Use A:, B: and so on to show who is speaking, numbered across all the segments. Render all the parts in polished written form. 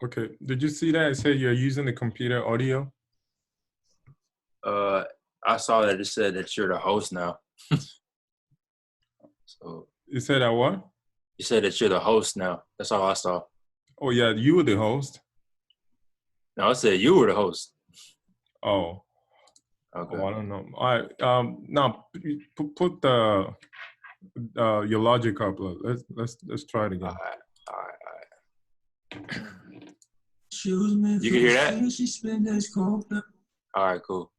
A: Okay, did you see that? It said you're using the computer audio.
B: I saw that it said that you're the host now. So
A: You said that what?
B: you said that you're the host now. That's all I saw.
A: Oh yeah, you were the host.
B: No, I said you were the host.
A: Oh.
B: Okay.
A: Oh, I don't know. All right. Now put the your logic up. Let's try it again.
B: All right. You can hear that? All right, cool.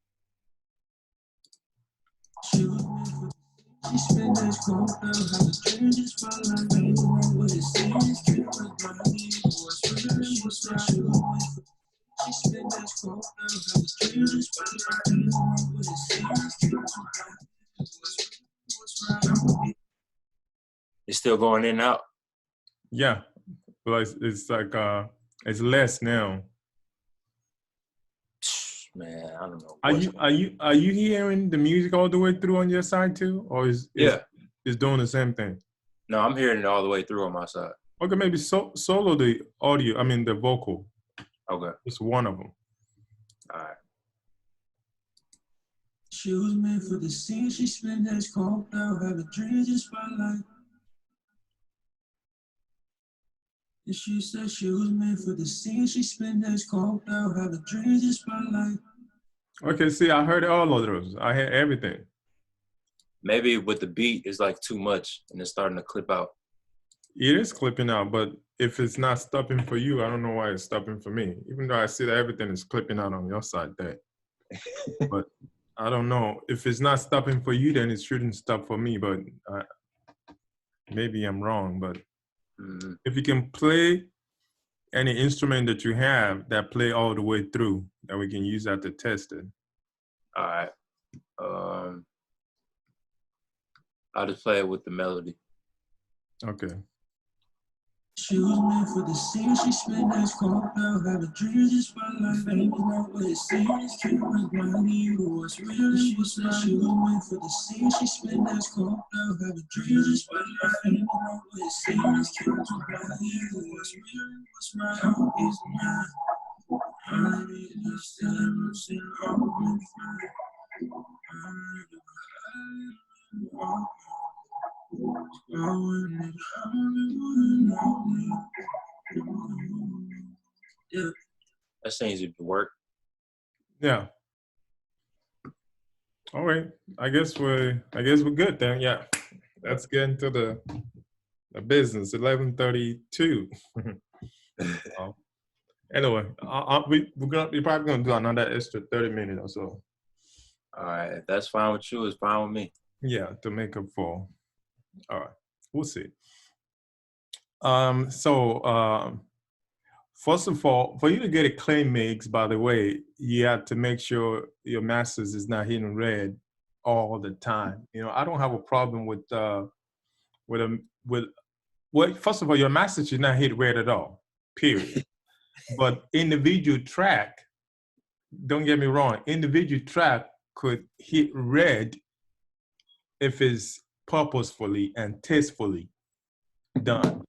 B: It's still going in and out.
A: Yeah, but it's like it's less now.
B: Man, I don't know.
A: Are you hearing the music all the way through on your side too, or is doing the same thing?
B: No, I'm hearing it all the way through on my side.
A: Okay, maybe solo the audio. I mean the vocal.
B: Okay,
A: it's one of them.
B: All right.
C: She was meant for the scene. She spent that scoped out, have a dream just spotlight. And she said she was meant for the scene. She spent that scoped out, have a dream just spotlight.
A: Okay, see, I heard all of those. I heard everything.
B: Maybe with the beat, it's like too much, and it's starting to clip out.
A: It is clipping out, but if it's not stopping for you, I don't know why it's stopping for me. Even though I see that everything is clipping out on your side there. But I don't know. If it's not stopping for you, then it shouldn't stop for me. But maybe I'm wrong. But if you can play any instrument that you have that play all the way through, that we can use that to test it.
B: All right. I'll just play it with the melody.
A: Okay.
C: She was meant for the scene. She spent that scoped out, have a dream just spotlight. Baby, not what it seems. Can't remind me what's real. She said she was meant for the scene. She spent that scoped out, have a dream just spotlight. Baby, not what it seems. Can't remind me what's real. What's my hope is mine. I need to stand up and hold me fine.
B: Yeah. That seems to work.
A: Yeah. All right. I guess we're good then. Yeah. Let's get into the business. 11:32. Anyway, we're probably gonna do another extra 30 minutes or so.
B: All right. If that's fine with you, it's fine with me.
A: Yeah, to make up for. All right. We'll see. First of all, for you to get a clean mix, by the way, you have to make sure your masters is not hitting red all the time. You know, I don't have a problem with first of all, your masters should not hit red at all, period. But individual track, don't get me wrong, individual track could hit red if it's purposefully and tastefully done.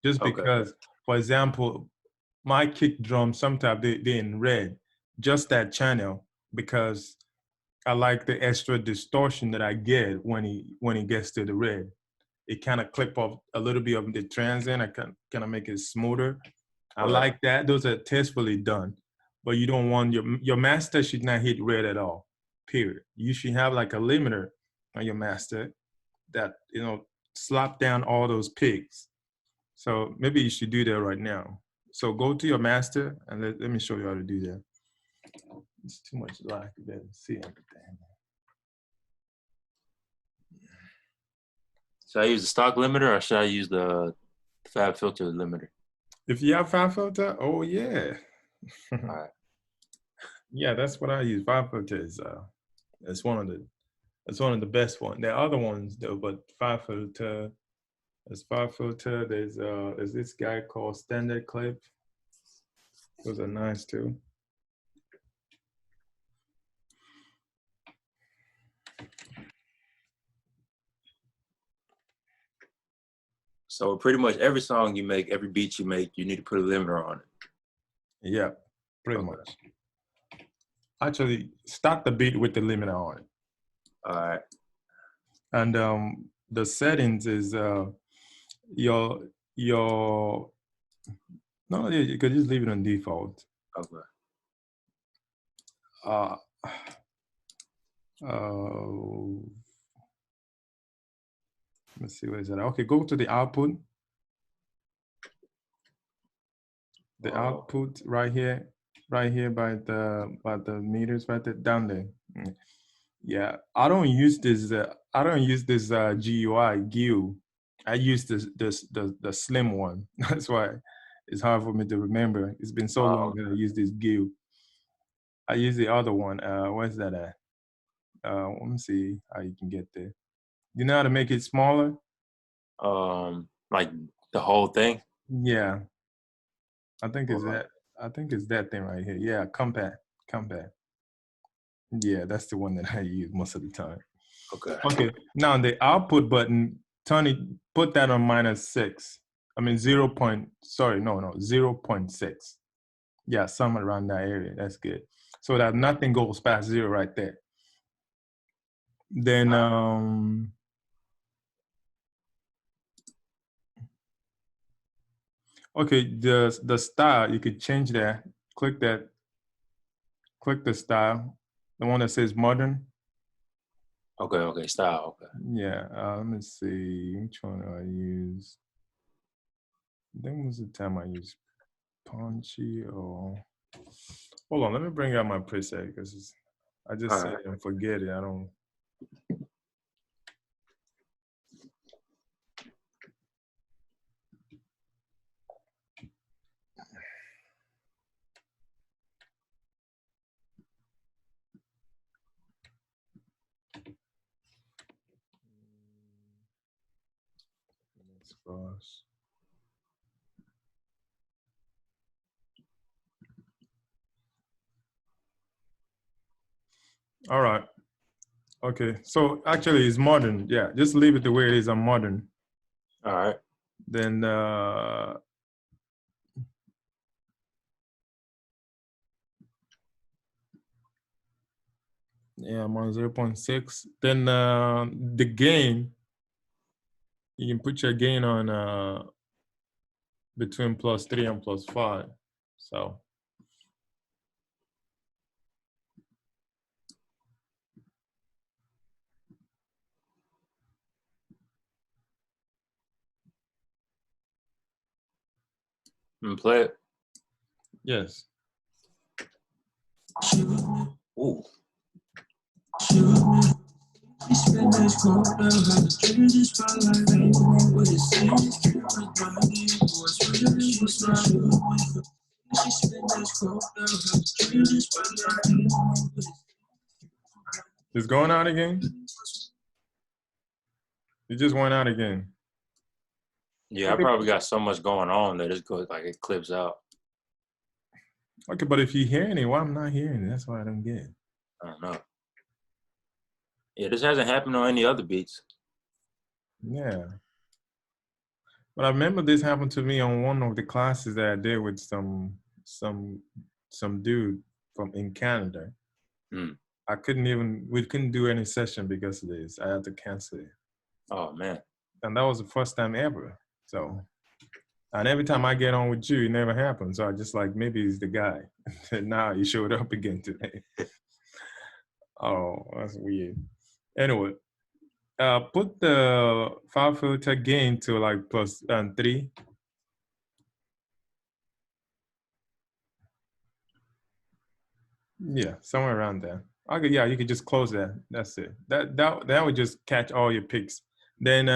A: Just because, for example, my kick drum, sometimes they're in red, just that channel, because I like the extra distortion that I get when he gets to the red. It kind of clip off a little bit of the transient. I kind of make it smoother. I like that. Those are tastefully done. But you don't want your master should not hit red at all, period. You should have like a limiter on your master that, you know, slap down all those pigs. So maybe you should do that right now. So go to your master and let me show you how to do that. It's too much light. You better see everything.
B: Should I use the stock limiter or should I use the fab filter limiter?
A: If you have fab filter, oh yeah.
B: All right.
A: Yeah, that's what I use. Fab filter is it's one of the best ones. There are other ones though, but fab filter. There's fab filter. There's this guy called Standard Clip. Those are nice too.
B: So pretty much every song you make, every beat you make, you need to put a limiter on it.
A: Yeah, pretty much. Actually, start the beat with the limiter on it.
B: All right.
A: And the settings is your no, you could just leave it on default.
B: Okay.
A: Uh, let's see, where is that? Okay, go to the output. The output right here by the meters right there, down there. Yeah, I don't use this GUI. I use the slim one. That's why it's hard for me to remember. It's been so long that I use this GUI. I use the other one. Where's that at? Let me see how you can get there. You know how to make it smaller?
B: Like the whole thing?
A: Yeah. I think it's that thing right here. Yeah, compact. Yeah, that's the one that I use most of the time.
B: Okay.
A: Okay. Now the output button, Tony, put that on -6. I mean 0.6. Yeah, somewhere around that area. That's good. So that nothing goes past 0 right there. Then okay, the style, you could change that. Click the style, the one that says modern.
B: Okay, style, okay.
A: Yeah, let me see, which one do I use? I think was the time I used Punchy or... Hold on, let me bring out my preset because I just say it and forget it. I don't... Cross. All right. Okay. So actually, it's modern. Yeah. Just leave it the way it is on modern.
B: All right.
A: Then yeah, I'm on 0.6. Then the gain, you can put your gain on between +3 and +5. So
B: And play it.
A: yes.
B: Ooh.
A: It's going out again? It just went out again.
B: Yeah,
A: Okay.
B: I probably got so much going on that it's good, like it clips out.
A: Okay, but if you're hearing it, why I'm not hearing it? That's why I don't get it.
B: I don't know. Yeah, this hasn't happened on any other beats.
A: Yeah. But I remember this happened to me on one of the classes that I did with some dude from in Canada. We couldn't do any session because of this. I had to cancel it.
B: Oh man.
A: And that was the first time ever. So, and every time I get on with you, it never happens. So I just like, maybe he's the guy. And now he showed up again today. Oh, that's weird. Anyway, put the file filter gain to like +3. Yeah, somewhere around there. Okay, yeah, you could just close that. That's it. That would just catch all your picks. Then,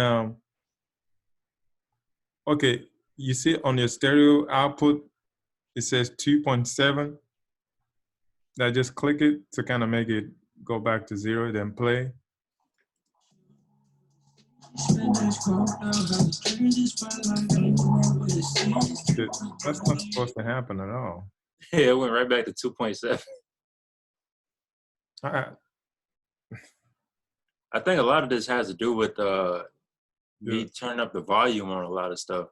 A: okay, you see on your stereo output, it says 2.7. Now just click it to kind of make it go back to 0, then play. That's not supposed to happen at all.
B: Yeah, it went right back to 2.7.
A: All right.
B: I think a lot of this has to do with be turning up the volume on a lot of stuff.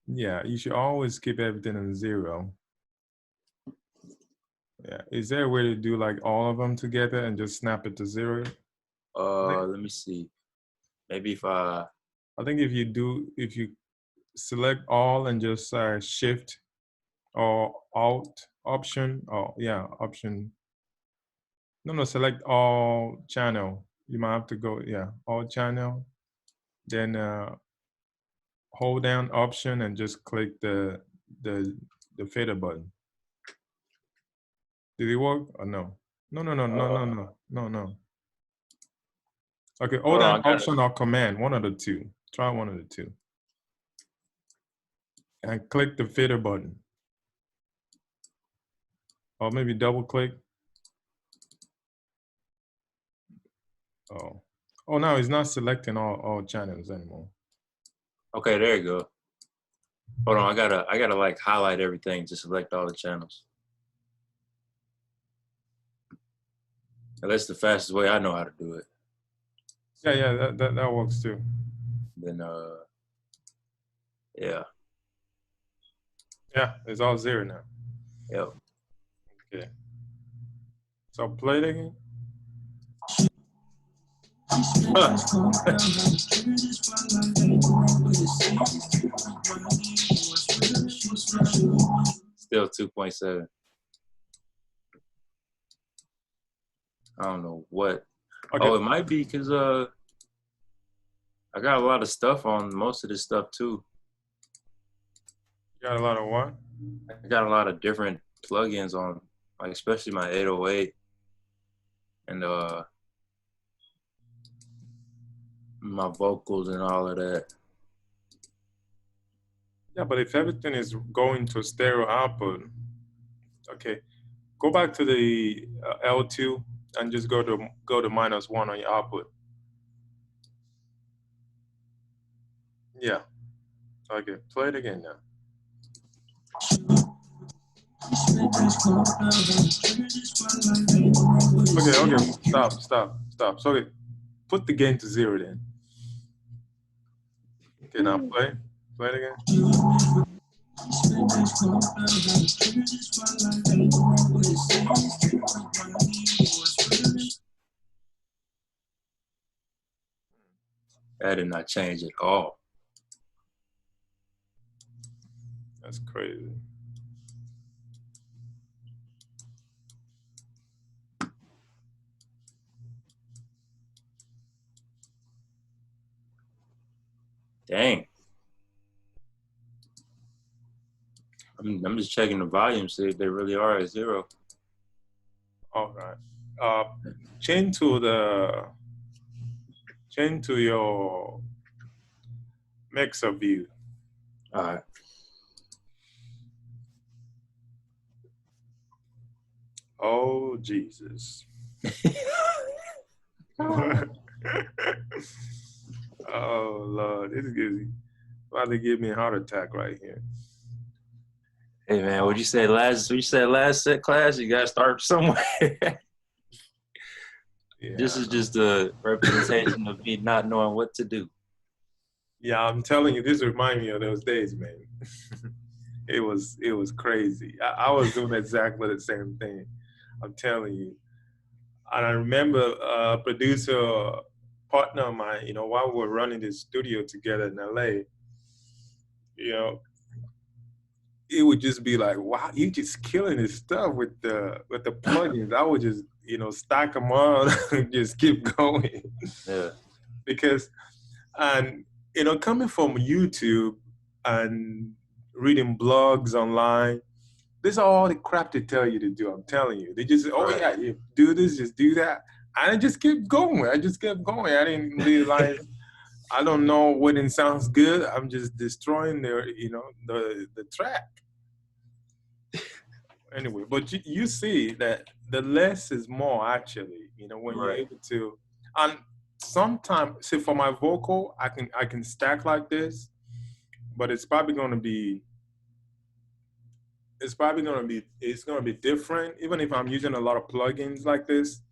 A: Yeah, you should always keep everything on 0. Yeah, is there a way to do like all of them together and just snap it to 0?
B: Let me see. Maybe if I
A: think if you select all and just shift or alt option, or yeah, option. No, select all channel. You might have to go, yeah, all channel. Then hold down option and just click the fader button. Did it work or no? No. Okay, hold down option or command, one of the two. Try one of the two. And click the fader button. Or maybe double click. Oh, now it's not selecting all channels anymore.
B: Okay, there you go. Hold on, I gotta like highlight everything to select all the channels. And that's the fastest way I know how to do it.
A: Yeah, that works too.
B: Then yeah.
A: Yeah, it's all 0 now.
B: Yep.
A: Okay. So play it again.
B: Still 2.7. I don't know what. Okay. Oh, it might be because I got a lot of stuff on most of this stuff too.
A: You got a lot of what?
B: I got a lot of different plugins on, like especially my 808 and my vocals and all of that.
A: Yeah, but if everything is going to stereo output, okay, go back to the L2 and just go to -1 on your output. Yeah. Okay, play it again now. Okay, stop. So okay, put the gain to 0 then. Okay, now play it again.
B: That did not change at all.
A: That's crazy.
B: Dang. I'm just checking the volume, see if they really are at 0.
A: All right. Change to your mixer view.
B: All right.
A: Oh, Jesus. Oh, Lord. This is about to give me a heart attack right here.
B: Hey, man, what you said last set class? You got to start somewhere. Yeah, this is just a representation of me not knowing what to do.
A: Yeah, I'm telling you, this reminds me of those days, man. It was crazy. I was doing exactly the same thing. I'm telling you. And I remember a producer partner of mine, while we were running this studio together in LA, it would just be like, wow, you just killing this stuff with the plugins. I would just, stack them on and just keep going.
B: Yeah.
A: Because, and, coming from YouTube and reading blogs online, this is all the crap they tell you to do. I'm telling you. They just say, oh, yeah, you do this, just do that. And I just kept going. I didn't realize, I don't know when it sounds good. I'm just destroying the track. Anyway, but you see that the less is more, actually, when you're able to. And sometimes, see, for my vocal, I can stack like this, but it's probably going to be different, even if I'm using a lot of plugins like this.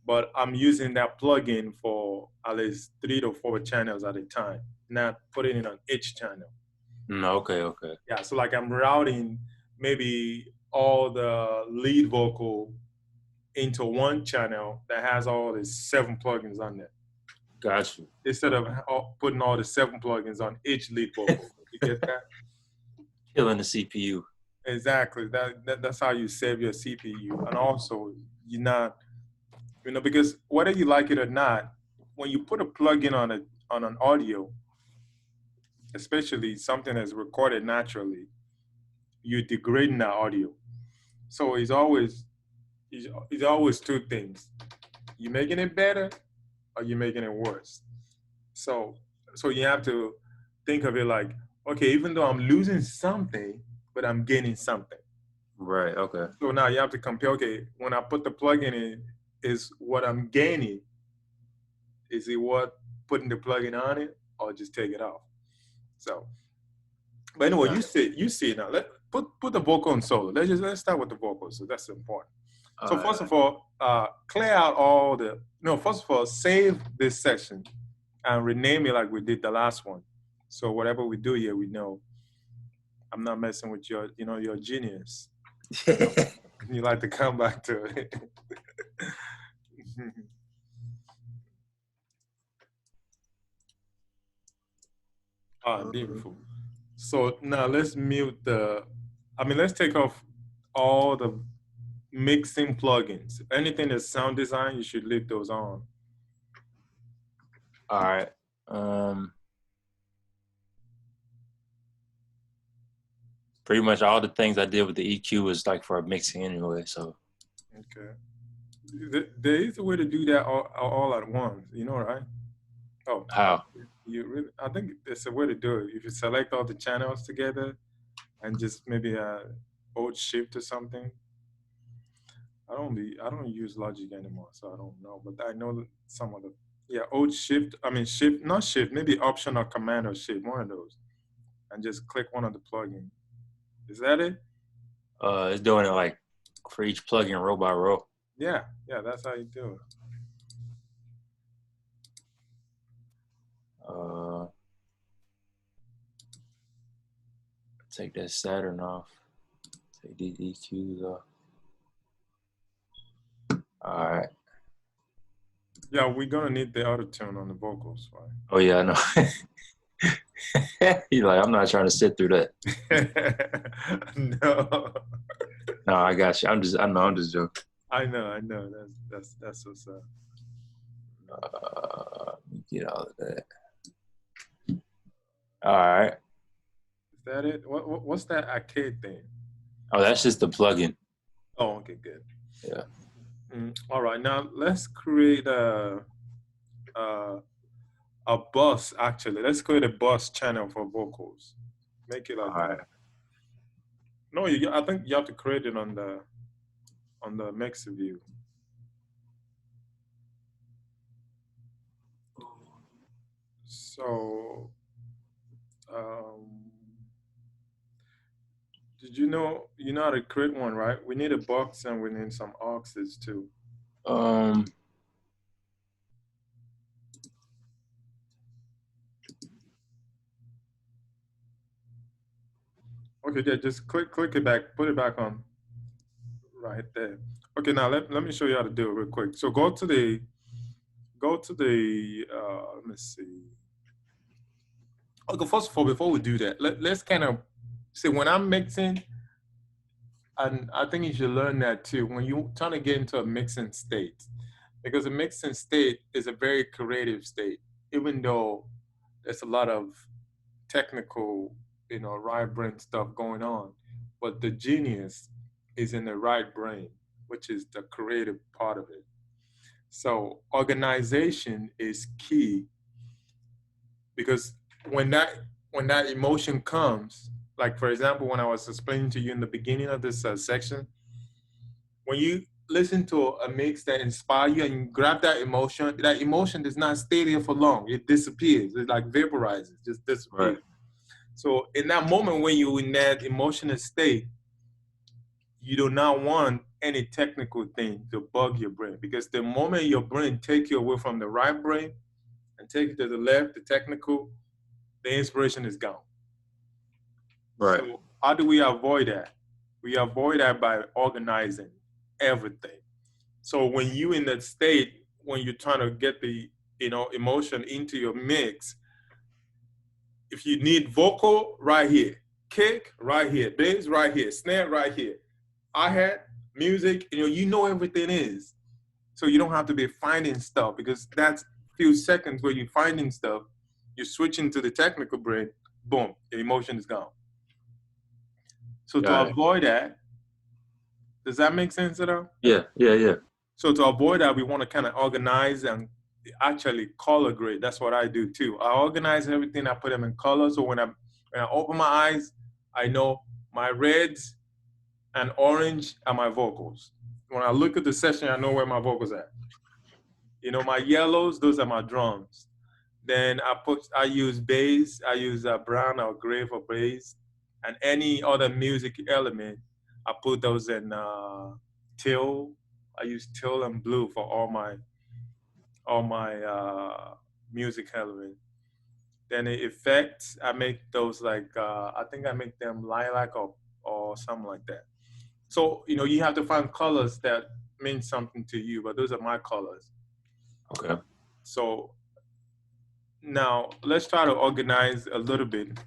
A: but I'm using that plugin for at least 3 to 4 channels at a time, not putting it on each channel.
B: No, okay.
A: Yeah, so like I'm routing maybe all the lead vocal into one channel that has all the 7 plugins on there,
B: Got you.
A: instead of putting all the 7 plugins on each lead vocal. You get that?
B: Killing the CPU.
A: Exactly. That's how you save your CPU, and also you're not, because whether you like it or not, when you put a plugin on an audio, especially something that's recorded naturally, you're degrading the audio. So it's always 2 things: you're making it better, or you're making it worse. So you have to think of it like, okay, even though I'm losing something, but I'm gaining something.
B: Right, okay.
A: So now you have to compare, okay, when I put the plugin in, is what I'm gaining, is it what putting the plugin on it, or just take it off? So, but anyway, you see it now. Put the vocal on solo. Let's start with the vocals. So that's important. So first of all, clear out all the, no, first of all, save this section and rename it like we did the last one. So whatever we do here, we know I'm not messing with your, your genius. You like to come back to it. Beautiful. So now let's let's take off all the mixing plugins. Anything that's sound design, you should leave those on.
B: All right. Pretty much all the things I did with the EQ was like for mixing anyway, so.
A: Okay. There is a way to do that all at once, right? Oh.
B: How?
A: I think there's a way to do it. If you select all the channels together and just maybe Alt Shift or something. I don't use Logic anymore, so I don't know. But I know some of the Alt Shift. Shift, not Shift. Maybe Option or Command or Shift. One of those, and just click one of the plugins. Is that it?
B: It's doing it like for each plugin row by row.
A: Yeah, that's how you do it.
B: Take that Saturn off. Take these EQs off. All right.
A: Yeah, we're gonna need the auto tune on the vocals, right?
B: Oh yeah, I know. He's like, I'm not trying to sit through that.
A: No.
B: No, I got you. I'm just joking.
A: I know. That's what's up.
B: Let me get all of that. All right.
A: Is that it? What's that arcade thing?
B: Oh, that's just the plugin.
A: Oh, okay, good.
B: Yeah.
A: All right, now let's create a bus. Actually, let's create a bus channel for vocals. Make it like that. Right. No, I think you have to create it on the mixer view. So, did you know how to create one, right? We need a box and we need some auxes too. Okay, yeah, just click it back, put it back on right there. Okay, now let me show you how to do it real quick. So go to the let me see. Okay, first of all, before we do that, let's kind of see when I'm mixing, and I think you should learn that too, when you're trying to get into a mixing state, because a mixing state is a very creative state, even though there's a lot of technical, right brain stuff going on, but the genius is in the right brain, which is the creative part of it. So organization is key, because when that emotion comes, like for example, when I was explaining to you in the beginning of this section, when you listen to a mix that inspires you and you grab that emotion does not stay there for long. It disappears. It like vaporizes, just disappears. Right. So in that moment when you're in that emotional state, you do not want any technical thing to bug your brain, because the moment your brain take you away from the right brain and take it to the left, the technical, the inspiration is gone.
B: Right.
A: So how do we avoid that? We avoid that by organizing everything. So when you in that state, when you're trying to get the emotion into your mix, if you need vocal, right here, kick right here, bass right here, snare right here, hi-hat, music, you know everything is. So you don't have to be finding stuff, because that's few seconds where you're finding stuff, you're switching to the technical brain, boom, the emotion is gone. So to avoid that, does that make sense at all?
B: Yeah.
A: So to avoid that, we want to kind of organize and actually color grade. That's what I do too. I organize everything, I put them in color. So when I open my eyes, I know my reds and orange are my vocals. When I look at the session, I know where my vocals are. My yellows, those are my drums. Then I use bass, I use brown or gray for bass, and any other music element, I put those in teal. I use teal and blue for all my music element. Then the effects, I make those like I think I make them lilac or something like that. So you have to find colors that mean something to you, but those are my colors.
B: Okay.
A: So now let's try to organize a little bit,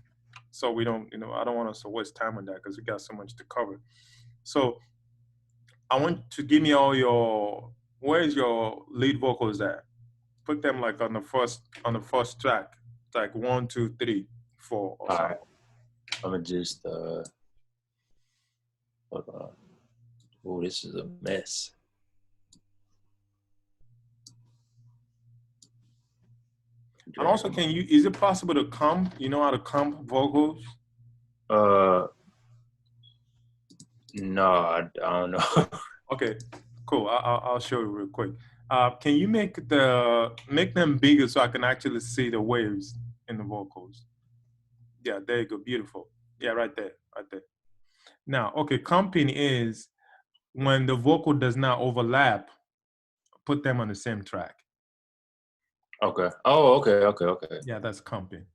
A: so we don't, I don't want us to waste time on that because we got so much to cover. So I want to give me where's your lead vocals at? Put them like on the first track, like 1, 2, 3, 4 or something.
B: All right. I'm gonna just hold on. Oh, this is a mess.
A: And also, is it possible to comp? You know how to comp vocals?
B: No, I don't know.
A: Okay, cool. I'll show you real quick. Can you make them bigger so I can actually see the waves in the vocals? Yeah, there you go. Beautiful. Yeah, right there. Now, okay, comping is when the vocal does not overlap, put them on the same track.
B: Okay. Oh, okay.
A: Yeah, that's comping.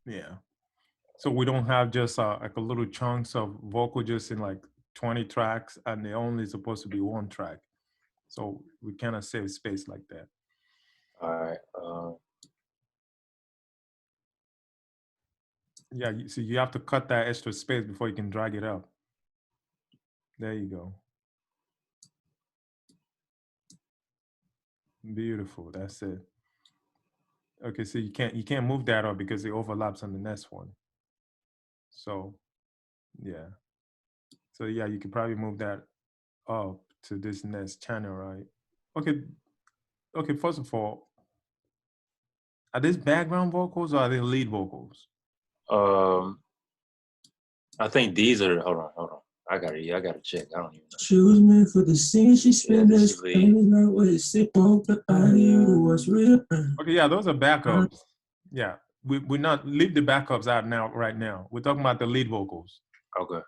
A: Yeah. So we don't have just like a little chunks of vocal just in like 20 tracks, and they're only supposed to be one track. So we cannot save space like that.
B: All right.
A: Yeah, so you have to cut that extra space before you can drag it up. There you go. Beautiful. That's it. Okay, so you can't move that up because it overlaps on the next one. So yeah. So yeah, you could probably move that up to this next channel, right? Okay, first of all, are these background vocals or are they lead vocals?
B: I think these are. Hold on. I gotta check. I don't even know.
C: She was meant for the scene. She spent
B: this
C: that
B: is lead.
C: not what it said. What's real.
A: Okay, yeah, those are backups. Yeah, we're not leave the backups out right now. We're talking about the lead vocals.
B: Okay.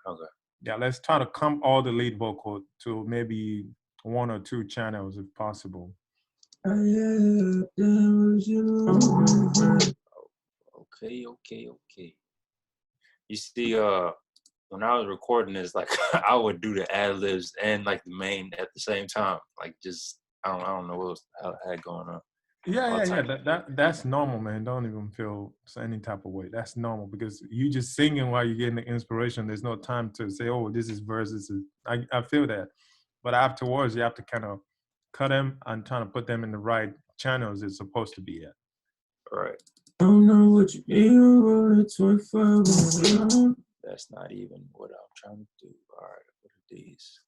A: Yeah, let's try to comp all the lead vocal to maybe 1 or 2 channels if possible.
B: Okay. You see, when I was recording this, like I would do the ad libs and like the main at the same time. Like just I don't know what I had going on.
A: Yeah. That's normal, man. Don't even feel any type of way. That's normal because you just singing while you're getting the inspiration. There's no time to say, oh, this is verses. I feel that. But afterwards, you have to kind of cut them and trying to put them in the right channels it's supposed to be at.
B: All right.
C: I don't know what you mean. 25.
B: That's not even what I'm trying to do. All right, what are these?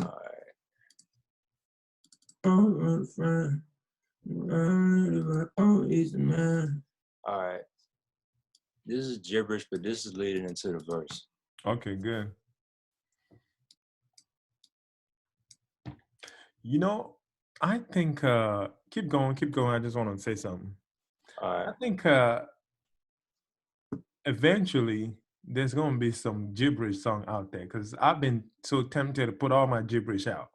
B: All right. All right. This is gibberish, but this is leading into the verse.
A: Okay, good. I think keep going. I just want to say something.
B: All right.
A: I think eventually there's gonna be some gibberish song out there because I've been so tempted to put all my gibberish out.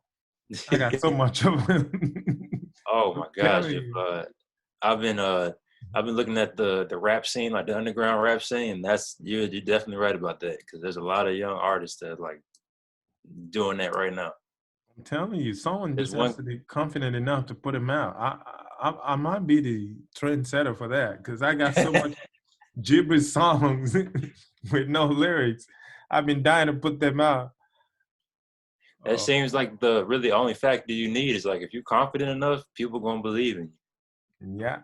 A: I got so much of it.
B: Oh
A: I'm
B: my gosh,
A: telling
B: if
A: you.
B: I've been looking at the rap scene, like the underground rap scene. That's you're definitely right about that because there's a lot of young artists that like doing that right now.
A: I'm telling you, someone
B: There's
A: just has
B: one.
A: to be confident enough to put them out. I might be the trendsetter for that because I got so much gibberish songs with no lyrics. I've been dying to put them out.
B: That
A: Oh,
B: seems like the really only factor you need is like if you're confident enough, people gonna believe in you.
A: yeah.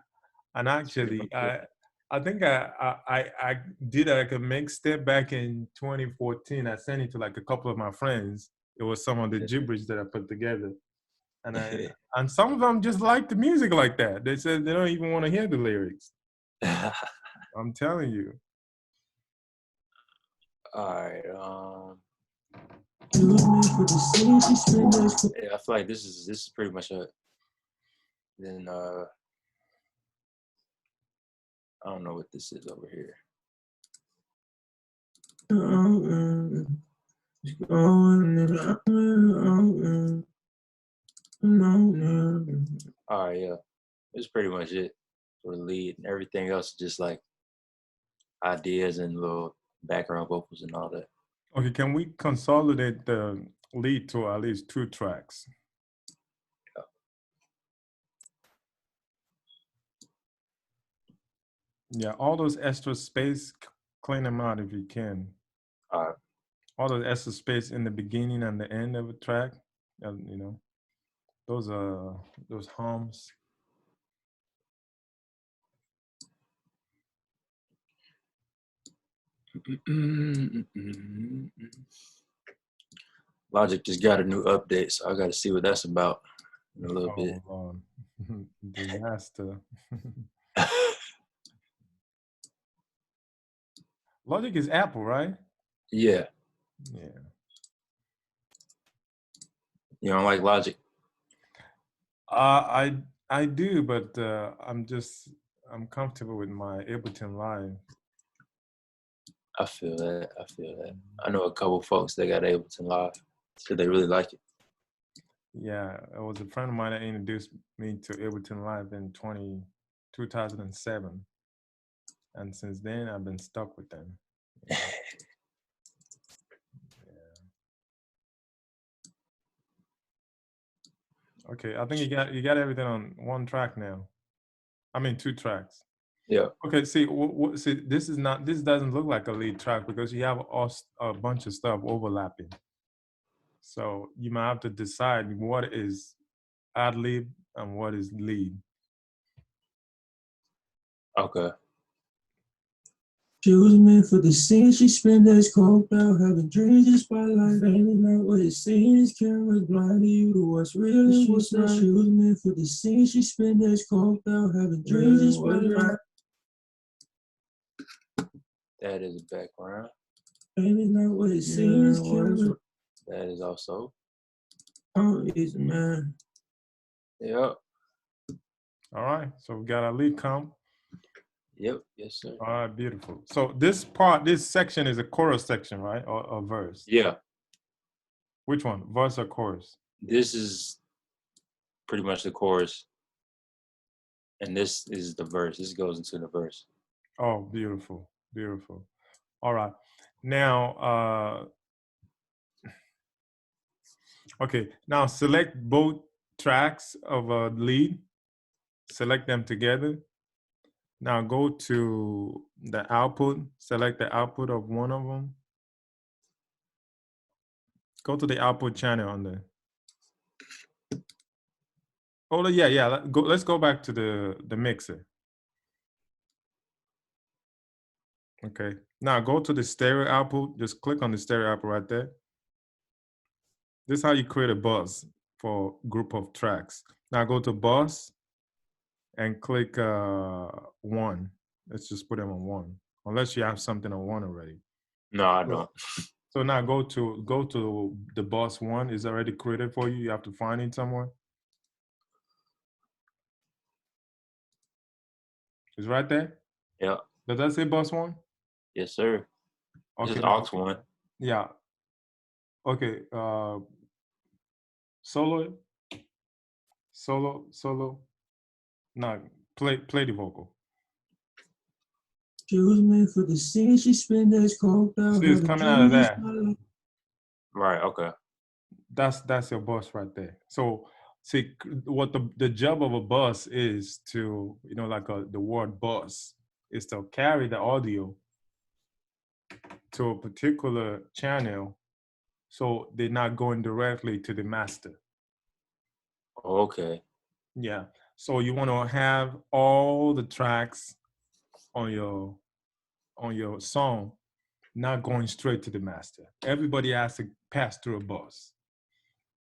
A: And
B: That's pretty much
A: actually,
B: it.
A: I think I did like a mixtape back in 2014. I sent it to like a couple of my friends. It was some of the gibberish that I put together, and and some of them just like the music like that. They said they don't even want to hear the lyrics. I'm telling you.
B: All right.
C: Choose me for the scene she spent us.
B: Yeah, I feel like this is pretty much it. Then I don't know what this is over here. All right, yeah, it's pretty much it for the lead, and everything else is just like ideas and little background vocals and all that.
A: Okay, can we consolidate the lead to at least 2 tracks? Yeah, all those extra space, clean them out if you can.
B: All right.
A: All those extra space in the beginning and the end of a track, you know, those hums.
B: Logic just got a new update, so I got to see what that's about in a little bit.
A: Oh, disaster. Logic is Apple, right?
B: Yeah,
A: Yeah.
B: you don't like Logic?
A: I do, but I'm comfortable with my Ableton Live.
B: I feel that. I feel that. I know a couple folks that got Ableton Live, so they really like it.
A: Yeah, it was a friend of mine that introduced me to Ableton Live in 2007. And since then, I've been stuck with them. Yeah. Okay, I think you got everything on 1 track now. I mean 2 tracks.
B: Yeah.
A: Okay, see, see, this doesn't look like a lead track because you have a bunch of stuff overlapping. So you might have to decide what is ad lib and what is lead.
B: Okay.
C: Choose me for the scene she spent us coked out, having dreams in spotlight, aiming not what it seems. Cameras blinding you to what's real and what's not. Choose me for the scene she spent us coked out, having dreams in spotlight,
B: That is a background.
C: aiming not what it seems. Cameras.
B: That is also.
C: Oh, it's man.
B: Yep.
A: All right, so we got our lead comp.
B: Yep. Yes, sir.
A: All right, beautiful. So this section is a chorus section, right? Or verse?
B: Yeah.
A: Which one, verse or chorus?
B: This is pretty much the chorus, and this is the verse. This goes into the verse.
A: Oh, beautiful, beautiful. All right, now, okay, now select both tracks of a lead, select them together. Now go to the output, select the output of one of them. Go to the output channel on the. Oh yeah. Let's go back to the mixer. Okay. Now go to the stereo output. Just click on the stereo output right there. This is how you create a bus for group of tracks. Now go to bus and click 1. Let's just put them on 1, unless you have something on 1 already.
B: No, I don't.
A: So now go to the bus 1. Is already created for you. You have to find it somewhere. It's right there.
B: Yeah.
A: Does that say bus 1?
B: Yes, sir.
A: Okay.
B: Just aux 1.
A: Yeah. Okay. Solo. No, play the vocal.
C: She was made for the scene. She spent days coked out.
A: See, it's coming out of that.
B: Right. Okay.
A: That's your bus right there. So see what the job of a bus is to, like the word bus is to carry the audio to a particular channel, so they're not going directly to the master.
B: Okay.
A: Yeah. So you want to have all the tracks on your song not going straight to the master. Everybody has to pass through a bus.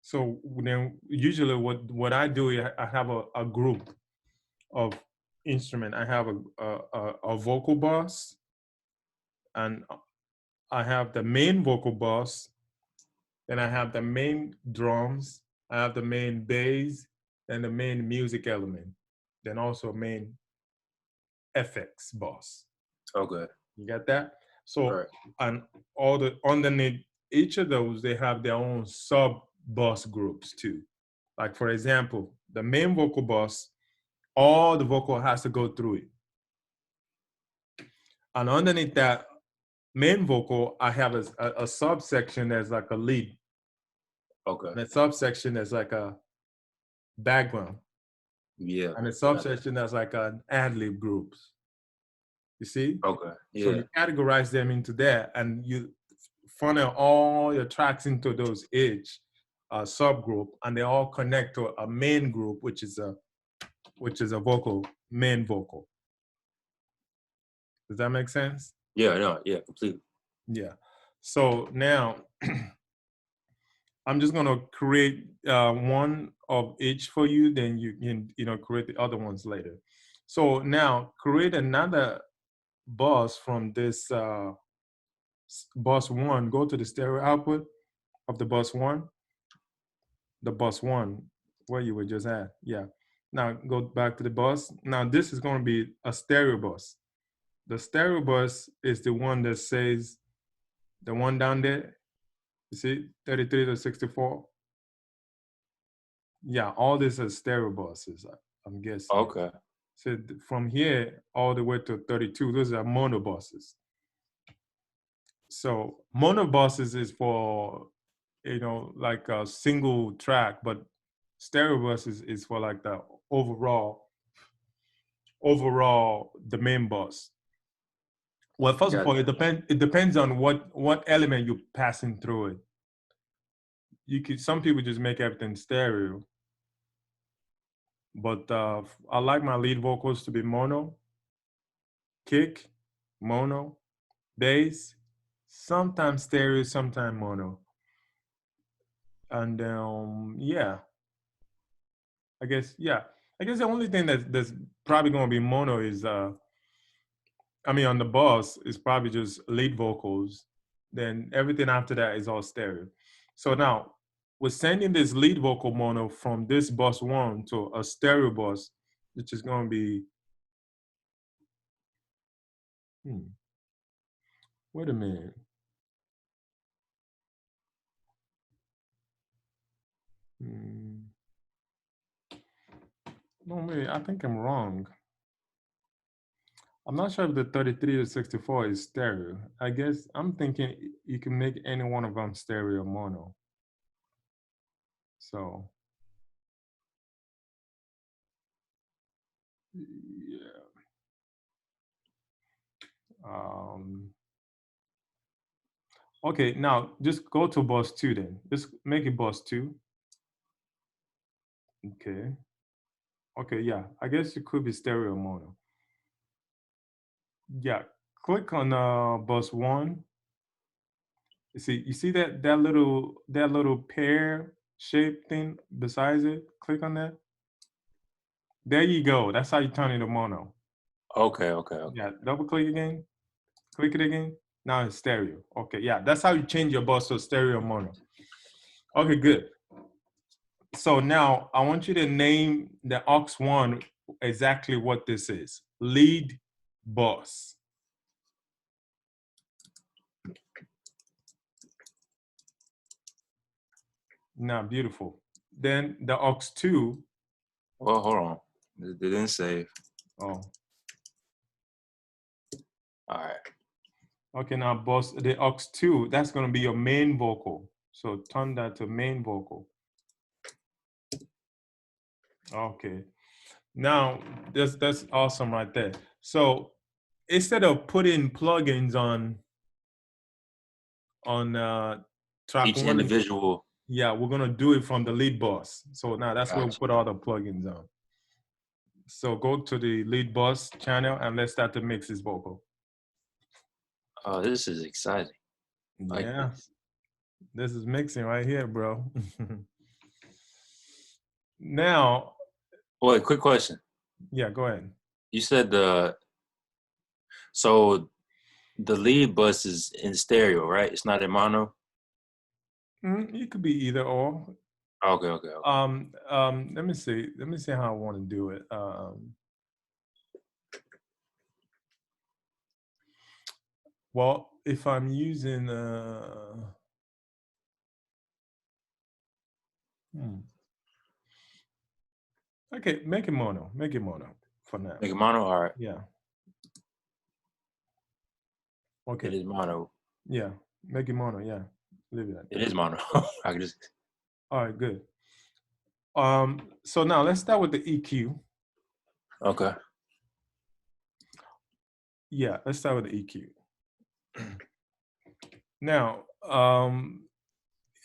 A: So then usually what I do is I have a group of instrument. I have a vocal bus, and I have the main vocal bus, then I have the main drums, I have the main bass, and the main music element, then also main FX bus.
B: Okay.
A: You got that? So,
B: Right.
A: and all the underneath each of those, they have their own sub bus groups too. Like for example, the main vocal bus, all the vocal has to go through it. And underneath that main vocal, I have a subsection that's like a lead.
B: Okay.
A: And a subsection that's like a background.
B: Yeah.
A: And a subsection that's like an ad-lib groups. You see?
B: Okay. Yeah.
A: So you categorize them into that, and you funnel all your tracks into those each subgroup, and they all connect to a main group, which is a vocal, main vocal. Does that make sense?
B: Yeah. No. Yeah. Completely.
A: Yeah. So now I'm just gonna create one of each for you. Then you can create the other ones later. So now create another bus from this bus 1. Go to the stereo output of the bus 1. The bus 1 where you were just at. Yeah. Now go back to the bus. Now this is going to be a stereo bus. The stereo bus is the one that says, the one down there. You see, 33 to 64. Yeah, all this is stereo buses, I'm guessing.
B: Okay.
A: So from here all the way to 32, those are mono buses. So mono buses is for, like a single track, but stereo buses is for like the overall the main bus. Well, first of all, it depends on what element you're passing through it. Some people just make everything stereo, but I like my lead vocals to be mono, kick, mono, bass, sometimes stereo, sometimes mono. And yeah, I guess the only thing that's probably going to be mono is on the bus is probably just lead vocals. Then everything after that is all stereo. So now we're sending this lead vocal mono from this bus 1 to a stereo bus, which is going to be, wait a minute. No, wait, I think I'm wrong. I'm not sure if the 33 to 64 is stereo. I guess I'm thinking you can make any one of them stereo or mono. So, yeah. Okay, now just go to bus 2 then. Just make it bus 2. Okay. Okay, yeah. I guess it could be stereo or mono. Yeah. Click on bus 1. You see that little pear shape thing besides it? Click on that. There you go. That's how you turn it to mono.
B: Okay.
A: Yeah, double click again. Click it again. Now it's stereo. Okay, yeah, that's how you change your bus to stereo mono. Okay, good. So now I want you to name the aux 1 exactly what this is. Lead bus. Now, beautiful. Then the aux 2.
B: Well, hold on. It didn't save.
A: Oh,
B: All right.
A: okay. Now, boss, the aux 2, that's going to be your main vocal. So turn that to main vocal. Okay. Now, that's awesome right there. So instead of putting plugins on track
B: Each
A: 1 and
B: individual.
A: yeah, we're gonna do it from the lead boss. So now that's where we
B: Gotcha.
A: put all the plugins on. So go to the lead boss channel and let's start to mix this vocal.
B: Oh, this is exciting. Like
A: Yeah, this is mixing right here, bro. Now,
B: wait, quick question.
A: yeah, go ahead.
B: You said so the lead bus is in stereo, right? It's not in mono.
A: It could be either or.
B: Okay.
A: Let me see. Let me see how I want to do it. Well, if I'm using okay, make it mono. Make it mono for now.
B: Make it mono. All right.
A: Yeah. Okay.
B: It is mono.
A: Yeah. Make it mono. Yeah. Leave it at
B: It
A: that.
B: is mono. I can just.
A: All right. Good. So now let's start with the EQ.
B: Okay.
A: Yeah. Let's start with the EQ. Now, I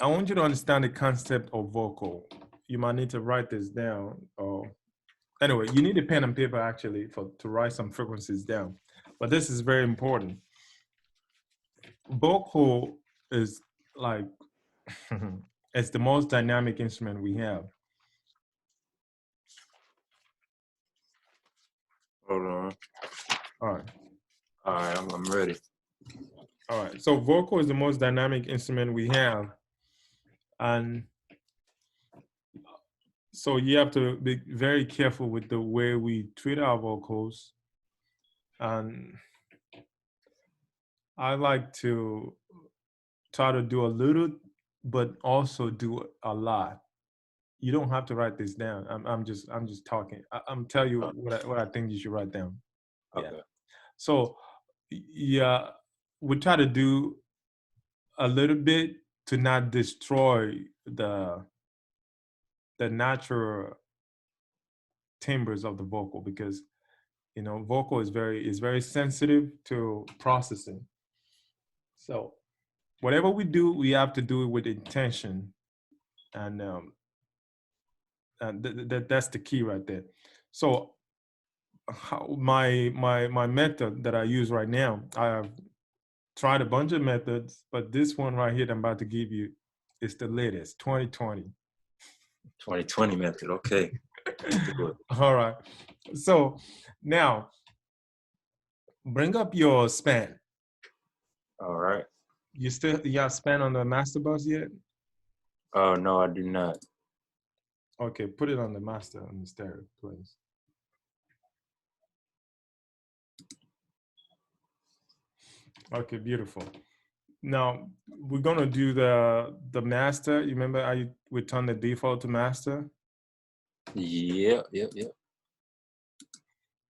A: want you to understand the concept of vocal. You might need to write this down. Or anyway, you need a pen and paper actually to write some frequencies down. But this is very important. Vocal is like it's the most dynamic instrument we have.
B: Hold on.
A: All right.
B: All right. I'm ready.
A: All right. So vocal is the most dynamic instrument we have. And so you have to be very careful with the way we treat our vocals. And I like to try to do a little, but also do a lot. You don't have to write this down. I'm just talking. I'm telling you what I think you should write down. Yeah.
B: Okay.
A: So yeah, we try to do a little bit to not destroy the natural timbres of the vocal, because vocal is very sensitive to processing. So whatever we do, we have to do it with intention, and that's the key right there. So my method that I use right now, I have tried a bunch of methods, but this one right here that I'm about to give you is the latest, 2020.
B: 2020 method. Okay. Let's do it.
A: All right. So now bring up your span.
B: All right.
A: You have span on the master bus yet?
B: Oh no, I do not.
A: Okay, put it on the master on the stereo, please. Okay, beautiful. Now we're gonna do the master. You remember we turn the default to master?
B: Yep.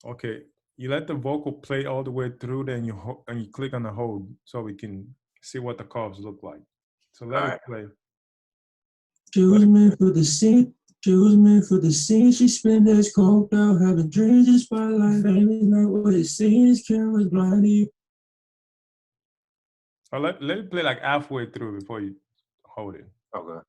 A: Okay, you let the vocal play all the way through, then you click on the hold so we can see what the curves look like. So let it play.
C: She was meant for the scene. She was meant for the scene. She spent days coked out, having dreams in spotlight. Baby's not what it seems. Cameras blind to you.
A: Or let it play like halfway through before you hold it.
B: Okay.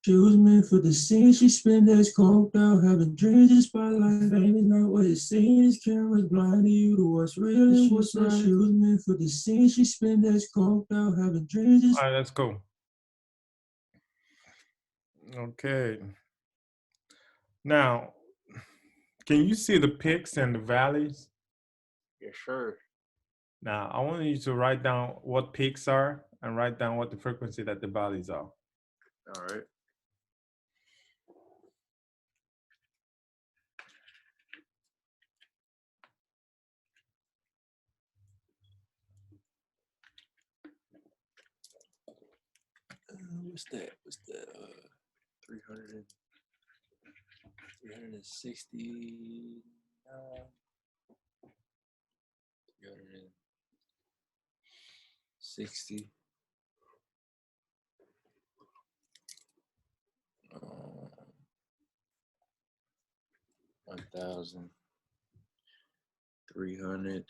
C: She was meant for the scene. She spent days coked out, having dreams in spotlight. Baby's not what it seems. Cameras blind to you to what's real and what's right. She was meant for the scene. She spent days coked out, having dreams in
A: All right, let's go. Okay. Now, can you see the peaks and the valleys?
B: Yeah, sure.
A: Now, I want you to write down what peaks are and write down what the frequency that the valleys are.
B: All right. What's that? 300, 369, 360. 1,300.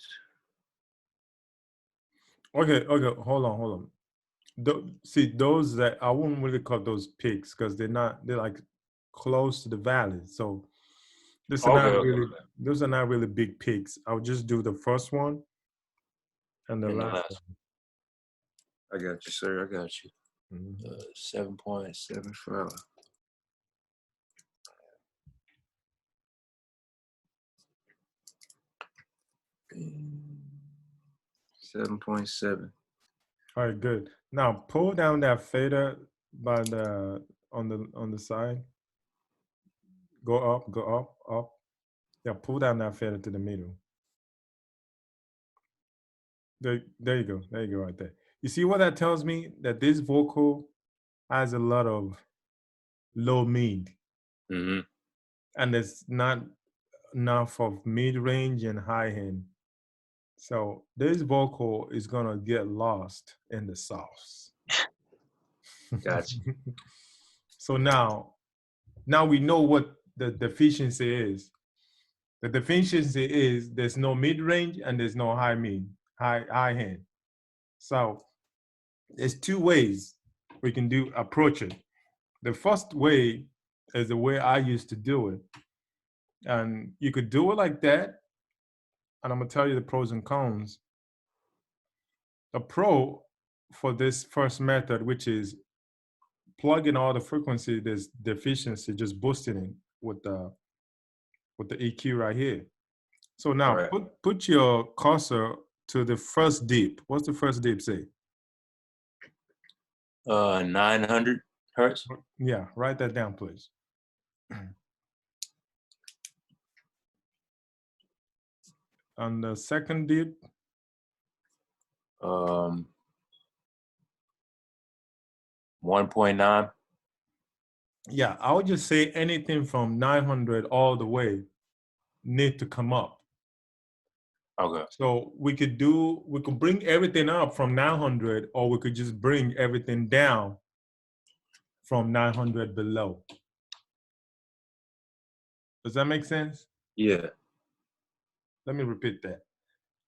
A: Okay, hold on. See, those that I wouldn't really call those peaks because they're like close to the valley. So those are not really big peaks. I'll just do the first one and the last one.
B: I got you, sir. I got you.
A: Mm-hmm.
B: 7.75. $7.7.
A: All right, good. Now pull down that fader by on the side. Go up. Yeah, pull down that fader to the middle. There you go. There you go, right there. You see what that tells me? That this vocal has a lot of low mid,
B: Mm-hmm.
A: and there's not enough of mid range and high end. So this vocal is gonna get lost in the sauce.
B: Gotcha.
A: So now we know what the deficiency is. The deficiency is there's no mid range and there's no high end. So there's two ways we can approach it. The first way is the way I used to do it. And you could do it like that. And I'm gonna tell you the pros and cons. The pro for this first method, which is plugging all the frequency, there's deficiency, just boosting it with the EQ right here. So now
B: Right.
A: put your cursor to the first dip. What's the first dip say?
B: 900 hertz.
A: Yeah, write that down, please. On the second dip,
B: 1.9.
A: yeah, I would just say anything from 900 all the way need to come up.
B: Okay.
A: So we could bring everything up from 900, or we could just bring everything down from 900 below. Does that make sense?
B: Yeah.
A: Let me repeat that.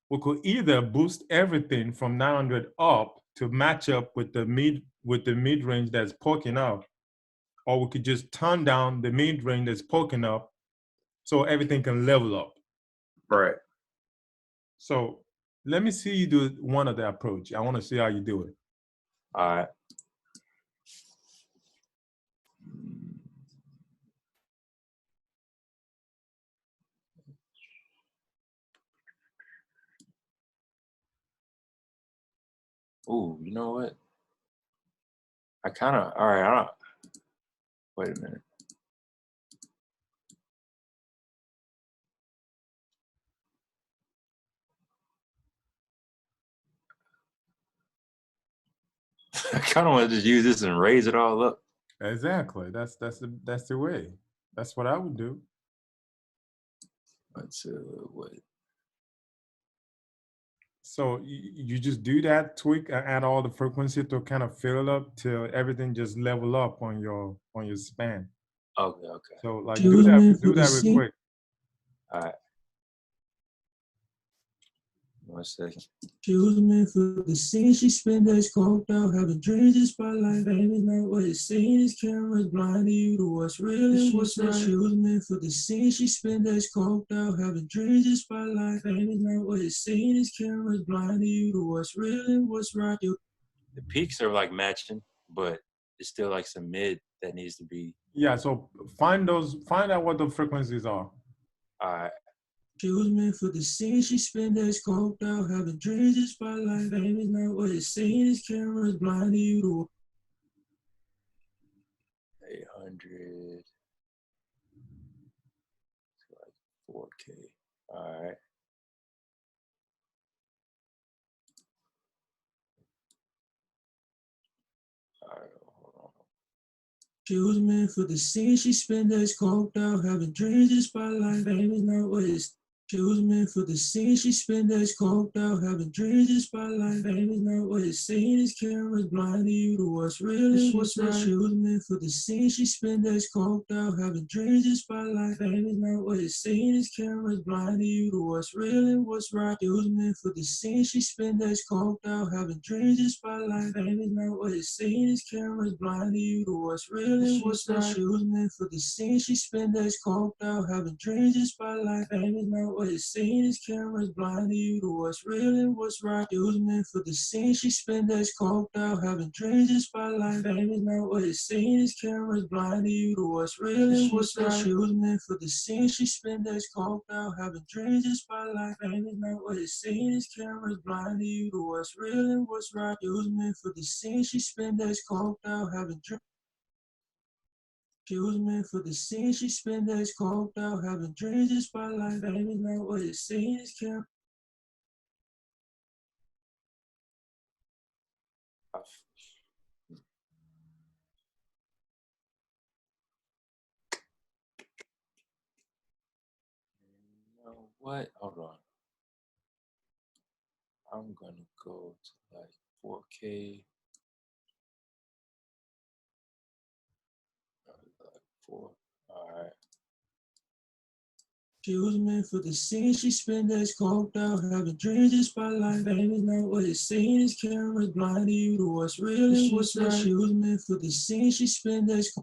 A: We could either boost everything from 900 up to match up with the mid range that's poking up, or we could just turn down the mid range that's poking up so everything can level up.
B: Right.
A: So let me see you do one of the approach. I want to see how you do it.
B: All right. Ooh, you know what? All right, wait a minute. I kind of want to just use this and raise it all up.
A: Exactly. That's the way. That's what I would do.
B: Let's what?
A: So you just do that tweak and add all the frequency to kind of fill it up till everything just level up on your span.
B: Okay.
A: So like do that real quick.
B: All right. 1 second.
C: She was meant for the scene. She spent days coked out, having dreams in spotlight. Fame is not what it seems. Cameras blinding you to what's real and what's right. She was meant for the scene. She spent days coked out, having dreams in spotlight. Fame is not what it seems. Cameras blinding you to what's real and what's right.
B: The peaks are like matching, but it's still like some mid that needs to be.
A: Yeah. So find out what the frequencies are.
B: All right.
C: She was meant for the scene. She spent days coked out, having dreams in spotlight. Fame is not what it seems. Cameras blinding you to
B: 800. Like 4K. All right. All right, hold on.
C: She was meant for the scene. She spent days coked out, having dreams. The spotlight, fame is not what it's. She was meant for the scene. She spent days coked out, having dreams. The spotlight, fame is not what it's seen. These cameras blinding you to what's real and what's right. She was meant for the scene. She spent days coked out, having dreams. The spotlight, fame is not what it's seen. These cameras blinding you to what's real and what's right. She was meant for the scene. She spent days coked out, having dreams. The spotlight, fame is not what it's seen. These cameras blinding you to what's real and what's right. She was meant for the scene. She spent days coked out, having dreams. The spotlight, fame is not what it's seen. These cameras blinding you to what's real and what's right. It was meant for the scene. She spent days coked out, having dreams. The spotlight, fame is not what it's seen. These cameras blinding you to what's real and what's right. She was meant for the scene. She spent days coked out, having dreams. The spotlight, fame is not what it's seen. These cameras blinding you to what's real and what's right. It was meant for the scene. She spent days coked out, having dreams. She was meant for the scene. She spent days coked out, having dreams. The spotlight, fame is not what it's seen. These cameras.
B: You know what? Hold on. I'm gonna go to like 4K. Like 4. All right.
C: She was meant for the scene. She spent days coked out, having dreams. The spotlight, fame is not what it's seen. These cameras blinding you to what's real and what's right. She was meant for the scene. She spent days.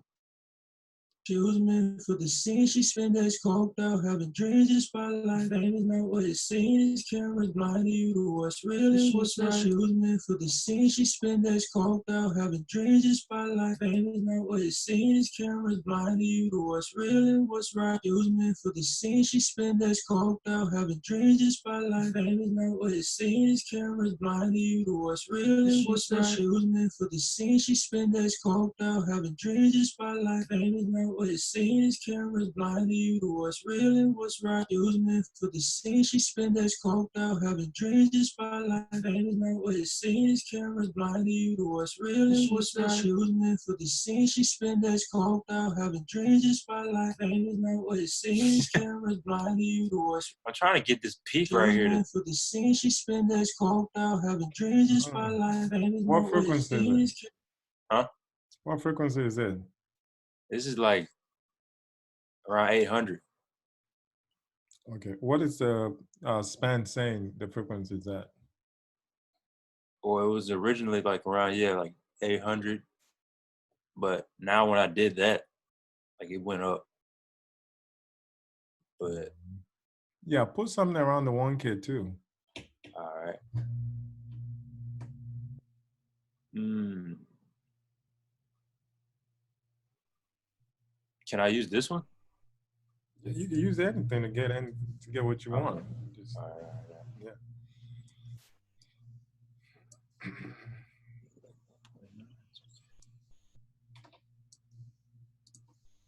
C: She was meant for the scene. She spent days coked out, having dreams. The spotlight, fame is not what it's seen. These cameras blinding you to what's real and what's right. She was meant for the scene. She spent days coked out, having dreams. The spotlight, fame is not what it's seen. These cameras blinding you to what's real and what's right. She was meant for the scene. She spent days coked out, having dreams. The spotlight, fame is not what it's seen. These cameras blinding you to what's real and what's right. She was meant for the scene. She spent days coked out, having dreams. The spotlight, fame is not what it's seen. These cameras blinding you to what's real and what's right. It was meant for the scene. She spent days coked out, having dreams. The spotlight, fame is not what it's seen. These cameras blinding you to what's real and what's right. She was meant for the scene. She spent days coked out, having dreams. The spotlight, fame is not what it's seen. These cameras blinding you to what's.
B: I'm trying to get this peak right here.
C: Meant for the scene. She spent days coked out, having dreams. The spotlight, fame is
A: What
C: not what it's
A: frequency is
C: seen.
A: it?
B: Huh?
A: What frequency is it?
B: This is like around 800.
A: Okay. What is the span saying the frequency is at?
B: Or it was originally like around, yeah, like 800. But now when I did that, like it went up. But
A: yeah, put something around the 1K too.
B: all right. Can I use this one?
A: You can use anything to get what you want. Just,
B: all right.
A: Yeah.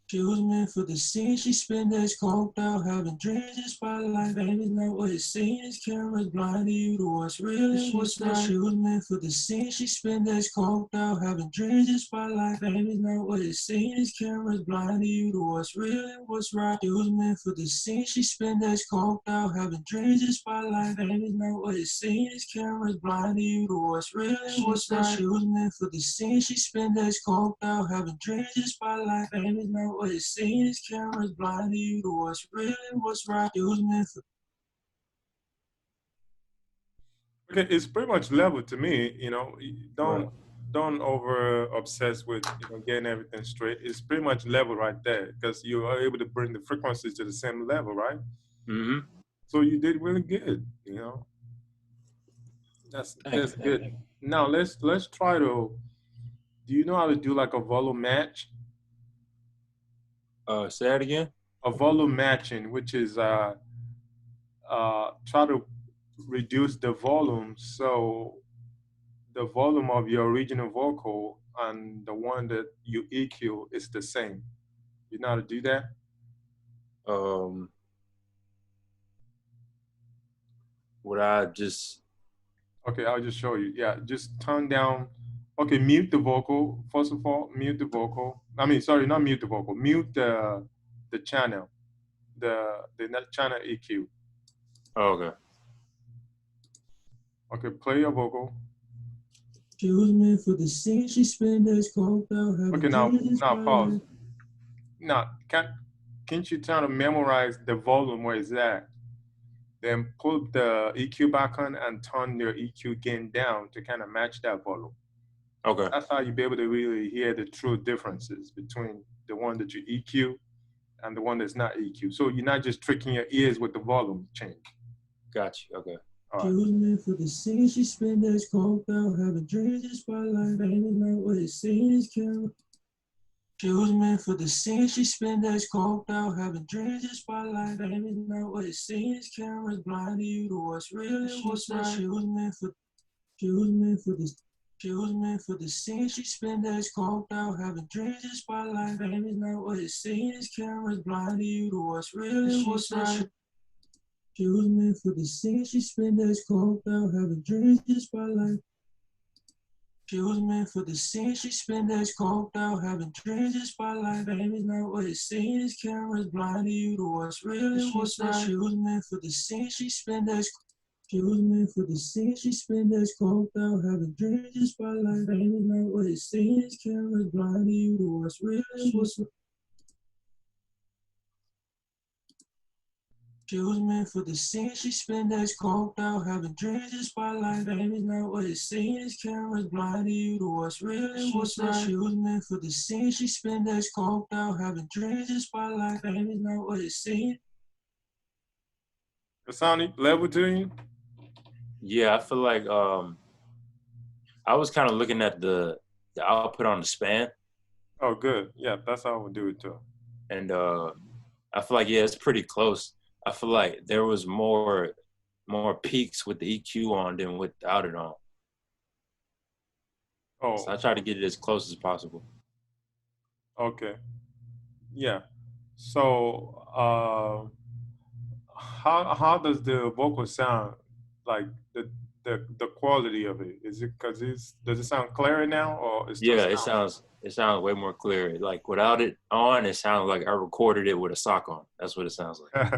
C: She was meant for the scene. She spent days coked out, having dreams. The spotlight, fame is not what it's seen. These cameras blinding you to what's real and what's right. She was meant for the scene. She spent days coked out, having dreams. The spotlight, fame is not what it's seen. These cameras blinding you to what's real and what's right. She was meant for the scene. She spent days coked out, having dreams. The spotlight, fame is not what it's seen. These cameras blinding you to what's real and what's right. She was meant for the scene. She spent days coked out, having dreams. The spotlight, fame is not what it's seen. These cameras blinding you to what's real and what's right. It was meant for.
A: Okay, it's pretty much level to me. You know,
B: Right.
A: don't over obsess with getting everything straight. It's pretty much level right there because you are able to bring the frequencies to the same level, right?
B: Mm-hmm.
A: So you did really good. That's good. Now let's try to. Do you know how to do like a volume match?
B: Say that again.
A: A volume matching, which is try to reduce the volume so the volume of your original vocal and the one that you EQ is the same. You know how to do that?
B: Would I just?
A: Okay, I'll just show you. Yeah, just turn down. Okay, mute the vocal. First of all, mute the vocal. I mean, sorry, not mute the vocal. Mute the channel, net channel EQ.
B: Oh, okay.
A: Okay, play your vocal.
C: She was meant for the scene. She spent her scoped out.
A: Okay, now pause. Now, can't you try to memorize the volume where it's at? Then put the EQ back on and turn your EQ gain down to kind of match that volume.
B: Okay.
A: That's how you'll be able to really hear the true differences between the one that you EQ and the one that's not EQ. So you're not just tricking your ears with the volume change.
B: Got you. Okay.
A: All
C: She
A: right.
C: was meant for the scene. She spent her scoped out. Having dreams in spotlight. Baby, not what it seems. Camera. She was meant for the scene. She spent her scoped out. Having dreams in spotlight. Baby, not what it seems. Cameras blind to you to what's real and what's right. She was meant for this. She was meant for the scene. She spent her scoped out. Having dreams in spotlight. Baby, not what it seems. Cameras blind to you to what's real and what's right. She was meant for the scene. She spent her scoped out. Having dreams in spotlight. She was meant for the scene. She spent her scoped out. Having dreams in spotlight. Baby, not what it seems. Cameras blind to you to what's real and what's right. She was meant for the scene. She spent her. She was meant for the scene. She spent her scoped out. Having dreams in spotlight. Baby, not what it seems. Cameras blind to you to what's real and what's right. She was meant for the scene. She spent her scoped out. Having dreams in spotlight. Baby, not what it seems. Cameras blind to you to what's real and what's right. She was meant for the scene. She spent her scoped out. Having dreams in spotlight. Baby, not what it seems.
A: The sound level to you?
B: Yeah, I feel like I was kind of looking at the output on the span.
A: Oh, good. Yeah, that's how I would do it too.
B: And I feel like, yeah, it's pretty close. I feel like there was more peaks with the EQ on than without it on.
A: Oh,
B: So I try to get it as close as possible.
A: okay. Yeah. So, how does the vocal sound? Like the quality of it? Is it because does it sound clearer now, or it's still
B: Yeah,
A: sound?
B: it sounds way more clear. Like without it on, it sounds like I recorded it with a sock on. That's what it sounds like.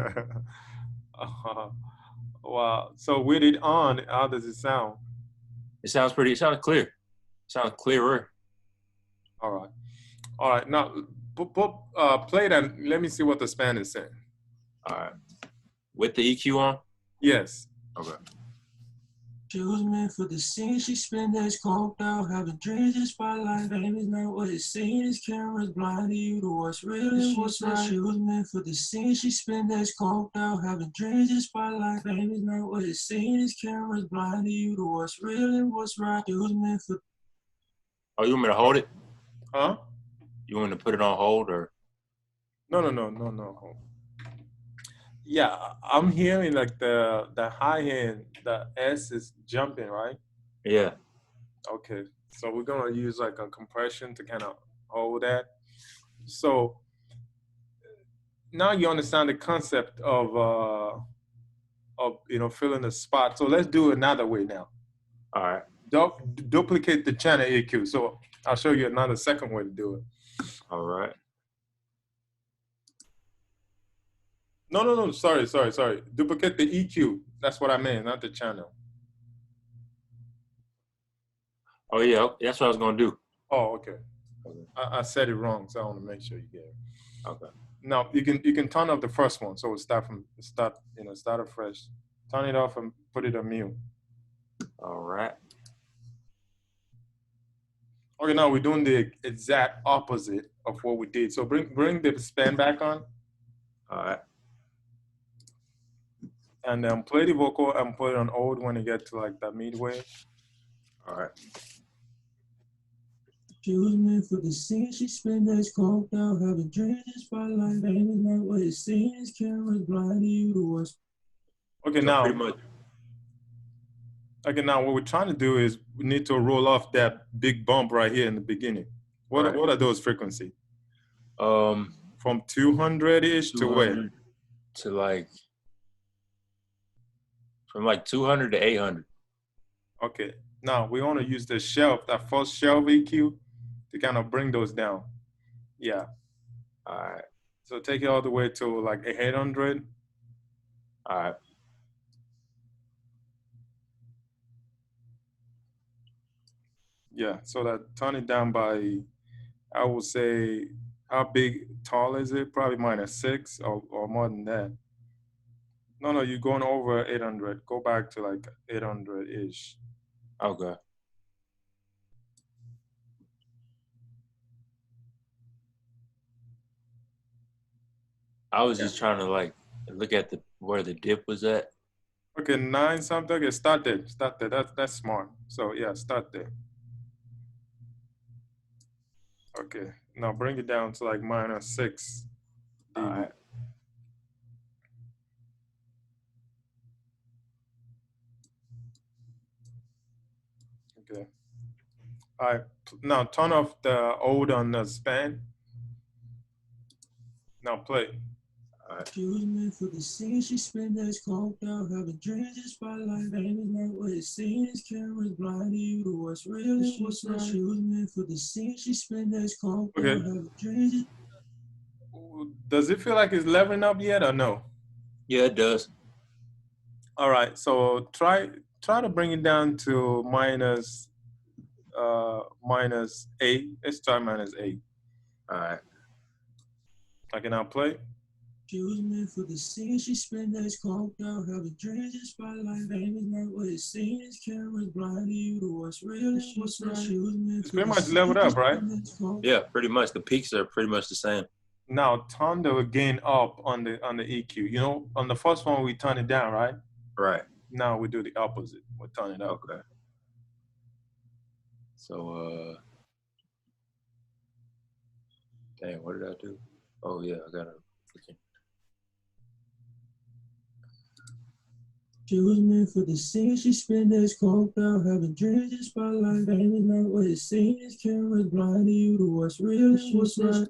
A: Wow. So with it on, how does it sound?
B: It sounds clear. It sounds clearer.
A: All right. All right. Now, play that. Let me see what the span is saying.
B: All right. With the EQ on?
A: Yes.
B: Okay.
C: She was meant for the scene. She spent her scoped out. Having dreams in spotlight. Baby, not what it seems. Cameras blind to you to what's real and what's right. She was meant for the scene. She spent her scoped out. Having dreams in spotlight. Baby, not what it seems. Cameras blind to you to what's real and what's right. She was meant for.
B: Oh, you want me to hold it?
A: Huh?
B: You want me to put it on hold or?
A: No. Yeah, I'm hearing like the high end, the S is jumping, right?
B: Yeah.
A: Okay, so we're gonna use like a compression to kind of hold that. So now you understand the concept of filling the spot. So let's do it another way now.
B: All right.
A: Duplicate the channel EQ. So I'll show you another second way to do it.
B: All right.
A: No. Sorry. Duplicate the EQ. That's what I meant, not the channel.
B: Oh yeah, that's what I was gonna do.
A: Oh, okay. I said it wrong, so I want to make sure you get it.
B: Okay.
A: Now you can turn off the first one, so we'll start afresh. Turn it off and put it on mute.
B: All right.
A: Okay, now we're doing the exact opposite of what we did. So bring the span back on.
B: All right.
A: And then play the vocal and put it on hold when you get to like that midway.
B: All right.
C: She was meant for the scene. She spent her scoped out. Having dreams in spotlight. Baby, not what it seems. Cameras blind to you to what's.
A: Okay,
B: So
A: now.
B: pretty much.
A: Okay, now what we're trying to do is we need to roll off that big bump right here in the beginning. What are those frequencies? From 200-ish to where?
B: To like from like 200 to 800.
A: Okay, now we want to use the shelf, that first shelf EQ, to kind of bring those down. Yeah.
B: All right.
A: So take it all the way to like 800.
B: All right.
A: Yeah. So that turn it down by, I would say, how tall is it? Probably -6 or more than that. No, you're going over 800. Go back to like 800-ish.
B: Okay. I was just trying to like look at where the dip was at.
A: Okay, 9 something. Okay, start there. Start there. That's smart. So yeah, start there. Okay. Now bring it down to like -6
B: All
A: dB.
B: right.
A: Okay. All right. Now turn off the old on the span. Now play.
C: She was meant for the scene, she spent days coked out, having dreams in spotlight, aim is not what it seems, cameras blinding you to what's real and what's not. She was meant for the scene, she spent days coked out,
A: Okay.
C: having dreams.
A: Does it feel like it's leveling up yet or no?
B: Yeah, it does.
A: All right. So try to bring it down to -8. Let's try -8.
B: All right.
A: Okay, now play.
C: She was meant for the scene, she spent days coked out, having dreams in spotlight, aim is not what it seems, cameras blinding you to what's real and what's not. She was meant
A: It's
C: for
A: pretty
C: the
A: much
C: scene,
A: leveled
C: she
A: up, right?
C: spent days coked out.
B: Yeah, pretty much. The peaks are pretty much the same.
A: Now turn the gain up on the EQ. You know, on the first one we turn it down, right?
B: Right.
A: Now we do the opposite. We turn it up.
B: Okay. So dang, what did I do? Oh yeah, I gotta freaking.
C: She was meant for the scene, she spent days coked out, having dreams in spotlight, aim is not what it seems, cameras blinding you to what's real and what's not.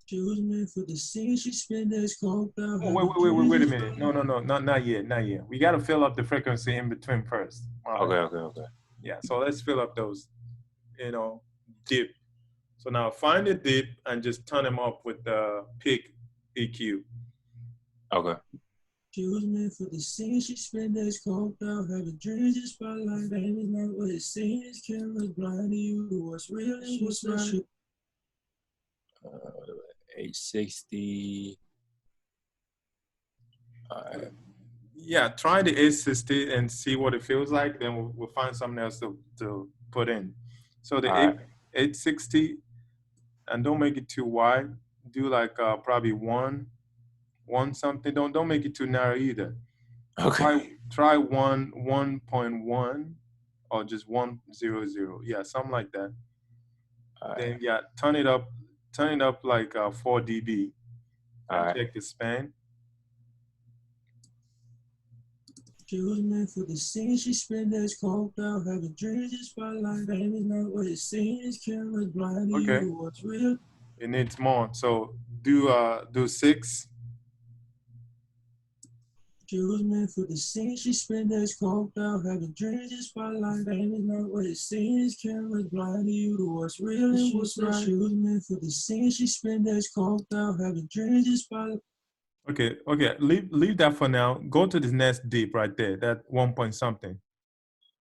C: She was meant for the scene, she spent days coked out,
A: Oh,
C: having dreams
A: wait a
C: in
A: minute.
C: spotlight.
A: No, not yet, not yet. We got to fill up the frequency in between first. All right.
B: Okay.
A: Yeah, so let's fill up those, dip. So now find the dip and just turn them up with the peak EQ.
B: Okay.
C: She was meant for the scene, she spent days coked out, having dreams in spotlight, aim is not what it seems, cameras blinding you to what's real and what's not.
B: 860. All right.
A: Yeah, try the 860 and see what it feels like. Then we'll find something else to put in. So the
B: All right.
A: 860, and don't make it too wide. Do like probably one something. Don't make it too narrow either.
B: Okay.
A: Try 1.1 or just 100. Yeah, something like that.
B: All right.
A: Then yeah, turn it up like 4 dB
B: All
A: and
B: right.
A: check the span.
C: She was meant for the scene, she spent days coked out, having dreams in spotlight, aim is not what it seems, cameras blinding you
A: Okay.
C: to what's real.
A: It needs more. So do 6.
C: She was meant for the scene, she spent days coked out, having dreams in spotlight, aim is not what it seems, cameras blinding you to what's real and what's not. She was meant for the scene, she spent days coked out, having dreams in spotlight.
A: Okay. Leave that for now. Go to the next dip right there. That 1 point something.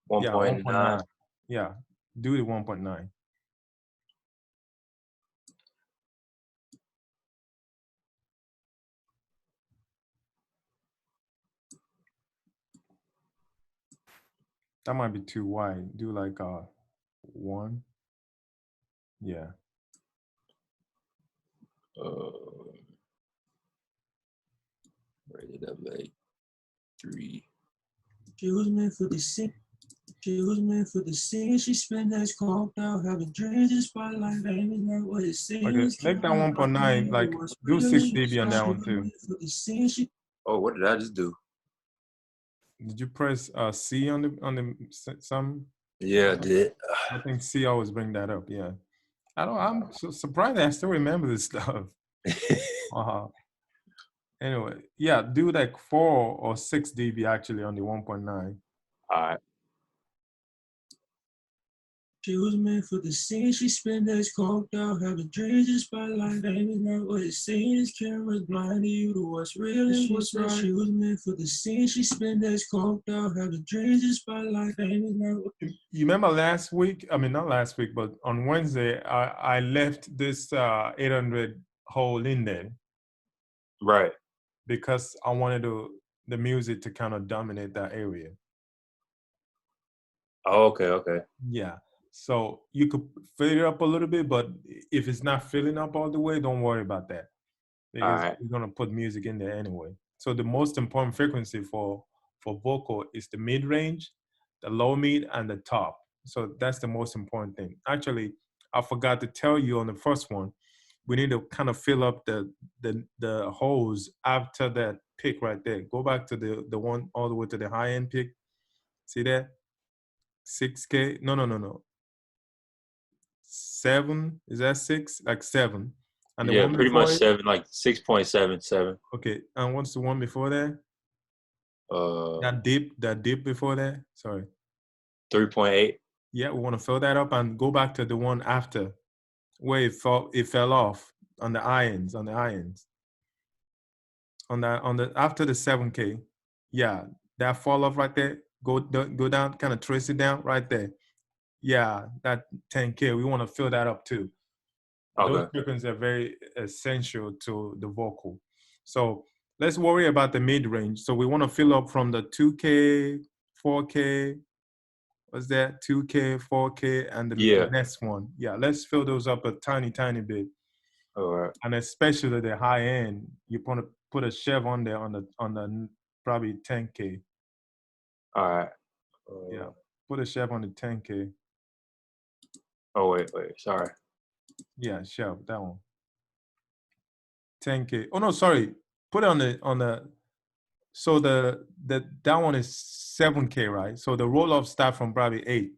A: Yeah, 1.9. Yeah, do the 1.9. That might be too wide. Do like 1. Yeah.
B: Rated up like 3.
C: She was meant for the scene. She was meant for the scene. She spent days coked out, having dreams in spotlight, aim is not what it seems.
A: Okay, make that 1.9 like do 6 dB on that one too.
B: Oh, what did I just do?
A: Did you press C on the some?
B: Yeah, I did.
A: I think C always bring that up. Yeah, I'm so surprised I still remember this stuff. Anyway, yeah, do like 4 or 6 dB actually on the 1.9.
B: All right.
C: She was meant for the scene. She spent days coked out, having dreams in spotlight. Baby, not what it seems. Cameras blinding you to what's real and what's right. She was meant for the scene. She spent days coked out, having dreams in spotlight. Baby, not what.
A: You remember last week? I mean, not last week, but on Wednesday, I left this 800 hole in there
B: Right.
A: because I wanted the music to kind of dominate that area.
B: Oh, okay.
A: Yeah. So you could fill it up a little bit, but if it's not filling up all the way, don't worry about that. Because
B: All right.
A: we're gonna put music in there anyway. So the most important frequency for vocal is the mid range, the low mid, and the top. So that's the most important thing. Actually, I forgot to tell you on the first one, we need to kind of fill up the holes after that pick right there. Go back to the one all the way to the high end pick. See that? 6K? No. 7, is that 6? Like 7. And the
B: Yeah,
A: one
B: pretty
A: before
B: much
A: it?
B: 7, like 6.77.
A: Okay, and what's the one before that?
B: Uh,
A: That dip before that? Sorry.
B: 3.8.
A: Yeah, we want to fill that up and go back to the one after where it fell off on the irons, on the after the 7K. Yeah, that fall off right there. Go down, kind of trace it down right there. Yeah, that 10K. We want to fill that up too. Those
B: Okay.
A: frequencies are very essential to the vocal. So let's worry about the mid range. So we want to fill up from the 2K, 4K, what's that? 2K, 4K, and the
B: Yeah.
A: next one. Yeah, let's fill those up a tiny bit.
B: All right.
A: And especially the high end, you want to put a Chev on there on the probably 10K.
B: All right.
A: Yeah, put a Chev on the 10K.
B: Oh, wait. Sorry.
A: Yeah, Chev, that one. 10K. Oh no, sorry. Put it on the. So that one is 7K, right? So the roll off start from probably 8.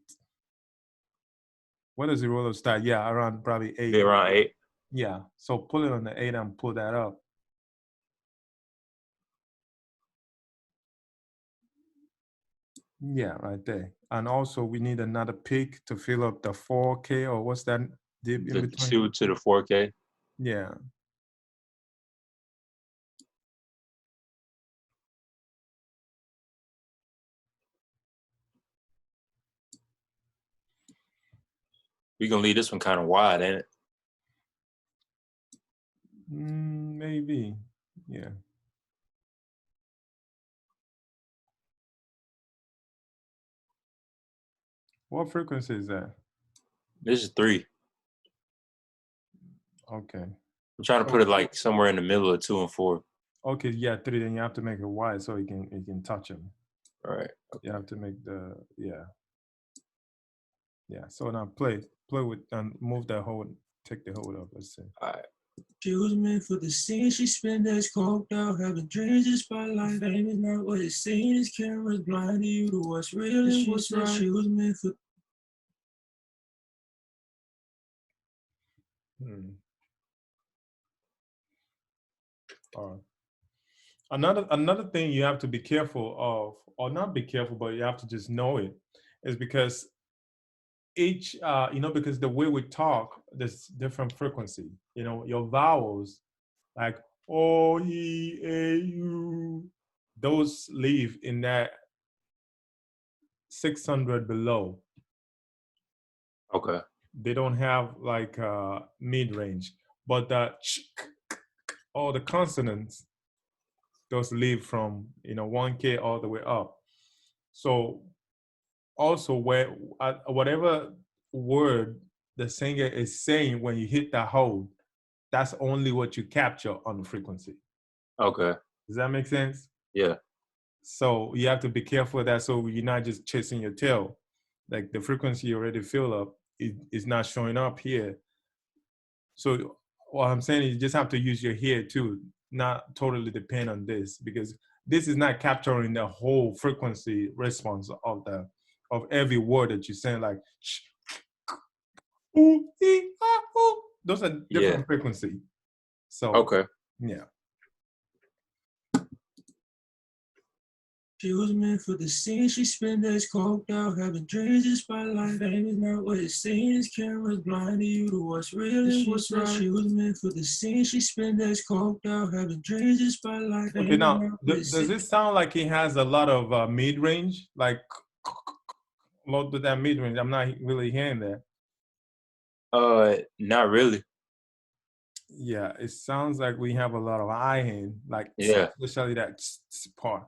A: What does the roll off start? Yeah, around probably 8.
B: Be around 8.
A: Yeah. So pull it on the 8 and pull that up. Yeah, right there. And also we need another peak to fill up the 4K, or what's that dip in
B: The
A: between?
B: 2 to the 4K.
A: Yeah.
B: We gonna leave this one kind of wide, ain't it?
A: Maybe. Yeah. What frequency is that?
B: This is 3.
A: Okay.
B: I'm trying to put it like somewhere in the middle of 2 and 4.
A: Okay, yeah, 3. Then you have to make it wide so you can touch them.
B: All right. Okay.
A: You have to make yeah. So now play with and move that hold, take the hold up. Let's see.
B: All right.
C: She was meant for the scene. She spent days coked out, having dreams in spotlight. Baby, not what it seems. Cameras blinding you to what's real and what's right. She was meant for.
A: All right. Another thing you have to be careful of, or not be careful, but you have to just know it, is because each because the way we talk, there's different frequency. Your vowels like o, e, a, u, those live in that 600 below.
B: Okay.
A: They don't have like mid range, but all the consonants, those live from 1K all the way up. So also whatever word the singer is saying when you hit that hold, that's only what you capture on the frequency.
B: Okay.
A: Does that make sense?
B: Yeah.
A: So you have to be careful of that, so you're not just chasing your tail. Like the frequency you already fill up is not showing up here. So what I'm saying is you just have to use your head too, not totally depend on this, because this is not capturing the whole frequency response of every word that you're saying, like ooh, ee, ah, ooh. Those are different frequency. So
B: Okay.
A: yeah.
C: She was meant for the scene. She spent days coked out, having dreams in spotlight. Fame is not what it seems. Cameras blinding you to what's real and what's right. She was meant for the scene. She spent days coked out, having dreams in spotlight.
A: Okay,
C: Fame is
A: now
C: not what it
A: does
C: seems.
A: it sound like he has a lot of mid range, like a lot of that mid range? I'm not really hearing that.
B: Not really.
A: Yeah, it sounds like we have a lot of high end, like
B: Yeah.
A: especially that part.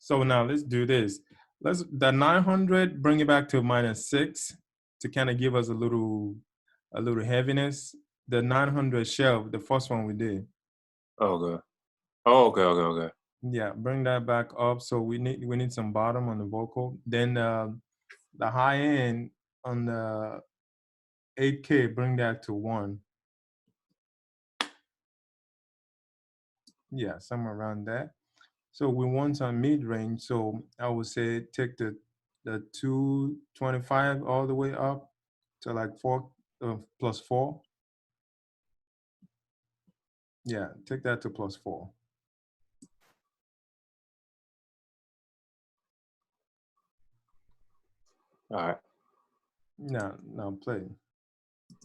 A: So now let's do this. Let's the 900 bring it back to -6 to kind of give us a little heaviness. The 900 shelf, the first one we did.
B: Okay. Oh, okay.
A: Yeah, bring that back up. So we need some bottom on the vocal. Then the high end on the 8K, bring that to 1. Yeah, somewhere around that. So we want some mid range. So I would say take the 225 all the way up to like 4 +4. Yeah, take that to +4.
B: All right.
A: Now play.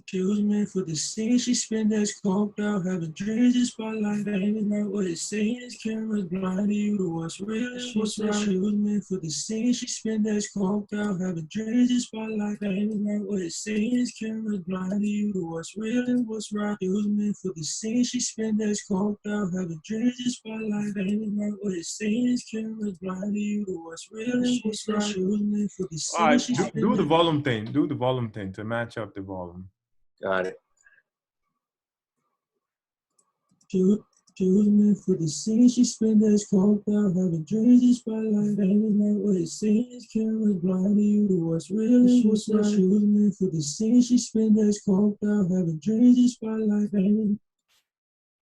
C: She was meant for the scene. She spent days coked out, having dreams in spotlight. Fame is not what it seems. Cameras blinding you to what's real and what's right. She was meant for the scene. She spent days coked out, having dreams in spotlight. Fame is not what it seems. Cameras blinding you to what's real and what's right. She was meant for the scene. She spent days coked out, having dreams in spotlight. Fame is not what it seems. Cameras blinding you to what's real and what's right. She was meant for the
A: All
C: scene.
A: right,
C: She spent
A: do the volume thing. Do the volume thing to match up the volume.
B: Got it.
C: She was meant for the scene. She spent days coked out, having dreams in spotlight. Fame is not what it seems. Cameras blinding you to what's real and what's right. She was meant for the scene. She spent days coked out, having dreams in spotlight. Fame.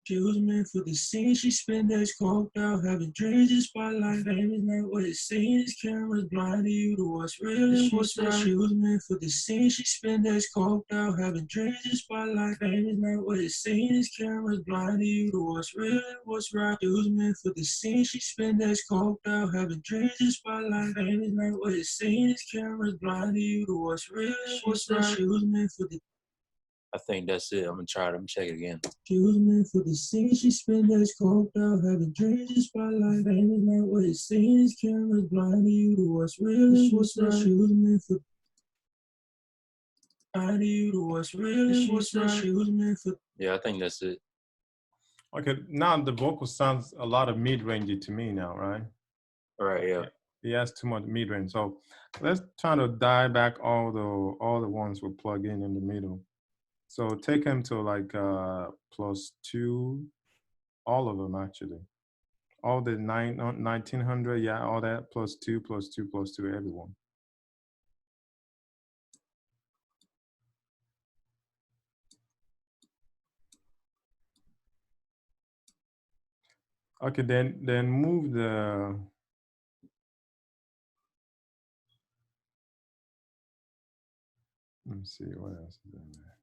C: She was meant for the scene. She spent days coked out, having dreams in spotlight. Fame is not what it seems. Cameras blinding you to what's real and what's right. She was meant for the scene. She spent days coked out, having dreams in spotlight. Fame is not what it seems. Cameras blinding you to what's real and what's right. She was meant for the scene. She spent days coked out, having dreams in spotlight. Fame is not what it seems. Cameras blinding you to what's real and what's right. She was meant for the
B: I think that's it. I'm gonna try it. I'm gonna check it again.
C: She was meant for the scene. She spent days coked out, having dreams in spotlight. Fame is not what it seems. Cameras blinding you to what's real and what's right. She was meant for blinding you to what's real and what's right. She was meant for.
B: Yeah, I think that's it.
A: Okay, now the vocal sounds a lot of mid rangey to me now, right?
B: All right. Yeah.
A: He has too much mid range. So let's try to dial back all the ones we plug in the middle. So take him to like +2, all of them actually. All the 1900, yeah, all that +2, +2, +2, everyone. Okay, then move the. Let me see what else is in there.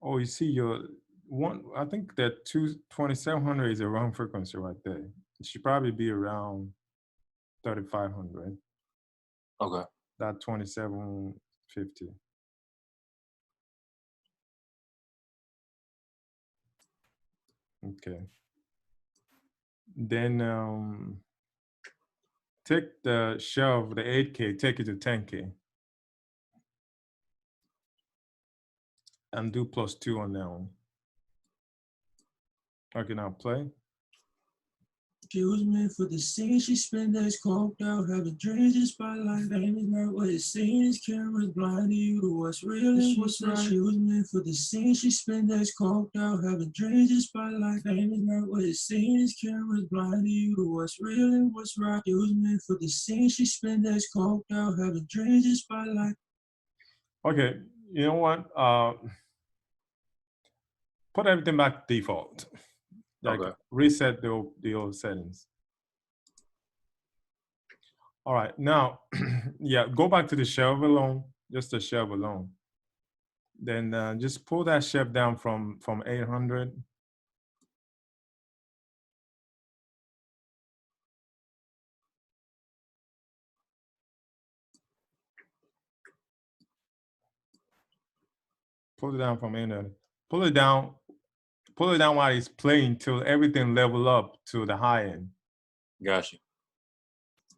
A: Oh, you see your one. I think that 2700 is a wrong frequency right there. It should probably be around 3500.
B: Okay.
A: That 2750. Okay. Then take the shelf, the 8K, take it to 10K. And do +2 on that one. Okay, now play.
C: She was meant for the scene. She spent days coked out, having dreams in spotlight. Fame is not what it seems. Cameras blinding you to what's real and what's right. She was meant for the scene. She spent days coked out, having dreams in spotlight. Fame is not what it seems. Cameras blinding you to what's real and what's right. She was meant for the scene. She spent days coked out, having dreams in spotlight.
A: Okay, you know what? Put everything back to default. Like
B: Okay.
A: reset the old settings. All right, now, yeah, go back to the shelf alone, just the shelf alone. Then just pull that shelf down from 800. Pull it down from in. Pull it down while it's playing till everything level up to the high end.
B: Gotcha.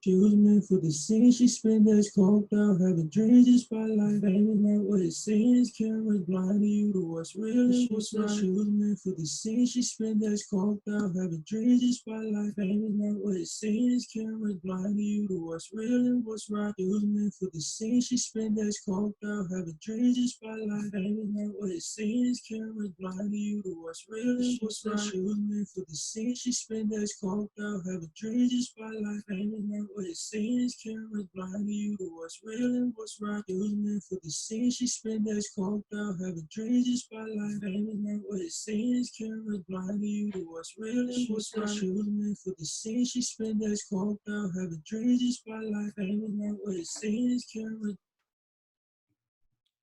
C: She was meant for the scene, she spent days coked out, having dreams in spotlight, aiming at what it seems, cameras blinding you to what's real and what's right. She was meant for the scene, she spent days coked out, having dreams in spotlight, aiming at what it seems, cameras blinding you to what's real and what's right. She was meant for the scene, she spent days coked out, having dreams in spotlight, aiming at what it seems, cameras blinding you to what's real and what's right. She was meant for the scene, she spent days coked out, having dreams in spotlight, aiming at what it seems, cameras blinding you to what's real and what's right. It was meant for the scene. She spent days coked out, having dreams in spotlight, aiming at what it seems, cameras blinding you to what's real and what's right. She was meant for the scene. She spent days coked out, having dreams in spotlight, aiming at what it seems, cameras.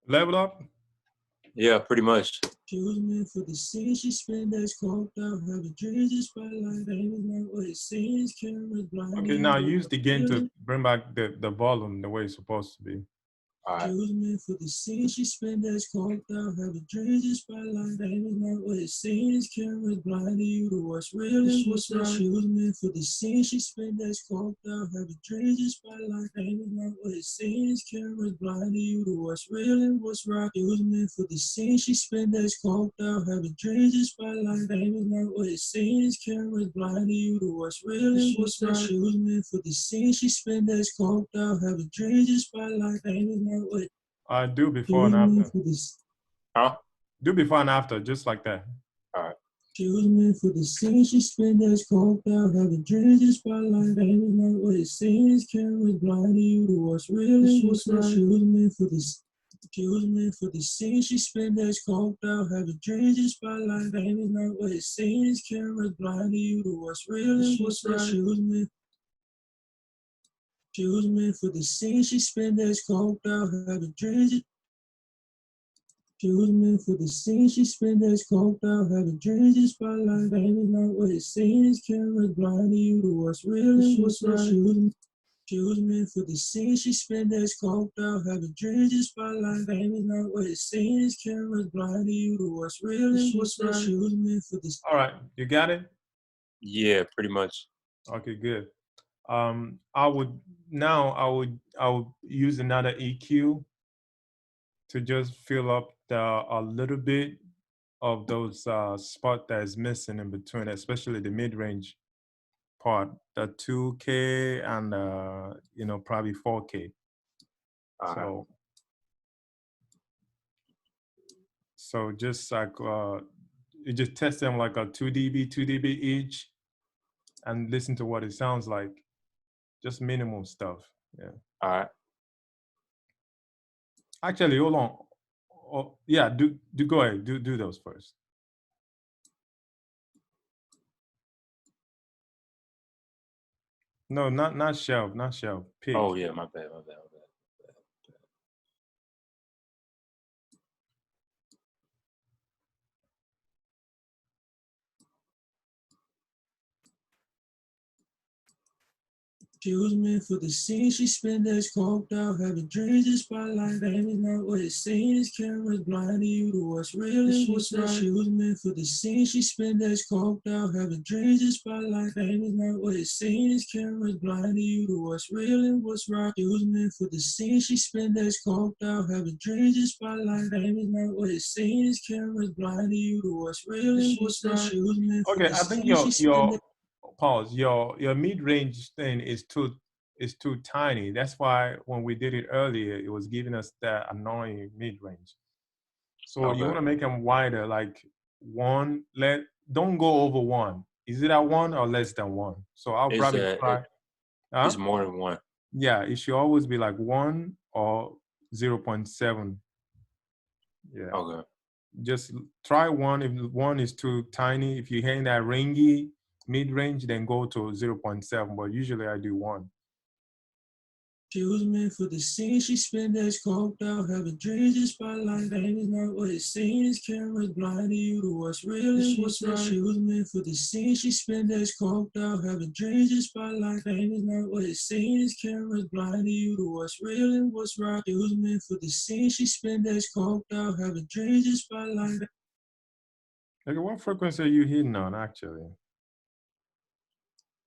A: Level up.
B: Yeah, pretty much.
C: She was meant for the scene. She spent days coked out, having dreams in spotlight, aiming at what it seems, cameras blinding.
A: Okay, now use the gain to bring back the volume the way it's supposed to be.
B: All right.
C: She was meant for the scene. She spent days coked out, having dreams in spotlight, aiming at what it seems, cameras blinding you to what's real and what's right. She was meant for the scene. She spent days coked out, having dreams in spotlight, aiming at what it seems, cameras blinding you to what's real and what's right. She was meant for the scene. She spent days coked out, having dreams in spotlight, aiming at what it seems, cameras blinding you to what's real and what's right. She was meant for the scene. She spent days coked out, having dreams in spotlight, aiming at what.
A: Do before and after.
B: Huh?
A: Do before and after, just like that.
B: All right.
C: She was meant for the scene. She spent days coked out, having dreams in spotlight, aiming at what it seems, cameras blinding you to what's real and what's right. She was meant for this. She was meant for the scene. She spent days coked out, having dreams in spotlight, aiming at what it seems, cameras blinding you to what's real and what's right. She was meant. She was meant for the scene. She spent days coked out, having dreams. She was meant for the scene. She spent days coked out, having dreams in spotlight, aiming at what it seems, cameras blinding you to what's real and what's right. She was meant for the scene. She spent days coked out, having dreams in spotlight, aiming at what it seems, cameras blinding you to what's real and what's right. She was meant for the.
A: All right, you got it?
B: Yeah, pretty much.
A: Okay, good. I would use another EQ to just fill up a little bit of those spot that is missing in between, especially the mid-range part, the 2K and probably 4K. So just like you just test them like a 2 dB each, and listen to what it sounds like. Just minimal stuff. Yeah.
B: All right.
A: Actually, hold on. Oh, yeah, do go ahead. Do those first. No, not shelf, Pick.
B: Oh yeah, my bad.
C: She was meant for the scene. She spent days coked out, having dreams in spotlight, aiming at what it seems, cameras blinding you to what's real and what's right. She was meant for the scene. She spent days coked out, having dreams in spotlight, aiming at what it seems, cameras blinding you to what's real and what's right. She was meant for the scene. She spent days coked out, having dreams in spotlight, aiming at what it seems, cameras blinding you to what's real and what's right. She was meant for the scene.
A: Okay, I think your pause. Your mid-range thing is too tiny. That's why when we did it earlier, it was giving us that annoying mid-range. So you want to make them wider, like one. Don't go over one. Is it at one or less than one? So I'll probably try.
B: It's more than one.
A: Yeah, it should always be like 1 or 0.7. Yeah.
B: Okay. Just
A: try 1. If 1 is too tiny, if you're hearing that ringy mid-range, then go to 0.7. But usually I do 1.
C: She was meant for the scene. She spent days coked out, having dreams in spotlight. Fame is not what it seems. Cameras blinding you to what's real and what's right. She was meant for the scene. She spent days coked out, having dreams in spotlight. Fame is not what it seems. Cameras blinding you to what's real and what's right. She was meant for the scene. She spent days coked out, having dreams in spotlight.
A: Okay, what frequency are you hitting on actually?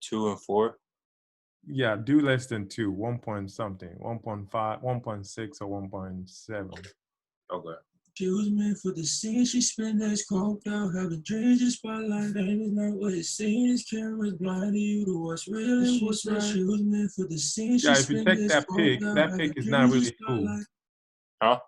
B: 2 and 4.
A: Yeah, do less than 2, 1 point something, 1.5, 1.6 or 1.7.
B: Okay.
C: She was meant for the scene. She spent days coked out, having dreams in spotlight. Fame is not what it seems. Cameras blinding you to what's real and what's right. She was meant for the scene. She
A: Yeah, if you
C: spent
A: check
C: days
A: that
C: coked out,
A: pic
C: having
A: is not
C: dreams in
A: really full.
C: spotlight.
B: Huh?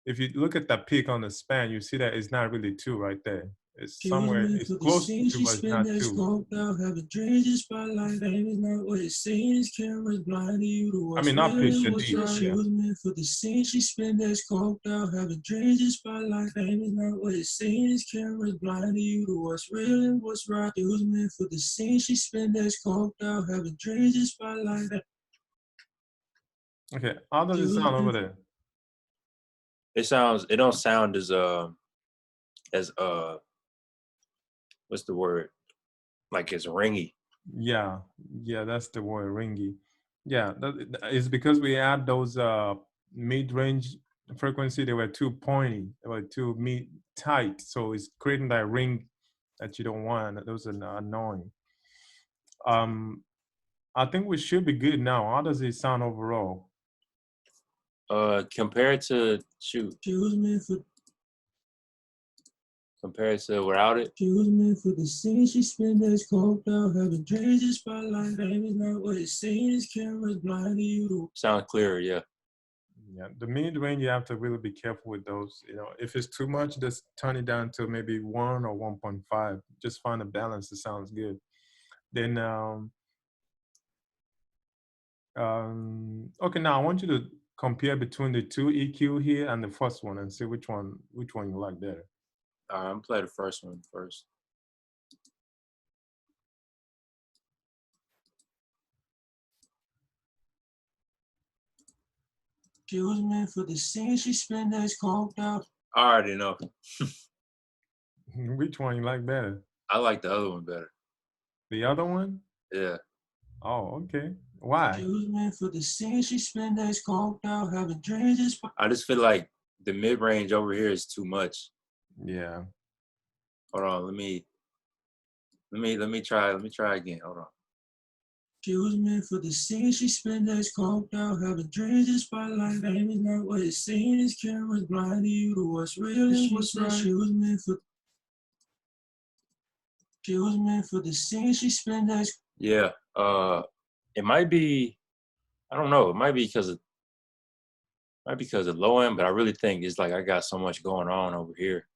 A: If you look at that peak on the span, you see that it's not really 2 right there. It's
C: She was
A: somewhere,
C: meant
A: it's
C: for the
A: close to
C: scene.
A: 2,
C: She
A: but it's
C: spent
A: not
C: days
A: 2.
C: coked out, having dreams in spotlight. Fame is not what it seems. Cameras blinding you to
A: I
C: what's
A: mean,
C: real
A: not pitch,
C: and
A: the
C: what's
A: D,
C: right. She
A: yeah.
C: was meant for the scene. She spent days coked out, having dreams in spotlight. Fame is not what it seems. Cameras blinding you to what's real and what's right. She was meant for the scene. She spent days coked out, having dreams in spotlight.
A: Okay, how does it sound over there?
B: It don't sound as what's the word? Like it's ringy.
A: Yeah, that's the word, ringy. Yeah, it's because we add those mid-range frequency, they were too pointy, they were too tight, so it's creating that ring that you don't want. Those are annoying. I think we should be good now. How does it sound overall?
B: Compared to
C: She was meant for
B: compared to without it,
C: She was meant for the scene. She spent days coked out, having dreams in spotlight. Fame is not what it seems. Cameras blinding you to.
B: sound clearer, yeah.
A: Yeah, the mid-range, you have to really be careful with those. You know, if it's too much, just turn it down to maybe 1 or 1.5. Just find a balance that sounds good. Then, okay, now I want you to compare between the 2 EQ here and the first one and see which one you like better.
B: All right, I'm gonna play the first one first.
C: She was meant for the scene. She spent days coked out.
B: I already know.
A: Which one you like better?
B: I like the other one better.
A: The other one?
B: Yeah.
A: Oh, okay. Why?
C: She was meant for the scene. She spent days coked out, having dreams in spotlight.
B: I just feel like the mid range over here is too much.
A: Yeah.
B: Hold on, let me try again. Hold on.
C: She was meant for the scene. She spent days coked out, having dreams in spotlight. Fame is not what it seems. Cameras blinding you to what's real and what's right. She was meant for the scene. She spent days.
B: Yeah. It might be, I don't know, it might be because of low end, but I really think it's like I got so much going on over here.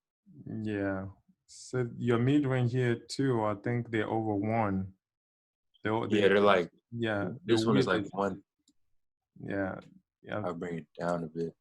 A: Yeah. So your mid range here too, I think they're over 1.
B: They're like,
A: yeah.
B: This one is like 1.
A: Yeah.
B: I'll bring it down a bit.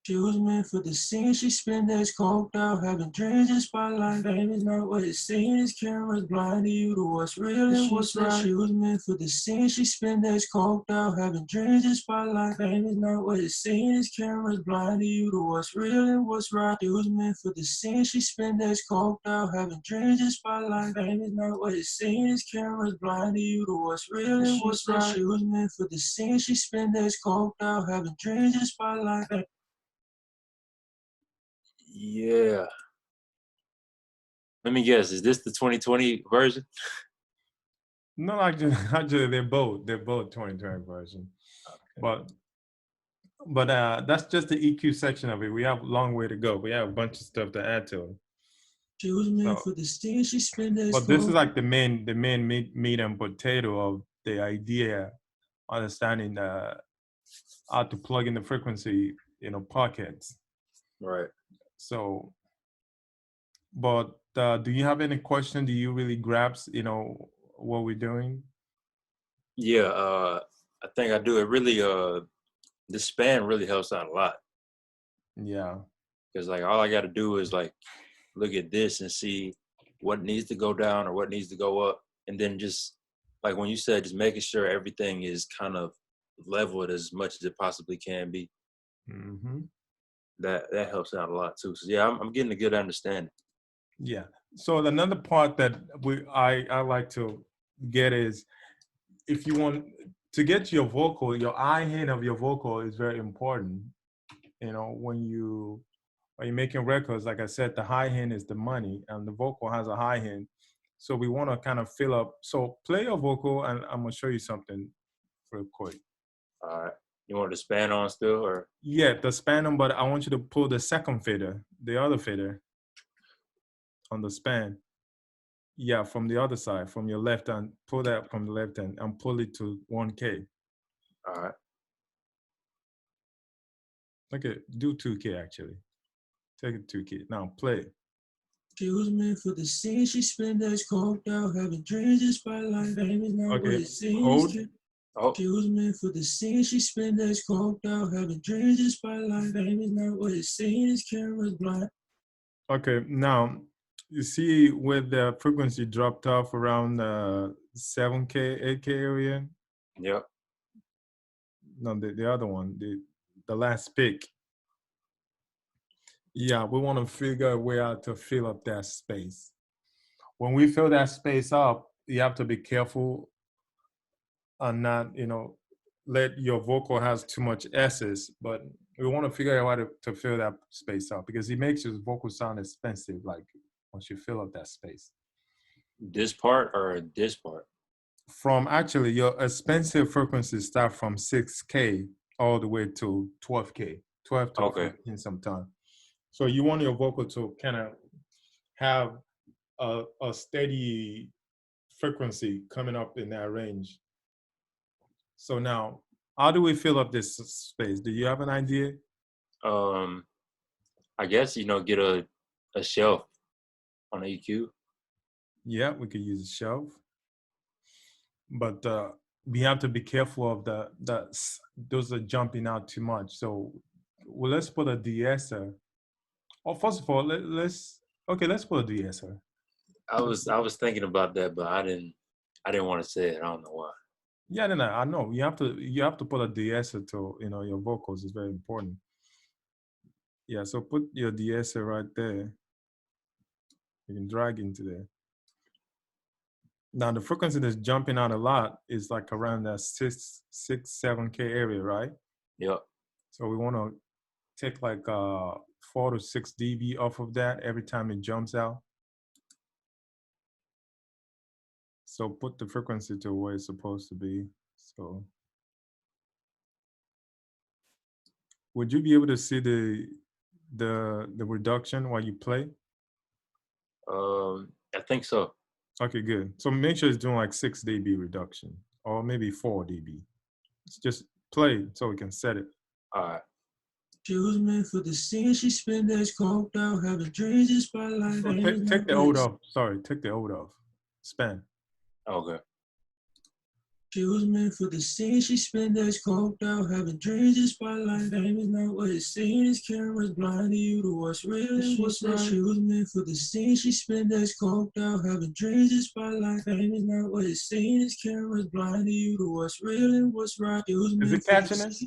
C: She was meant for the scene. She spent days coked out, having dreams in spotlight. Fame is not what it seems. Cameras blinding you to what's real and what's right. She was meant for the scene. She spent days coked out, having dreams in spotlight. Fame is not what it seems. Cameras blinding you to what's real and what's right. She was meant for the scene. She spent days coked out, having dreams in spotlight. Fame is not what it seems. Cameras blinding you to what's real and what's right. She was meant for the scene. She spent days coked out, having dreams in spotlight.
B: Yeah. Let me guess, is this the 2020 version?
A: No, actually they're both 2020 version. Okay. But that's just the EQ section of it. We have a long way to go. We have a bunch of stuff to add to it.
C: She was meant for the scene. She spent days.
A: But this is like the main meat and potato of the idea, understanding how to plug in the frequency, pockets.
B: Right.
A: So, but do you have any question? Do you really grasp, what we're doing?
B: Yeah, I think I do. It really, the span really helps out a lot.
A: Yeah.
B: Because like all I got to do is like look at this and see what needs to go down or what needs to go up, and then just like when you said, just making sure everything is kind of level it as much as it possibly can be.
A: Mm-hmm.
B: That helps out a lot too. So yeah, I'm getting a good understanding.
A: Yeah. So another part that I like to get is, if you want to get your vocal, your eye hand of your vocal is very important. You know, when you're making records, like I said, the high hand is the money, and the vocal has a high hand. So we want to kind of fill up. So play your vocal, and I'm gonna show you something real quick.
B: All right. You want the span on still, or?
A: Yeah, the span, but I want you to pull the second fader, the other fader on the span. Yeah, from the other side, from your left hand, pull that from the left hand and pull it to 1K.
B: All right.
A: Okay, do 2K actually. Take it 2K. Now play.
C: She was meant for the scene. She spent days coked out, having dreams in spotlight. Fame is not what
A: Okay,
C: it seems.
A: hold.
B: Oh,
C: She was meant for the scene. She spent days coked out, having dreams in spotlight. Fame is not what it seems. Cameras blind.
A: Okay, now you see where the frequency dropped off around 7K, 8K area?
B: yep.
A: No, the other one, the last pick. Yeah, we want to figure a way out to fill up that space. When we fill that space up, you have to be careful and not, let your vocal has too much S's, but we want to figure out how to fill that space up, because it makes your vocal sound expensive, like once you fill up that space.
B: This part or this part?
A: From actually, your expensive frequencies start from 6K all the way to 12K, 12 to
B: Okay.
A: 15 sometimes. So you want your vocal to kind of have a steady frequency coming up in that range. So now, how do we fill up this space? Do you have an idea?
B: I guess get a shelf on the EQ.
A: Yeah, we could use a shelf, but we have to be careful of those are jumping out too much. So, well, let's put a de-esser. Oh, first of all, let's put a de-esser.
B: I was thinking about that, but I didn't want to say it. I don't know why.
A: Yeah, no, I know you have to put a de-esser to your vocals is very important. Yeah, so put your de-esser right there. You can drag into there. Now the frequency that's jumping out a lot is like around that 7K area, right?
B: Yep.
A: So we want to take like 4 to 6 dB off of that every time it jumps out. So put the frequency to where it's supposed to be. So would you be able to see the reduction while you play?
B: I think so.
A: Okay, good. So make sure it's doing like 6 dB reduction, or maybe 4 dB. It's just play so we can set it.
B: All right.
C: She was meant for the scene. She spent days coked out, having dreams in spotlight.
A: So take the old off. Sorry, take the old off. Span.
B: Okay.
C: She was meant for the scene. She spent days coked out, having dreams in spotlight. Fame is not what it seems. Cameras blind to you to what's real and what's right. She was meant for the scene. She spent days coked out, having dreams in spotlight. Fame is not what it seems. Cameras blind to you to what's real and what's right.
A: Is it catching us?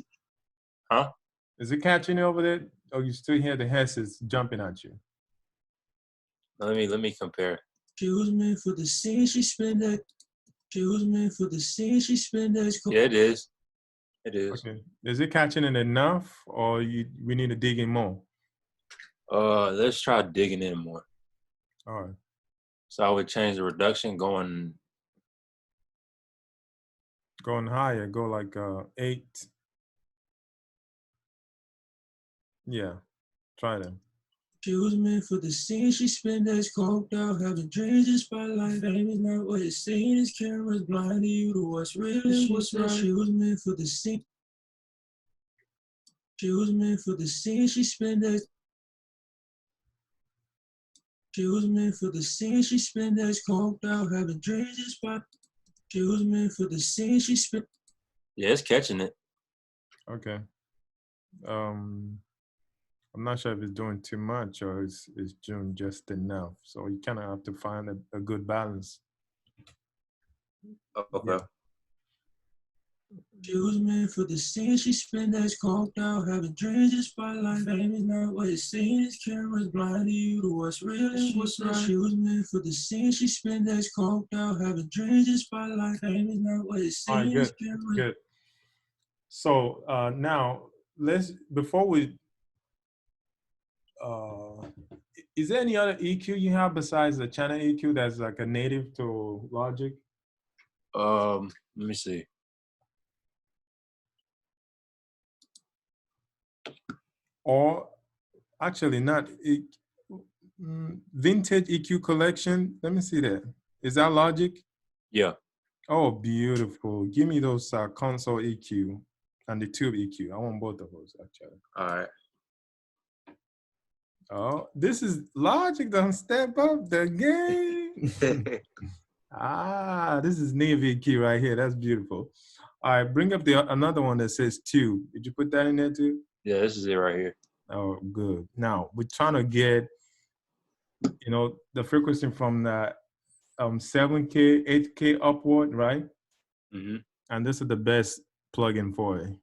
B: Huh?
A: Is it catching you over there? Or you still hear the hesses jumping at you?
B: Let me compare.
C: She was meant for the scene. She spent that. She was meant for the scene. She spent days.
B: Yeah, it is. It is.
A: Okay. Is it catching it enough, or we need to dig in more?
B: Let's try digging in more.
A: All right.
B: So I would change the reduction going
A: higher. Go like 8. Yeah. Try that.
C: She was meant for the scene. She spent days coked out, having dreams in spotlight. Fame is not what it seems. Cameras blind to you to what's real and what's right. She was meant for the scene. She was meant for the scene. She spent days. She was meant for the scene. She spent days coked out, having dreams in spot. She was meant for the scene. She spent.
B: Yeah, it's catching it.
A: Okay. I'm not sure if it's doing too much or it's doing just enough. So you kind of have to find a good balance.
B: Okay.
A: Yeah.
C: She was meant for the scene. She spent days coked out, having dreams. The spotlight, fame is not what it seems. Cameras blinding you to what's real and what's right. She was meant for the scene. She spent days coked out, having dreams. The spotlight, fame is not what it seems.
A: All right, good, good. So now before we, is there any other EQ you have besides the channel EQ that's like a native to Logic?
B: Let me see.
A: Or actually not vintage EQ collection. Let me see that. Is that Logic?
B: Yeah.
A: Oh, beautiful. Give me those console EQ and the tube EQ. I want both of those actually.
B: All right.
A: Oh, this is Logic done step up the game. This is Navy EQ right here. That's beautiful. All right, bring up another one that says tube. Did you put that in there too?
B: Yeah, this is it right here.
A: Oh, good. Now we're trying to get, the frequency from the 7K, 8K upward, right?
B: Mm-hmm.
A: And this is the best plugin for it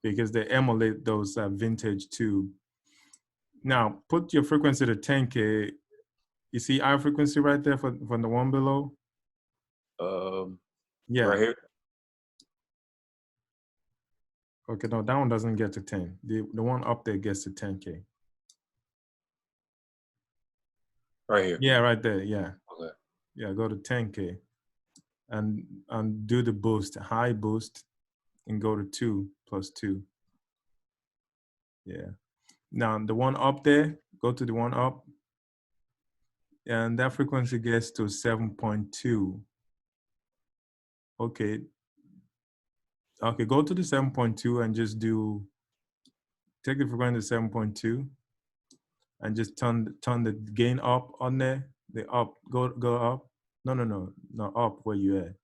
A: because they emulate those vintage tube. Now put your frequency to 10K. You see our frequency right there from the one below? Yeah.
B: Right here.
A: Okay, no, that one doesn't get to 10. The one up there gets to 10K.
B: Right here.
A: Yeah, right there. Yeah.
B: Okay.
A: Yeah, go to 10K and do the boost, high boost, and go to 2 plus 2. Yeah. Now the one up there, go to the one up, and that frequency gets to 7.2. Okay. Okay, go to the 7.2 and just take the frequency to 7.2 and just turn the gain up on there. The up, go up. No, up where you at.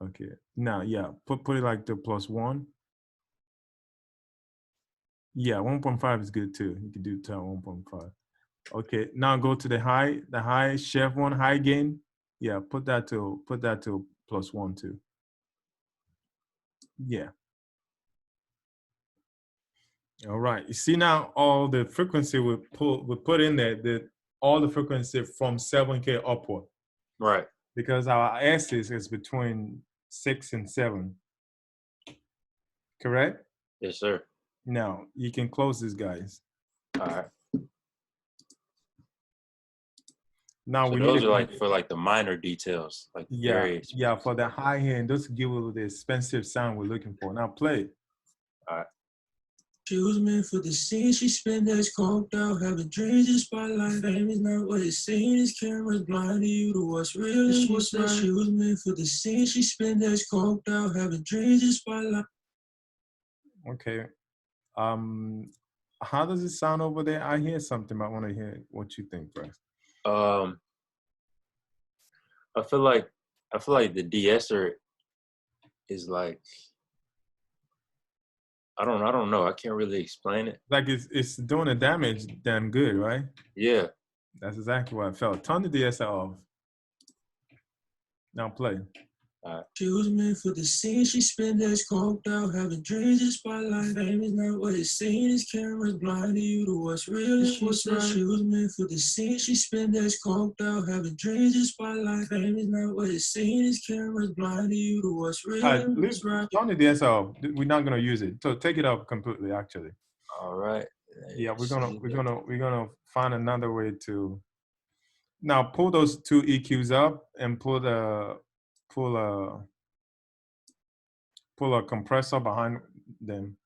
A: Okay, now, yeah, put it like the +1. Yeah, 1.5 is good too. You can do 1.5. Okay, now go to the high chef one, high gain. Yeah, put that to +1 too. Yeah. All right. You see now all the frequency we put in there, all the frequency from 7K upward.
B: Right.
A: Because our axis is between 6 and 7. Correct?
B: Yes, sir.
A: Now you can close this, guys.
B: All right.
A: Now
B: So
A: we
B: those
A: need
B: are like for like the minor details, like
A: yeah, for the high end, just give it the expensive sound we're looking for. Now play.
B: All right.
C: She was meant for the scene. She spent days coked out, having dreams. The spotlight, fame is not what it seems. Cameras blinding you to what's real and what's right. She was meant for the scene. She spent days coked out, having dreams. The spotlight.
A: Okay. How does it sound over there? I hear something. I want to hear what you think first.
B: I feel like the de-esser is like, I don't know. I can't really explain it.
A: Like it's doing the damage damn good, right?
B: Yeah.
A: That's exactly what I felt. Turn the DSL off. Now play.
C: She was meant for the scene. She spent days coked out, having dreams. The spotlight, fame is not what it seems. Cameras blinding you to what's real and what's right. She was meant for the scene. She spent days coked out, having dreams. The spotlight, fame is not what it seems. Cameras blinding you to what's real and what's right.
A: Turn the DSL off. We're not gonna use it. So take it off completely. Actually.
B: All right.
A: Yeah, we're gonna find another way to. Now pull those two EQs up and pull a compressor behind them.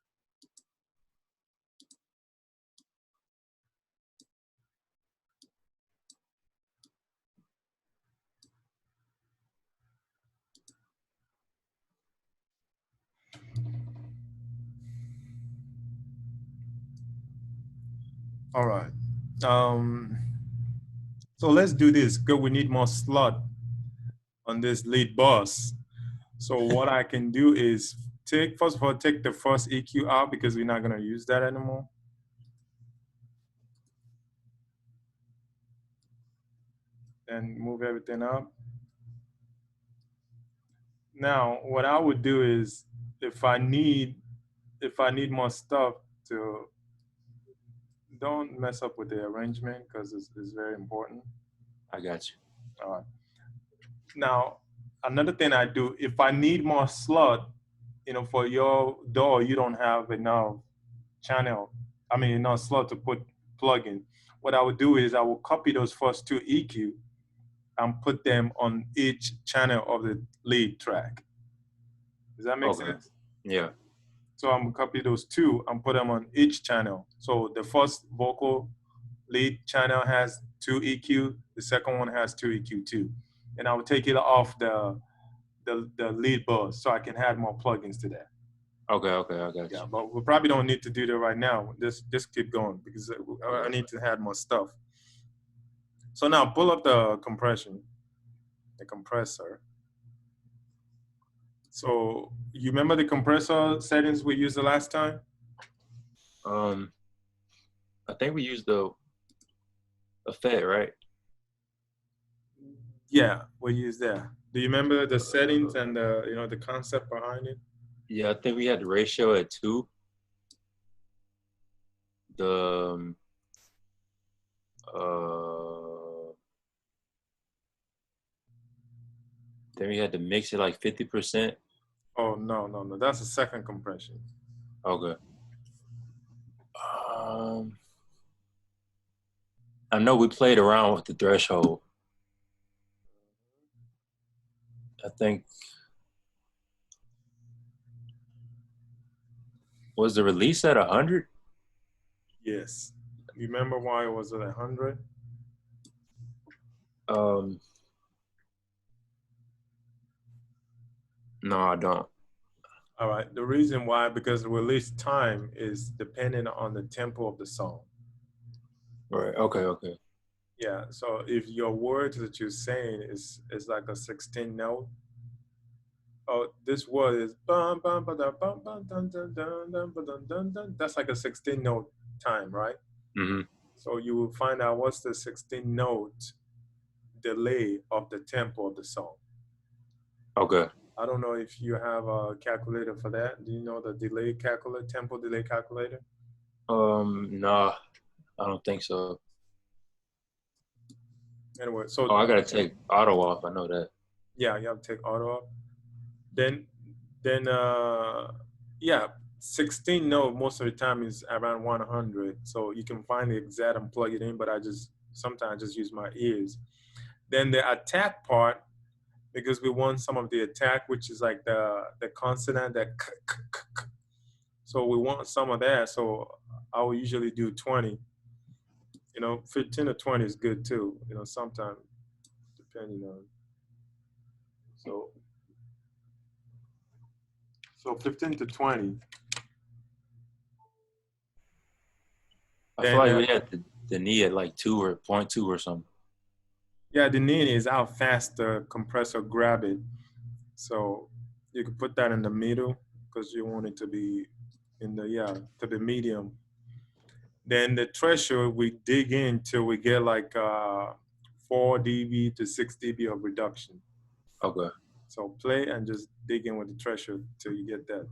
A: All right. So let's do this. Good. We need more slot on this lead boss. So what I can do is first of all, take the first EQ out because we're not gonna use that anymore. And move everything up. Now, what I would do is if I need more stuff to don't mess up with the arrangement because it's very important.
B: I got you.
A: All right. Now, another thing I do, if I need more slot, for your door, you don't have enough channel. I mean, enough slot to put plug in. What I would do is I will copy those first two EQ and put them on each channel of the lead track. Does that make sense?
B: Yeah.
A: So I'm gonna copy those two and put them on each channel. So the first vocal lead channel has 2 EQ, the second one has 2 EQ too. And I will take it off the lead bus so I can add more plugins to that.
B: Okay, I got you.
A: Yeah, but we probably don't need to do that right now. Just keep going because I need to add more stuff. So now pull up the compressor. So you remember the compressor settings we used the last time?
B: I think we used the effect, right?
A: Yeah, we used that. Do you remember the settings and the concept behind it?
B: Yeah, I think we had the ratio at 2. Then we had to mix it like 50%.
A: Oh no. That's the second compression.
B: Okay. I know we played around with the threshold. I think was the release at 100?
A: Yes. You remember why it was at 100?
B: No, I don't.
A: All right. The reason why, because the release time is dependent on the tempo of the song.
B: Right. Okay.
A: Yeah. So if your words that you're saying is like a 16 note, oh, this word is bum bum ba da bum bum dun dun dun dun ba dun dun dun. That's like a 16 note time, right?
B: Mm-hmm.
A: So you will find out what's the 16 note delay of the tempo of the song.
B: Okay.
A: I don't know if you have a calculator for that. Do you know the delay calculator, tempo delay calculator?
B: No, I don't think so.
A: Anyway, so
B: I gotta take auto off. I know that.
A: yeah, you have to take auto off. Then, yeah, 16 note most of the time is around 100. So you can find the exact and plug it in, but I sometimes just use my ears. Then the attack part, because we want some of the attack, which is like the consonant that so we want some of that. So I will usually do 20. 15 or 20 is good too. Sometimes depending on. So 15 to 20.
B: I feel like we had the knee at like 2 or 0.2 or something.
A: Yeah, the need is how fast the compressor grab it. So you can put that in the middle because you want it to be to be medium. Then the threshold, we dig in till we get like 4 dB to 6 dB of reduction.
B: Okay.
A: So play and just dig in with the threshold till you get that.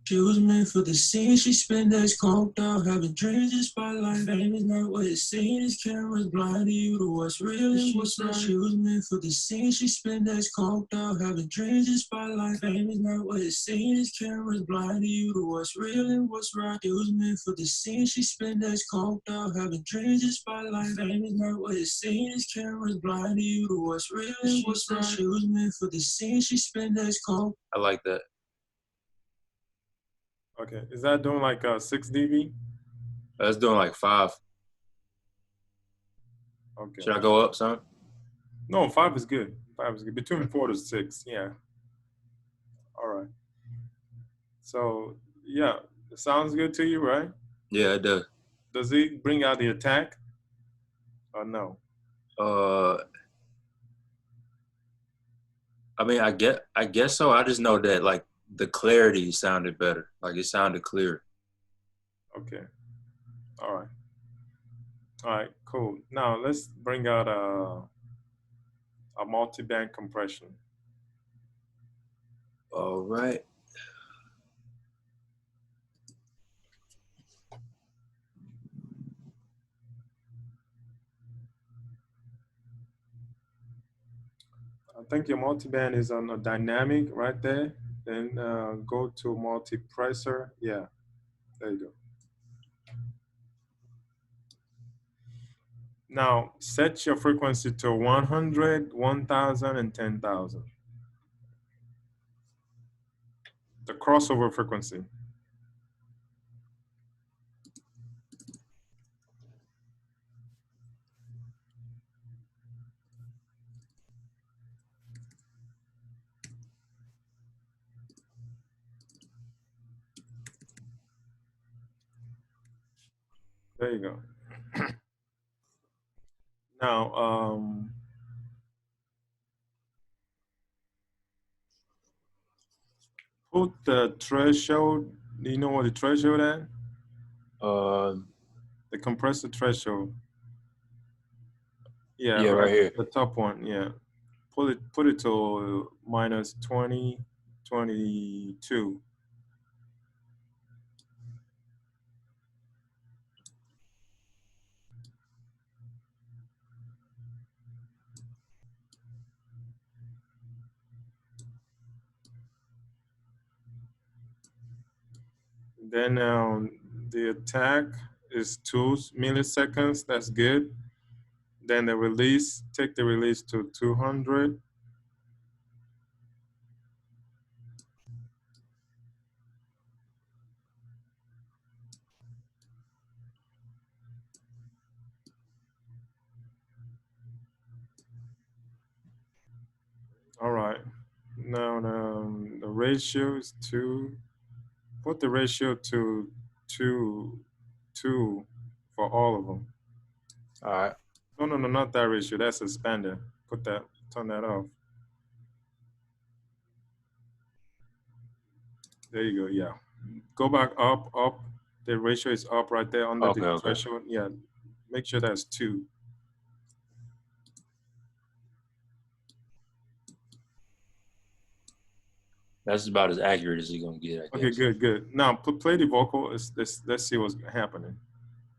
C: She was made for the scene, she spent days coked out, having dreams in spotlight, fame is not what it seems, cameras blind to you to what's real and what's not. She was made for the scene, she spent days coked out, having dreams in spotlight, fame is not what it seems, cameras blind to you to what's real and what's right. She was made for the scene, she spent days coked out, having dreams in spotlight, fame is not what it seems, cameras blind to you to what's real and what's right. She was made for the scene, she spent days coked.
B: I like that.
A: Okay, is that doing like 6 dB?
B: That's doing like 5.
A: Okay.
B: Should I go up some?
A: No, 5 is good. 5 is good. Between 4 to 6, yeah. All right. So, yeah, it sounds good to you, right?
B: Yeah, it does.
A: Does it bring out the attack or no?
B: I mean, I guess so. I just know that like the clarity sounded better. Like it sounded clear.
A: Okay. All right. All right, cool. Now let's bring out a multi-band compression.
B: All right.
A: I think your multiband is on a dynamic right there. Then go to multipressor. Yeah, there you go. Now set your frequency to 100, 1000, and 10,000. The crossover frequency. There you go. Now, put the threshold. Do you know what the threshold is? The compressor threshold. Yeah,
B: Yeah, right here.
A: the top one. Yeah, put it to minus 20, 22. Then the attack is 2 milliseconds. That's good. Then the release, take the release to 200. All right. Now the ratio is 2. Put the ratio to 2 for all of them.
B: All right.
A: No, not that ratio. That's expander. Turn that off. There you go. Yeah. Go back up. The ratio is up right there under the threshold. Yeah. Make sure that's 2.
B: That's about as accurate as you're gonna get, I guess.
A: Okay, good. Now play the vocal. Let's see what's happening.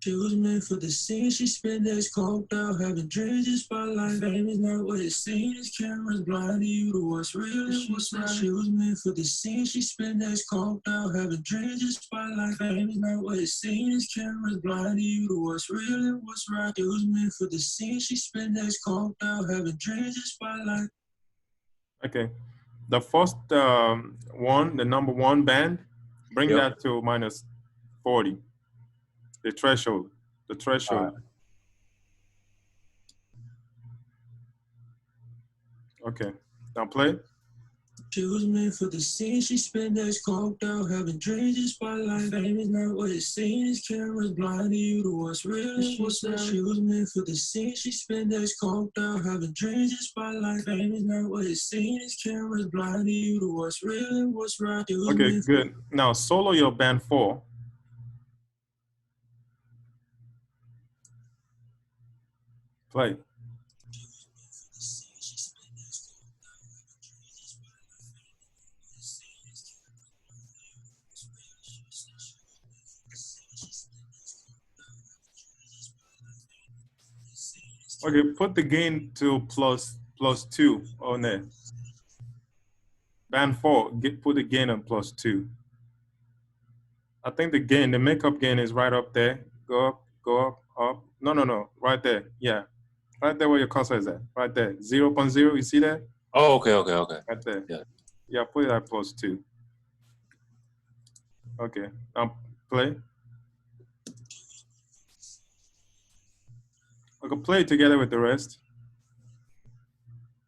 C: She was meant for the scene. She spent days coked out, having dreams in spotlight. Fame is not what it seems. Cameras blinding you to what's real and what's not. She was meant for the scene. She spent days coked out, having dreams in spotlight. Fame is not what it seems. Cameras blinding you to what's real and what's right. She was meant for the scene. She spent days coked out, having dreams in spotlight.
A: Okay, the first one, the number 1 band, bring that to minus 40. The threshold.
B: All right.
A: Okay, now play.
C: She was meant for the scene. She spent days coked out, having dreams in spotlight. Fame is not what it seems. Cameras blinding you to what's real and what's not. She was meant for the scene. She spent days coked out, having dreams in spotlight. Fame is not what it seems. Cameras blinding you to what's real and what's right.
A: Okay, good. Now solo your band 4. Play. Okay, put the gain to plus 2 on there. Band 4, put the gain on plus 2. I think the makeup gain is right up there. Go up. No, right there. Yeah, right there where your cursor is at. Right there, 0.0. You see that?
B: Oh, okay.
A: Right there.
B: Yeah,
A: put it at plus 2. Okay, now play. Okay, play it together with the rest.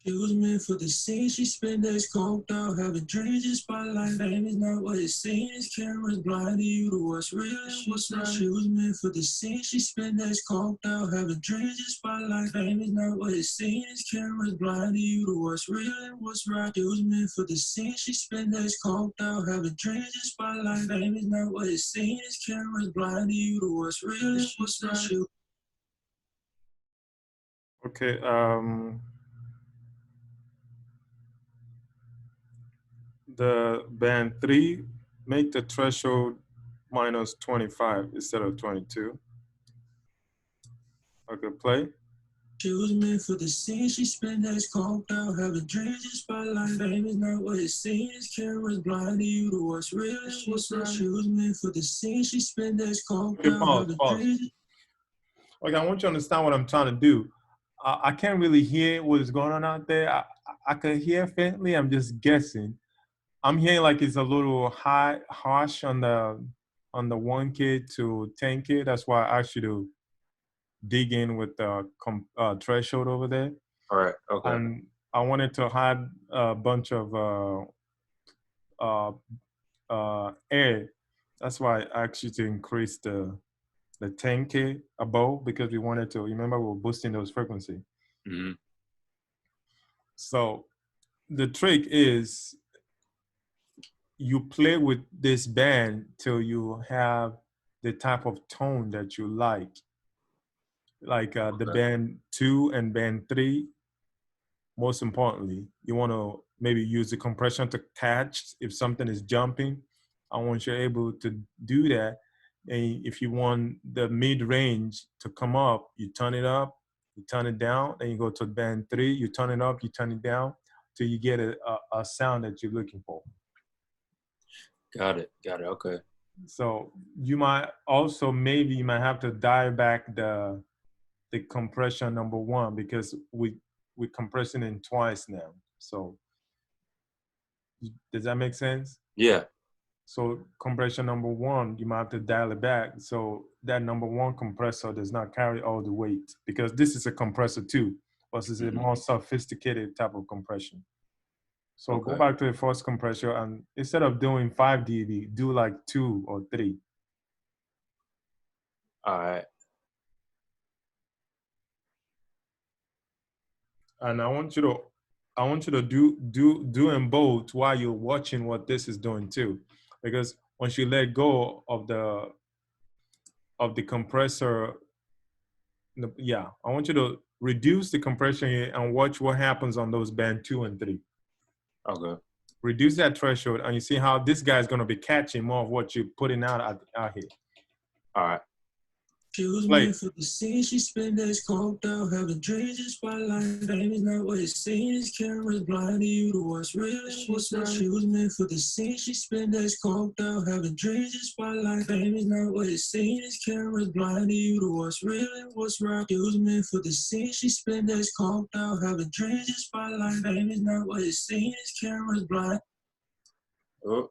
C: She was meant for the scene. She spent days coked out, having dreams in spotlight. Fame is not what it seems. Cameras blinding you to what's real and what's not. She was meant for the scene. She spent days coked out, having dreams in spotlight. Fame is not what it seems. Cameras blinding you to what's real and what's right. She was meant for the scene. She spent days coked out, having dreams in spotlight. Fame is not what it seems. Cameras blinding you to what's real and what's not.
A: Okay. the band 3, make the threshold minus 25 instead of 22. Okay, play.
C: She was meant for the scene. She spent days coked out, having dreams in spotlight. Fame is not what it seems. Cameras blind to you to what's real and what's right. She was meant for the scene. She spent days coked
A: Okay,
C: out,
A: pause,
C: having
A: pause.
C: dreams.
A: Okay, I want you to understand what I'm trying to do. I can't really hear what is going on out there. I can hear faintly. I'm just guessing. I'm hearing like it's a little harsh on the 1K to 10K. That's why I asked you to dig in with the threshold over there.
B: All right. Okay.
A: And I wanted to have a bunch of air. That's why I asked you to increase the 10K above, because we wanted to, remember we were boosting those frequency.
B: Mm-hmm.
A: So the trick is you play with this band till you have the type of tone that you like the band 2 and band 3. Most importantly, you want to maybe use the compression to catch if something is jumping. I want you able to do that. And if you want the mid range to come up, you turn it up, you turn it down, then you go to band 3, you turn it up, you turn it down till you get a sound that you're looking for.
B: Got it. Okay.
A: So you might also, maybe you might have to dial back the compression number 1, because we're compressing it twice now. So does that make sense?
B: Yeah.
A: So compression number 1, you might have to dial it back so that number 1 compressor does not carry all the weight, because this is a compressor too, but it's a more sophisticated type of compression. So go back to the first compressor, and instead of doing 5 dB, do like 2 or 3.
B: All right.
A: And I want you to do them both while you're watching what this is doing too, because once you let go of the compressor, I want you to reduce the compression here and watch what happens on those band 2 and 3.
B: Okay.
A: Reduce that threshold, and you see how this guy is going to be catching more of what you're putting out here.
B: All right.
C: She was
A: Play.
C: meant for the scene. She spent days coked out, having dreams in spotlight. Fame is not what it seems. Cameras blind to you to what's real and what's right. She was meant for the scene. She spent days coked out, having dreams in spotlight. Fame is not what it seems. Cameras blind to you to what's real and what's right. She was meant for the scene. She spent days coked out, having dreams in spotlight. Fame is not what it seems. Cameras blind.
B: Oh.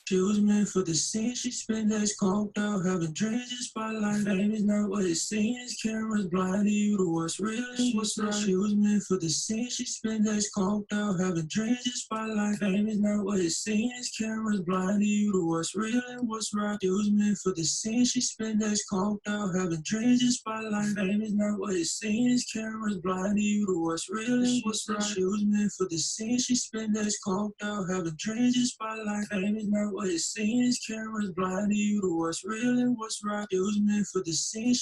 C: She was meant for the scene. She spent days coked out, having dreams in spotlight. Fame is not what it seems. Cameras blind to you to what's real and what's right. She was meant for the scene. She spent days coked out, having dreams in spotlight. Fame is not what it seems. Cameras blind to you to what's real and what's right. She was meant for the scene. She spent days coked out, having dreams in spotlight. Fame is not what it seems. Cameras blind to you to what's real and what's right. She was meant for the scene. She spent days coked out, having dreams in spotlight. Fame is not what it seems. Cameras blind to you to what's real and what's right. It was meant for the scene.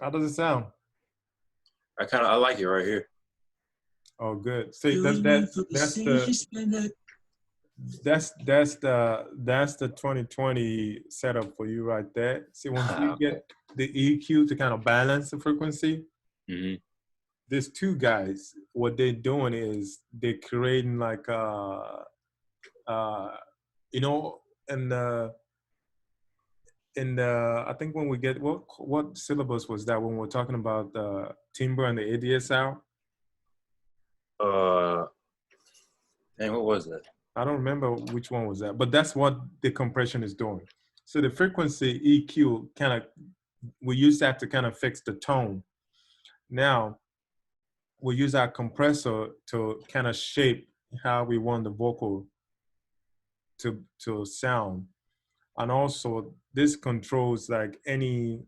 A: How does it sound?
B: I like it right here.
A: Oh, good. See, that's the 2020 setup for you right there. See, once you get the EQ to kind of balance the frequency, these two guys, what they're doing is they're creating like in the I think when we get what syllabus was that when we're talking about the timbre and the ADSL?
B: And what was that?
A: I don't remember which one was that, but that's what the compression is doing. So the frequency EQ we use that to kind of fix the tone. Now we use our compressor to kind of shape how we want the vocal to sound. And also this controls like any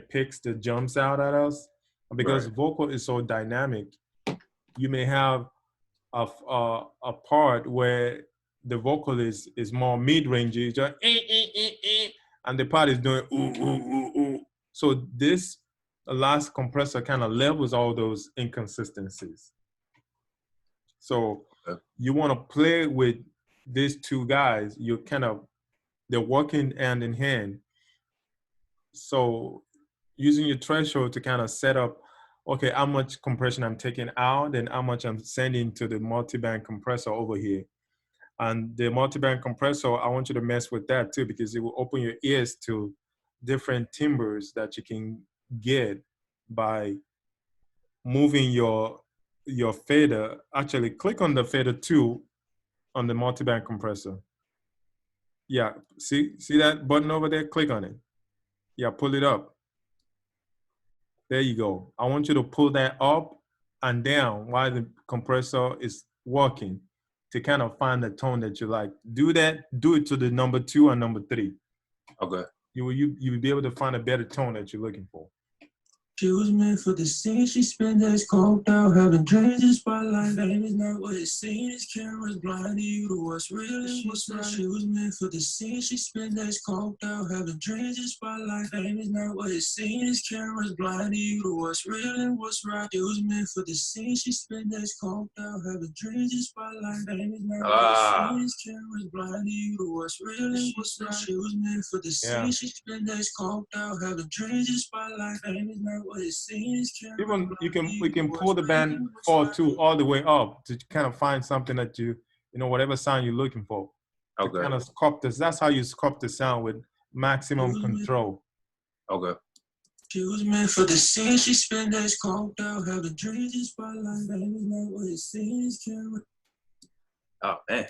A: picks that jumps out at us, because vocal is so dynamic. You may have a part where the vocal is more mid-range, just and the part is doing ooh, ooh, ooh, ooh. So this last compressor kind of levels all those inconsistencies. So You want to play with these two guys. They're working hand in hand. So using your threshold to kind of set up, okay, how much compression I'm taking out and how much I'm sending to the multi-band compressor over here. And the multi-band compressor, I want you to mess with that too, because it will open your ears to different timbres that you can get by moving your fader. Actually, click on the fader 2 on the multi-band compressor. Yeah, see that button over there? Click on it. Yeah, pull it up. There you go. I want you to pull that up and down while the compressor is working to kind of find the tone that you like. Do that. Do it to the number 2 and number 3.
B: Okay.
A: You will be able to find a better tone that you're looking for.
C: She was meant for the scene, she spent days coked out, having dreams in spotlight, fame is not what it seems, cameras blinding you to what's real and what's right. She was meant for the scene, she spent days coked out, having dreams in spotlight, fame is not what it seems, cameras blinding you to what's real and what's right. She was meant for the scene, she spent days coked out, having dreams in spotlight, fame is not what it seems, cameras blinding you to what's real and what's right. She was meant for the scene, she spent days coked out, having dreams in spotlight, fame is not what it seems.
A: Even we can pull the band 4-2 all the way up to kind of find something that whatever sound you're looking for.
B: Okay.
A: To kind of sculpt this. That's how you sculpt the sound with maximum control.
B: Okay.
C: She was meant for the scene. She spent days coked out, having dreams in spotlight. Fame is not what it seems.
B: Oh man.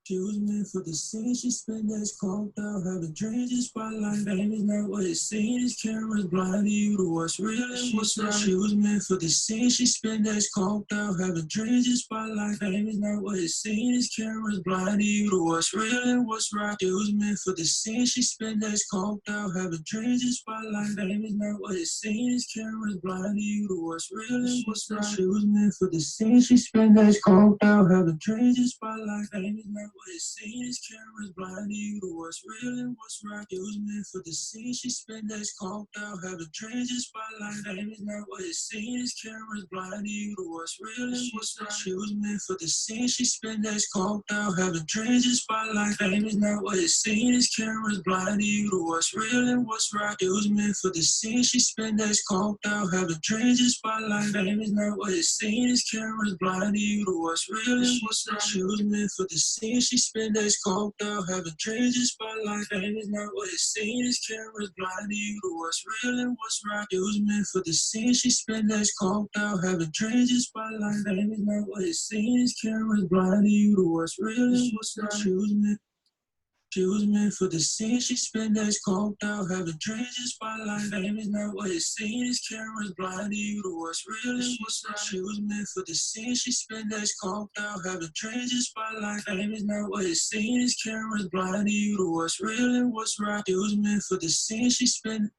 C: She was meant for the scene, she spent days coked out, having dreams in spotlight, fame is not what it seems, cameras blinding you to what's real and what's right. She was meant for the scene, she spent days coked out, having dreams in spotlight, fame is not what it seems, cameras blinding you to what's real and what's right. She was meant for the scene, she spent days coked out, having dreams in spotlight, fame is not what it seems, cameras blinding you to what's real and what's right. She was meant for the scene, she spent days coked out, having dreams in spotlight, fame is not what it seems, cameras blinding you to what's real and what's right. It was meant for the scene, she spent days coked out, having dreams in spotlight, fame is not what it seems, cameras blinding you to what's real and what's right. She was meant for the scene, she spent days coked out, having dreams in spotlight, fame is not what it seems, cameras blinding you to what's real and what's right. It was meant for the scene, she spent days coked out, having dreams in spotlight, fame is not what it seems, cameras blinding you to what's real and what's right. She was meant for the scene, she spent days coked out, having dreams in spotlight, fame is not what it seems, cameras blinding you to what's real and what's right. It was meant for the scene, she spent days coked out, having dreams in spotlight, fame is not what it seems, cameras blinding you to what's real and what's right. She was meant for the scene, she spent days coked out, having dreams in spotlight, fame is not what it seems, cameras blinding you to what's real and what's right. She was meant for the scene, she spent days coked out, having dreams in spotlight, fame is not what it seems, cameras blinding you to what's real and what's right. She was meant for the scene, she spent.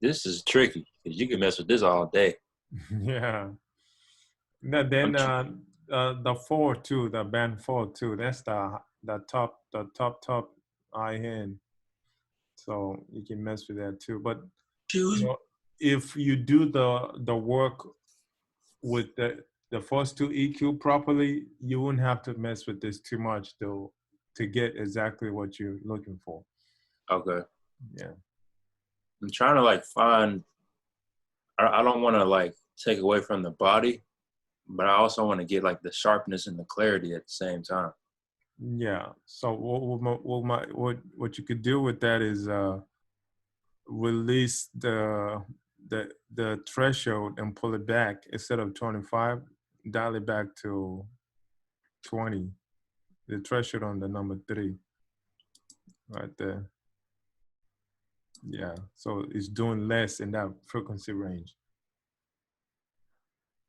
B: This is tricky because you can mess with this all day.
A: Yeah. Then the 4-2, the band 4-2, that's the top high end. So you can mess with that too. But if you do the work with the first 2 EQ properly, you wouldn't have to mess with this too much though to get exactly what you're looking for.
B: Okay.
A: Yeah.
B: I'm trying to find, I don't want to take away from the body, but I also want to get the sharpness and the clarity at the same time.
A: Yeah. So what you could do with that is release the threshold and pull it back. Instead of 25, dial it back to 20. The threshold on the number 3, right there. Yeah. So it's doing less in that frequency range.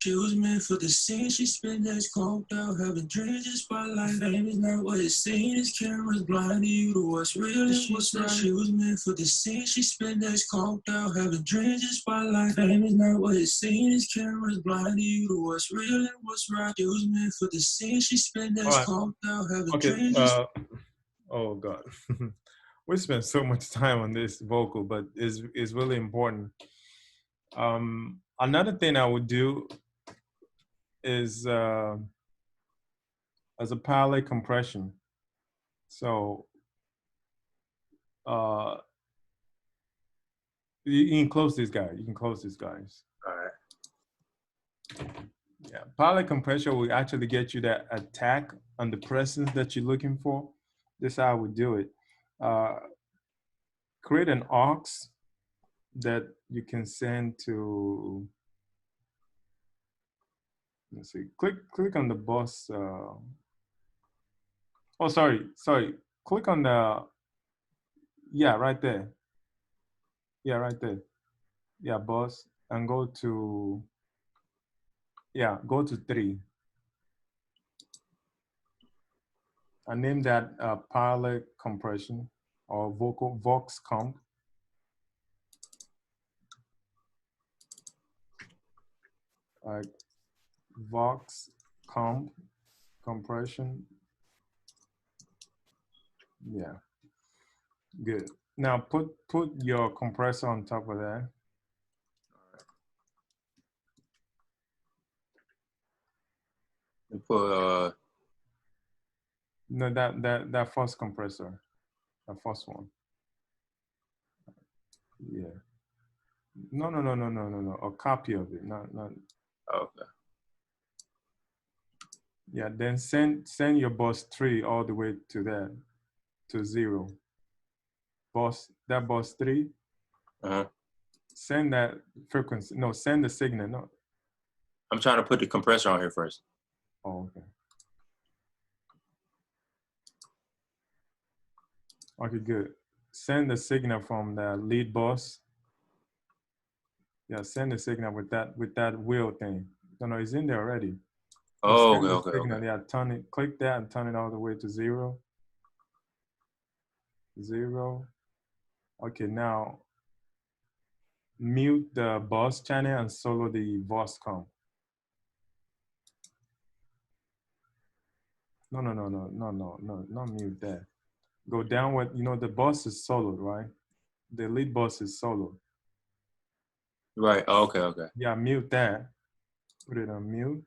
C: She was meant for the scene, she spent days coked out, having dreams in spotlight, fame is not what it seems, cameras blinding you to what's real and what's right. She was meant for the scene, she spent days coked out, having dreams in spotlight, fame is not what it seems, cameras blinding you to what's real and what's right. She was meant for the scene, she spent days coked out, having dreams.
A: Oh God. We spent so much time on this vocal, but it's really important. Another thing I would do is as a palette compression. So you can close this guy. You can close these guys.
B: All right.
A: Yeah, palette compression will actually get you that attack on the presence that you're looking for. This is how I would do it. Create an aux that you can send to. Let's see. Click on the bus. Oh, sorry. Click on the. Yeah, right there. Yeah, right there. Yeah, bus, and go to. Yeah, go to 3. I name that palette compression or vocal vox comp. Vox comp compression. Yeah, good. Now put your compressor on top of that.
B: And put
A: No, that first compressor, the first one. Yeah. No. A copy of it. Not.
B: okay.
A: Yeah. Then send your bus 3 all the way to that, to 0. Bus 3.
B: Uh-huh.
A: Send that frequency. No, send the signal. No.
B: I'm trying to put the compressor on here first.
A: Oh, okay. Okay, good. Send the signal from the lead bus. Yeah, send the signal with that wheel thing. No, it's in there already.
B: Oh,
A: Send the
B: okay.
A: signal. Yeah, turn it. Click that and turn it all the way to 0. 0. Okay, now mute the bus channel and solo the voice comp. No, not mute that. Go down with, the bus is soloed, right? The lead bus is soloed.
B: Right. Oh, okay.
A: Yeah, mute that. Put it on mute.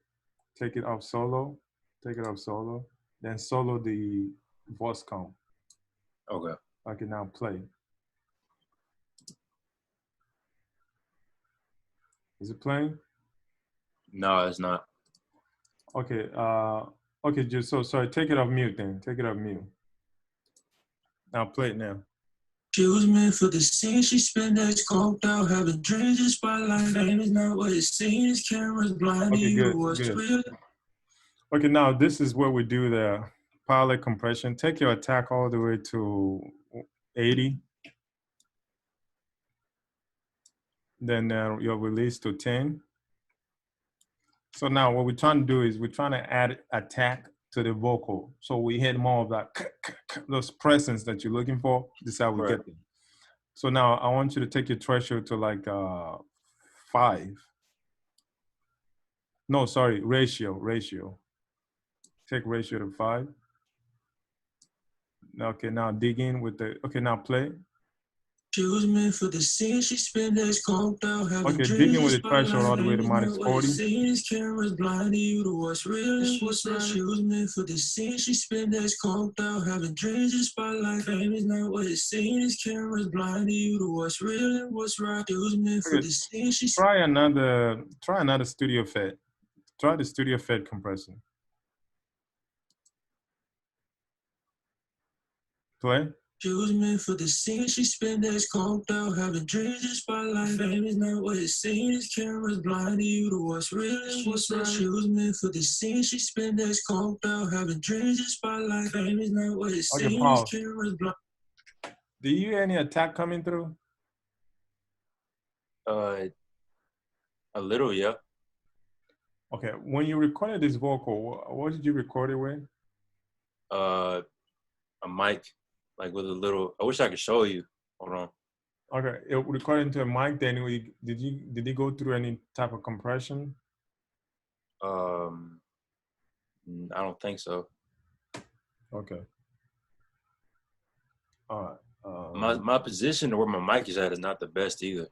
A: Take it off solo. Take it off solo. Then solo the voice comp.
B: Okay.
A: Okay, now play. Is it playing?
B: No, it's not.
A: Okay. Okay. Just sorry. Take it off mute then. Take it off mute. Now play it now.
C: She was meant for the scene, she spent that scoped out, having dreams, the spotlight, fame is not what it seems, cameras blinding
A: Okay,
C: you,
A: good,
C: what's
A: good.
C: real.
A: Okay, now this is where we do the palette compression. Take your attack all the way to 80. Then your release to 10. So now what we're trying to do is we're trying to add attack to the vocal. So we hit more of that, those presence that you're looking for. This is how we get them. So now I want you to take your threshold to like 5. No, sorry, ratio. Take ratio to 5. Okay, now dig in with the, okay, now play.
C: She was meant for the scene, she spent that scoped out, having
A: Okay,
C: dreams,
A: dig in
C: the
A: with the threshold all
C: spotlight,
A: the way
C: fame
A: to
C: is not
A: minus
C: what it
A: 40.
C: seems, cameras blinding you to what's real and what's right. She was meant for the scene, she spent that scoped out, having dreams, the spotlight, fame is not what it seems, cameras blinding you to what's real and what's right. She was meant for the scene, she
A: Try another studio fed. Try the studio fed compressor. Play.
C: She was meant for the scene, she spent that scoped out, having dreams, the spotlight, fame is not what it seems, cameras blinding you to what's real and what's right. She was meant for the scene, she spent that scoped out, having dreams, the spotlight, fame is not what it seems,
A: pause.
C: cameras blind.
A: Do you hear any attack coming through?
B: A little, yeah.
A: Okay, when you recorded this vocal, what did you record it with?
B: A mic, like with a little. I wish I could show you. Hold on.
A: Okay, it recorded into a mic. Then did you go through any type of compression?
B: I don't think so.
A: Okay. All right.
B: My position where my mic is at is not the best either.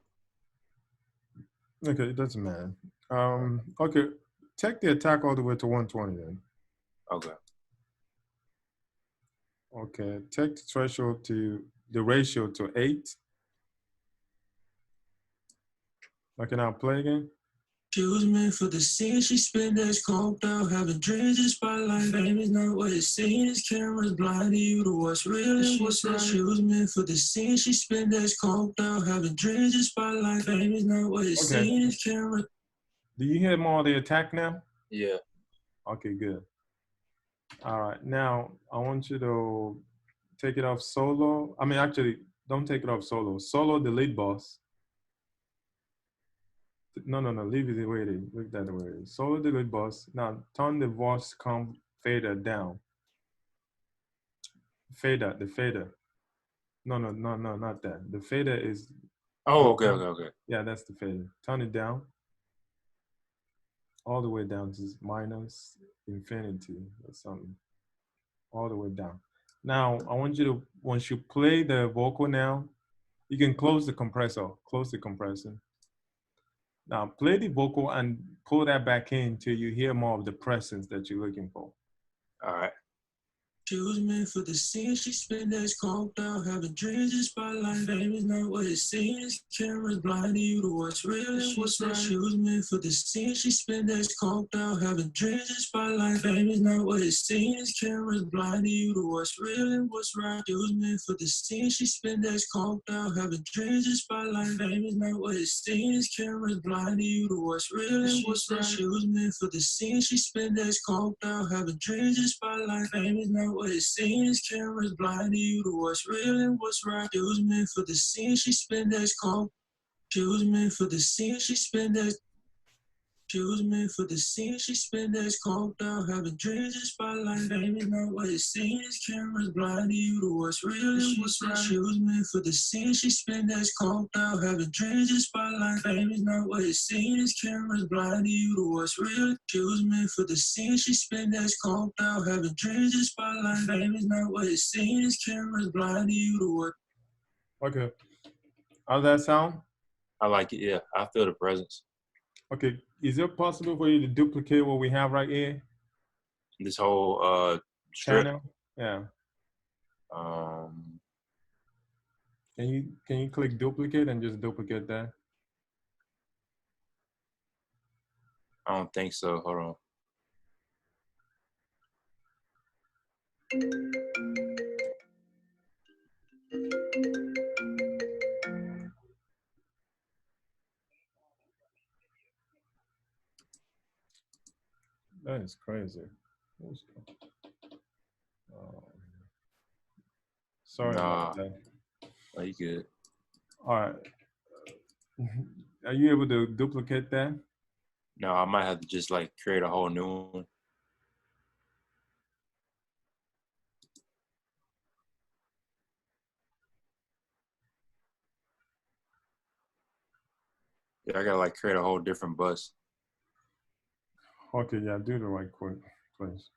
A: Okay, it doesn't matter. Okay, take the attack all the way to 120 then.
B: Okay.
A: Okay, take the threshold to the ratio to 8. Okay, now play again.
C: She was meant for the scene, she spent that scoped out, having dreams in spotlight, fame is not what it seems, cameras blinding you to what's real and what's right. She was meant for the scene, she spent that scoped out, having dreams in spotlight, fame is not what it seems, cameras.
A: Do you hear more of the attack now?
B: Yeah.
A: Okay, good. All right, now I want you to take it off solo. I mean, actually, don't take it off solo. Solo the lead boss. No, leave it the way it is. Leave that the way it is. Solo the lead boss. Now turn the voice comp fader down. Fader, the fader. No, not that. The fader is.
B: Oh, okay.
A: Yeah, that's the fader. Turn it down. All the way down to minus infinity or something. All the way down. Now, I want you to, once you play the vocal now, you can close the compressor. Close the compressor. Now, play the vocal and pull that back in till you hear more of the presence that you're looking for.
B: All right.
C: She was meant for the scene, she spent that scoped out, having dreams in spotlight, fame is not what it seems, cameras blinding you to what's real and what's right. She was meant for the scene, she spent that scoped out, having dreams in spotlight, fame is not what it seems, cameras blinding you to what's real and what's right. She was meant for the scene, she spent that scoped out, having dreams in spotlight, fame is not what it seems, cameras blinding you to what's real and what's right. She was meant for the scene, she spent that scoped out, having dreams in spotlight, fame is not what it seems, cameras blinding you to what's real and what's right. She was meant for the scene, she spent that scope. She was meant for the scene, she spent that. She was meant for the scene, she spent that scoped out, having dreams in spotlight, fame is not what it seems, cameras blinding you to what's real and what's right. She was meant for the scene, she spent that scoped out, having dreams in spotlight, fame is not what it seems, cameras blinding you to what's real. She was meant for the scene, she spent that scoped out, having dreams in spotlight, fame is not what it seems, cameras blinding you to what.
A: Okay. How's that sound?
B: I like it. Yeah, I feel the presence.
A: Okay. Is it possible for you to duplicate what we have right here?
B: This whole strip.
A: Channel? Yeah.
B: Um,
A: Can you click duplicate and just duplicate that?
B: I don't think so. Hold on.
A: That is crazy. Sorry about that.
B: Oh, you good.
A: All right. Are you able to duplicate that?
B: No, I might have to just like create a whole new one. Yeah, I gotta like create a whole different bus.
A: Okay, yeah, do the right quick, please.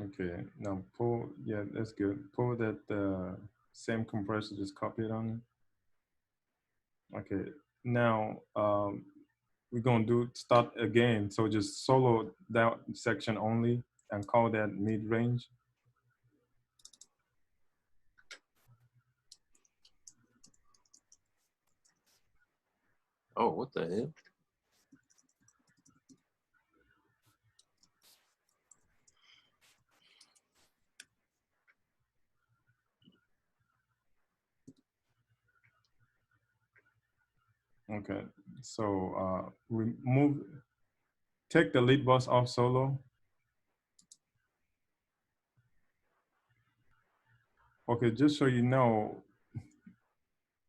A: Okay, now pull, yeah, that's good. Pull that same compressor, just copy it on it. Okay, now we're gonna start again. So just solo that section only and call that mid-range.
B: Oh, what the hell?
A: Okay, so take the lead bus off solo. Okay, just so you know,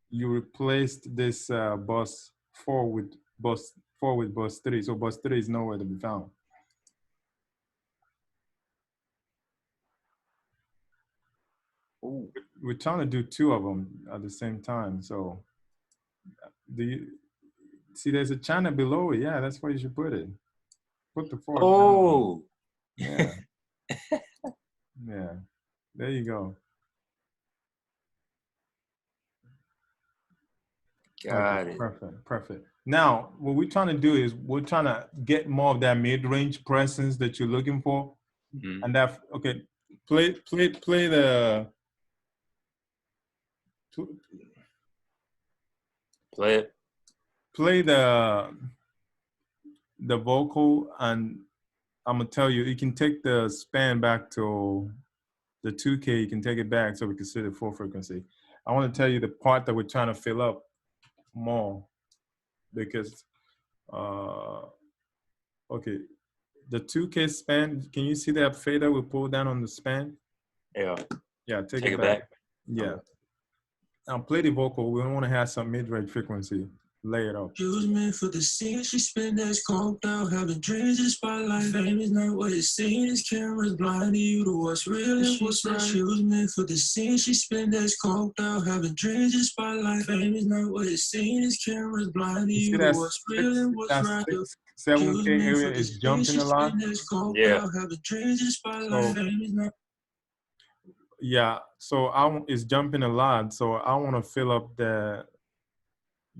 A: you replaced this bus 4 with bus 3. So bus 3 is nowhere to be found.
B: Ooh.
A: We're trying to do 2 of them at the same time. So do you see there's a channel below it? Yeah, that's where you should put it. Put the 4 down.
B: Oh.
A: Yeah. Yeah. There you go.
B: Got
A: Okay,
B: it.
A: perfect, perfect. Now, what we're trying to do is we're trying to get more of that mid-range presence that you're looking for,
B: Mhm.
A: and that okay. Play the
B: Play it.
A: play the vocal, and I'm gonna tell you, you can take the span back to the 2K. You can take it back so we can see the full frequency. I want to tell you the part that we're trying to fill up more because okay, the 2K span. Can you see that fader we pulled down on the span?
B: Yeah.
A: Yeah, take
B: Take
A: it
B: it
A: back.
B: back.
A: Yeah.
B: Okay.
A: Now play the vocal. We want to have some mid-range frequency. Lay it up.
C: She was meant for the scene. She spent days coked out, having dreams in spotlight. Fame is not what it seems. Cameras blinding you to what's real and what's right. She was meant for the scene. She spent days coked out, having dreams in spotlight. Fame is not what it seems. Cameras blinding
A: You see
C: you to what's real and what's right. She was
A: 7K
C: meant for
A: area
C: the
A: is
C: scene.
A: jumping
C: She
A: a lot.
C: spent days coked
B: Yeah.
C: out, having dreams in spotlight.
A: So
C: Fame is not.
A: yeah, so it's jumping a lot. So I want to fill up the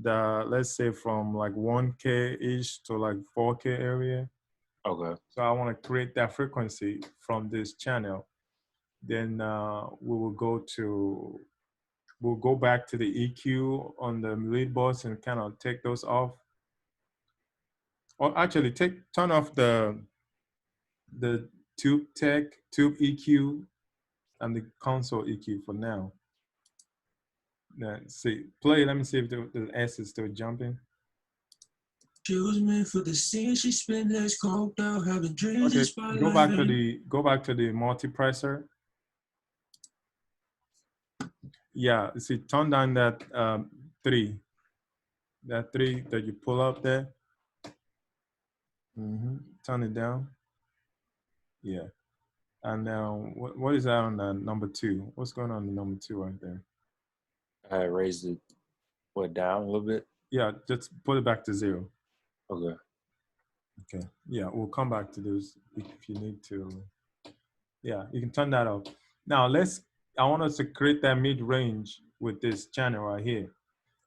A: let's say from like 1K ish to like 4K area.
B: Okay.
A: So I want to create that frequency from this channel. Then we'll go back to the EQ on the lead bus and kind of take those off. Or actually turn off the tube EQ and the console EQ for now. See, play. Let me see if the S is still jumping.
C: She was meant for the scene. She spent days coked out, having dreams in
A: Okay,
C: spotlight.
A: go back to the multipressor. Yeah, see, turn down that 3, that 3 that you pull up there. Turn it down. Yeah, and now what is that on the number 2? What's going on in number 2 right there?
B: I raised it down a little bit.
A: Yeah, just put it back to 0.
B: Okay.
A: Okay. Yeah, we'll come back to those if you need to. Yeah, you can turn that off. Now I want us to create that mid-range with this channel right here.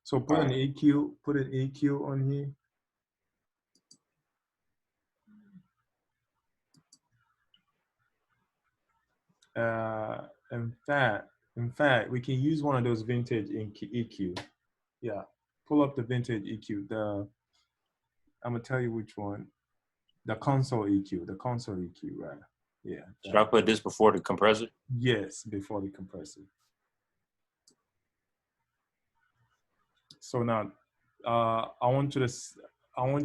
A: So put an EQ on here. In fact, we can use one of those vintage EQ. Yeah, pull up the vintage EQ. I'm gonna tell you which one. The console EQ, right? Yeah.
B: Should I put this before the compressor?
A: Yes, before the compressor. So now, I want you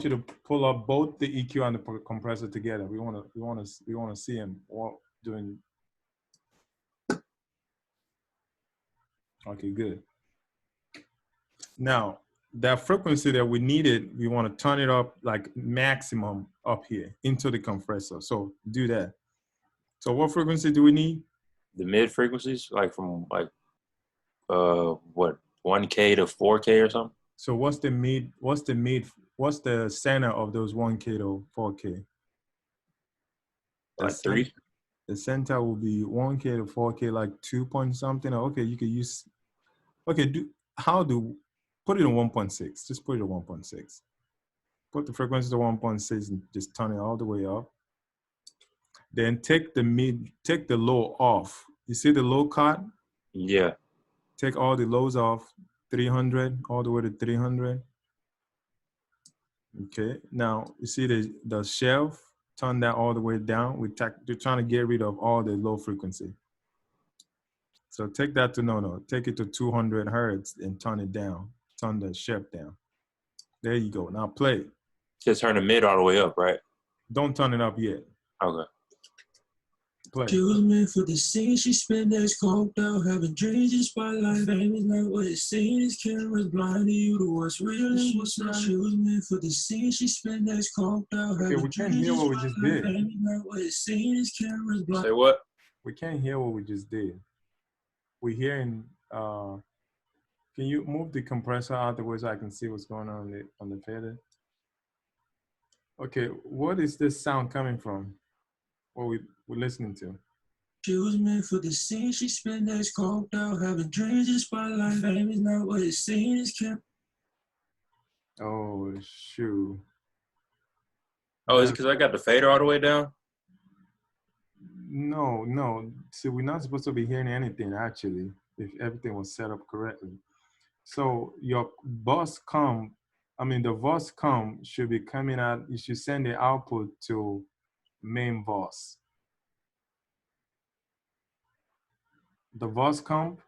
A: to pull up both the EQ and the compressor together. We want to see them all doing. Okay, good. Now, that frequency that we needed, we want to turn it up like maximum up here into the compressor. So do that. So what frequency do we need?
B: The mid frequencies, like from like what 1K to 4K or something?
A: So what's the center of those 1K to 4K?
B: Like 3?
A: The center will be 1K to 4K, like 2 point something. Okay, you could use, okay, put it on 1.6. Just put it on 1.6. Put the frequency to 1.6 and just turn it all the way up. Then take the low off. You see the low cut?
B: Yeah.
A: Take all the lows off, 300, all the way to 300. Okay, now you see the shelf, turn that all the way down. We're trying to get rid of all the low frequency. So take that to take it to 200 hertz and turn it down. Turn the shelf down. There you go. Now play.
B: Just turn the mid all the way up, right?
A: Don't turn it up yet.
B: Okay.
A: Play.
C: She was meant for the scene. She spent days coked out, having dreams in spotlight. Fame is not what it seems. Cameras blinding you to what's real and what's not. She was meant for the scene. She spent days coked out,
A: Okay,
C: having
A: we can't
C: dreams
A: hear
C: in
A: what we just
C: spotlight.
A: did.
C: Fame is not what it seems. Cameras blinding.
B: Say what?
A: We can't hear what we just did. We're hearing, can you move the compressor out the way so I can see what's going on the fader? Okay, what is this sound coming from? What we're listening to?
C: She was meant for the scene. She spent days coked out, having dreams in spotlight. Fame is not what it seems.
A: Oh, shoot.
B: Oh, is it because I got the fader all the way down?
A: No, no. See, we're not supposed to be hearing anything actually, if everything was set up correctly. So your bus come, I mean, the bus come should be coming out, you should send the output to main bus. The bus comp,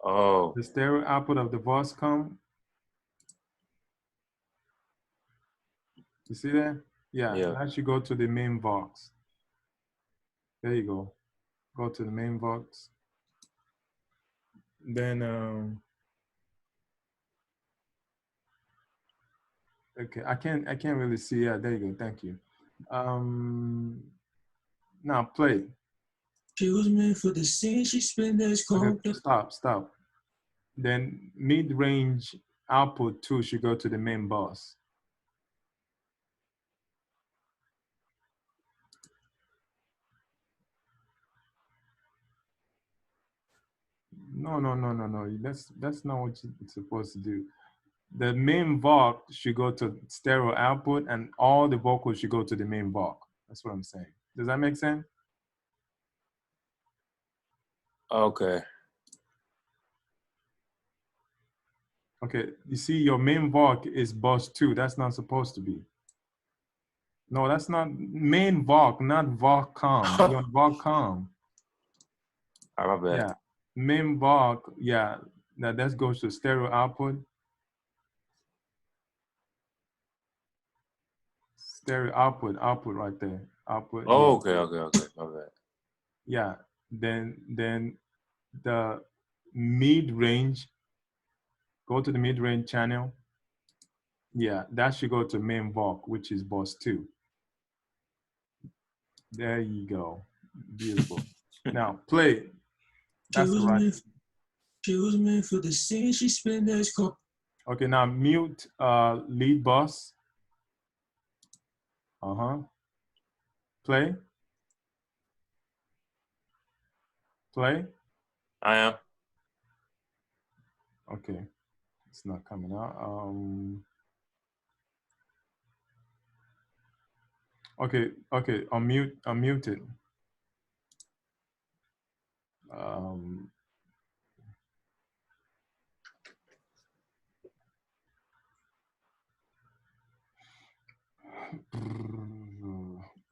B: Oh,
A: the stereo output of the bus comp, you see that? Yeah,
B: yeah.
A: that should go to the main box. There you go. Go to the main box. Then, okay, I can't really see. Yeah, there you go. Thank you. Now play.
C: She was meant for the scene, she spent this
A: Okay,
C: cold.
A: stop. Then mid-range output 2 should go to the main bus. No. That's not what you're supposed to do. The main VOC should go to stereo output and all the vocals should go to the main VOC. That's what I'm saying. Does that make sense?
B: Okay.
A: Okay, you see your main VOC is bus 2. That's not supposed to be. No, that's not main VOC, not VOC-COM. You're on VOC-COM.
B: All right, my bad.
A: Yeah, main VOC, yeah, that goes to stereo output. Stereo output right there. Output, yeah.
B: Oh, okay. My bad.
A: Yeah, then the mid-range, go to the mid-range channel. Yeah, that should go to main VOC, which is bus 2. There you go. Beautiful. Now play. That's the right.
C: She was meant for the scene, she spent this cold.
A: Okay, now mute lead bus. Play. Play.
B: I am.
A: Okay, it's not coming out. Okay, unmute it.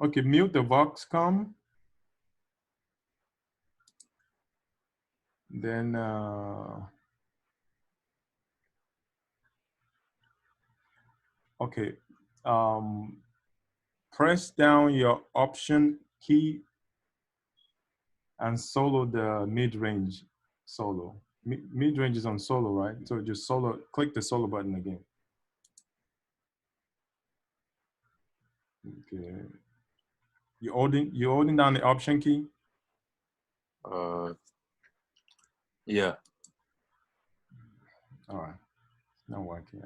A: Okay, mute the Voxcom. Then okay, press down your option key and solo the mid-range solo. Mid-range is on solo, right? So just solo, click the solo button again. Okay. You're holding down the option key?
B: Yeah.
A: All right, it's not working.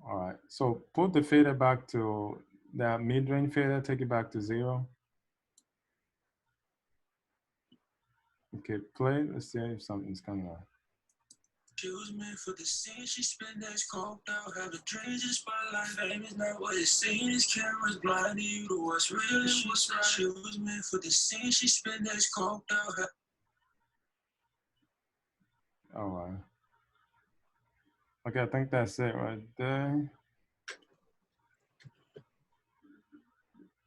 A: All right, so put the fader back to that mid-range fader, take it back to 0. Okay, play, let's see if something's coming out.
C: She was meant for the scene, she spent this cold out, have a dream, just spotlight, fame is not what it seems, cameras blinding you to what's real and what's right. She was meant for the scene, she spent this cold out.
A: All right. Okay, I think that's it right there.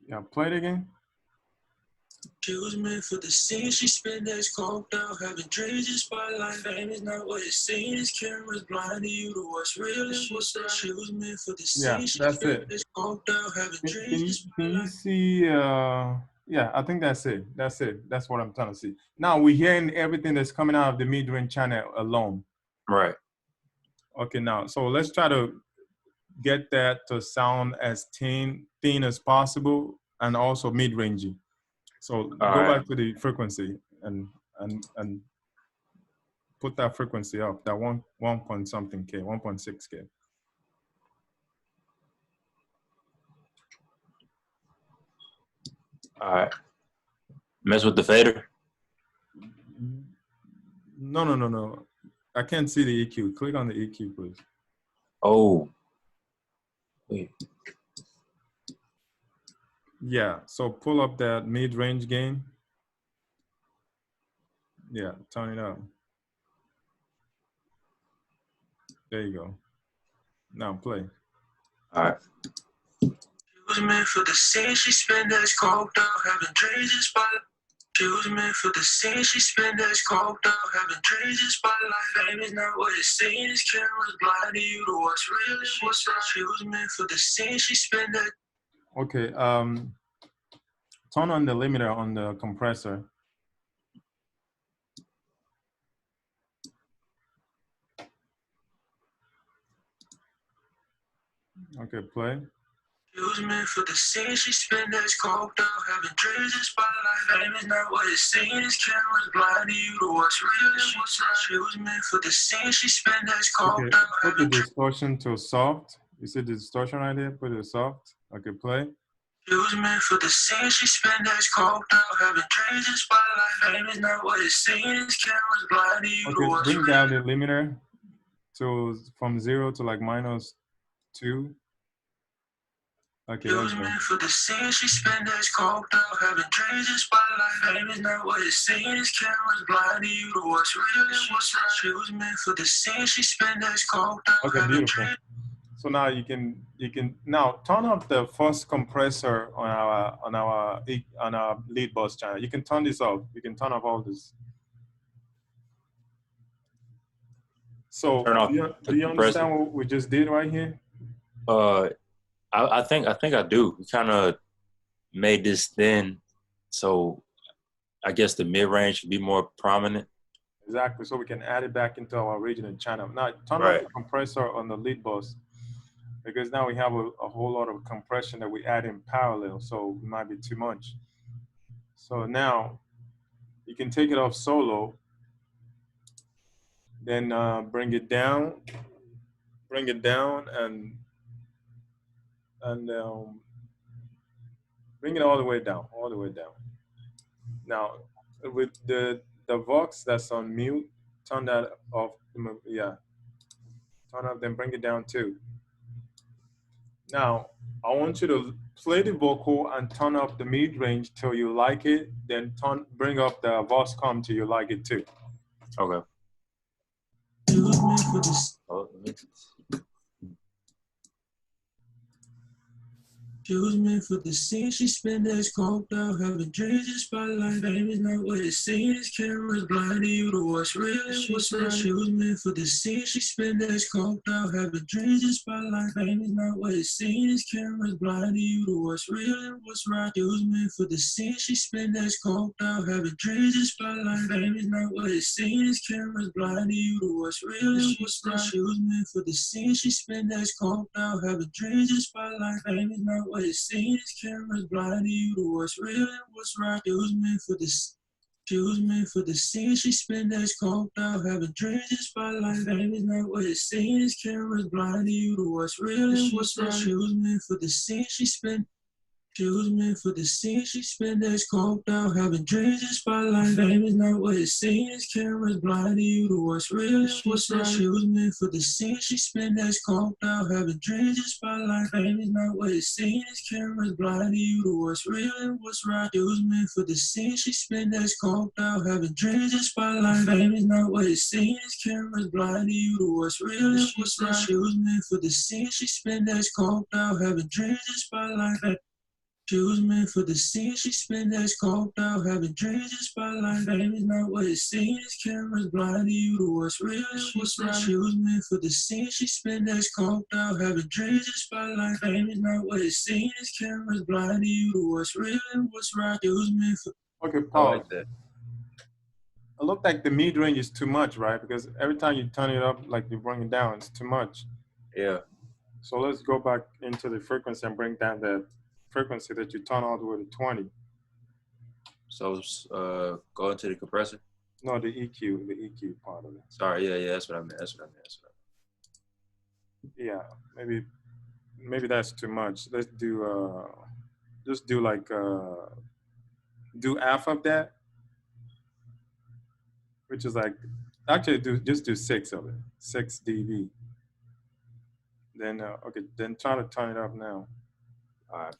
A: Yeah, play it again.
C: She was meant for the scene, she spent this cold out, having dreams, just spotlight, fame is not what it seems, cameras blinding you to what's real and what's right. She was meant for the scene,
A: Yeah,
C: she
A: that's
C: spent
A: it.
C: this cold out, having dreams, just
A: Can you
C: spotlight.
A: see? Yeah, I think that's it. That's it. That's what I'm trying to see. Now we're hearing everything that's coming out of the mid-range channel alone.
B: Right.
A: Okay, now, so let's try to get that to sound as thin as possible and also mid-rangey. So
B: All
A: go
B: right.
A: back to the frequency and put that frequency up, that one point something K, 1.6 K.
B: All right. Mess with the fader.
A: No. I can't see the EQ. Click on the EQ, please.
B: Oh. Wait.
A: Yeah, so pull up that mid-range gain. Yeah, turn it up. There you go. Now play.
B: All right.
C: She was meant for the scene, she spent days coked out, having dreams in spotlight. She was meant for the scene, she spent days coked out, having dreams in spotlight. Fame is not what it seems, cameras blinding you to what's real and what's right. She was meant for the scene, she spent days.
A: Okay, turn on the limiter on the compressor. Okay, play.
C: She was meant for the scene, she spent days coked out, having dreams in spotlight. Fame is not what it seems, cameras blinding you to what's real and what's right. She was meant for the scene, she spent days coked
A: Okay,
C: out,
A: put the
C: having
A: distortion to soft. You see the distortion right there? Put it soft. Okay, play.
C: She was meant for the scene, she spent days coked out, having dreams in spotlight. Fame is not what it seems, cameras blinding you to
A: Okay,
C: what's
A: bring
C: real.
A: down the limiter to from 0 to like -2. Okay,
C: She
A: there
C: was
A: you go.
C: meant for the scene, she spent days coked out, having dreams in spotlight. Fame is not what it seems, cameras blinding you to what's real and what's right. She was meant for the scene, she spent days coked out,
A: Okay,
C: having
A: beautiful.
C: dreams.
A: So now you can now turn off the first compressor on our lead bus channel. You can turn this off. You can turn off all this. So
B: Turn off
A: do you
B: the compressor.
A: understand what we just did right here?
B: I think I do. We kind of made this thin, so I guess the mid range should be more prominent.
A: Exactly. So we can add it back into our original channel. Now turn off
B: Right.
A: the compressor on the lead bus, because now we have a whole lot of compression that we add in parallel. So it might be too much. So now you can take it off solo, then bring it down and bring it all the way down, Now, with the Vox that's on mute, turn that off. Yeah, turn off, then bring it down too. Now, I want you to play the vocal and turn up the mid range till you like it. Then bring up the Vox com till you like it too.
B: Okay.
C: She was meant for the
B: Oh,
C: She was meant for the scene, she spent days coked out, having dreams in spotlight. Fame is not what it seems, cameras blinding you to what's real and what's right. She was meant for the scene, she spent days coked out, having dreams in spotlight. Fame is not what it seems, cameras blinding you to what's real and what's right. She was meant for the scene, she spent days coked out, having dreams in spotlight. Fame is not what it seems, cameras blinding you to what's real and what's right. She was meant for the scene, she spent days coked out, having dreams in spotlight. Fame is not what it seems, cameras blinding you to what's real and what's right. She was meant for this. She was meant for the scene. She spent days coked out, having dreams in spotlight. Fame is not what it seems, cameras blinding you to what's real and what's right. She was meant for the scene. She was meant for the scene, she spent days coked out, having dreams in spotlight. Fame is not what it seems, cameras blinding you to what's real and what's right. She was meant for the scene, she spent days coked out, having dreams in spotlight. Fame is not what it seems, cameras blinding you to what's real and what's right. She was meant for the scene, she spent days coked out, having dreams in spotlight. Fame is not what it seems, cameras blinding you to what's real and what's right. She was meant for the scene, she spent days coked out, having dreams in spotlight. She was meant for the scene, she spent days coked out, having dreams in spotlight. Fame is not what it seems, cameras blinding you to what's real and what's right. She was meant for the scene, she spent days coked out, having dreams in spotlight. Fame is not what it seems, cameras blinding you to what's real and what's right. She was meant for.
A: Okay,
B: I
A: pause.
B: like that.
A: It looked like the mid range is too much, right? Because every time you turn it up, like you bring it down, it's too much.
B: Yeah.
A: So let's go back into the frequency and bring down the frequency that you turn all the way to 20.
B: So go into the compressor.
A: No, the EQ part of it.
B: Sorry, yeah, that's what I meant.
A: Yeah, maybe that's too much. Let's do just do like do half of that, which is like actually just do 6 of it, 6 dB. Then okay, then try to turn it up now.
B: All right.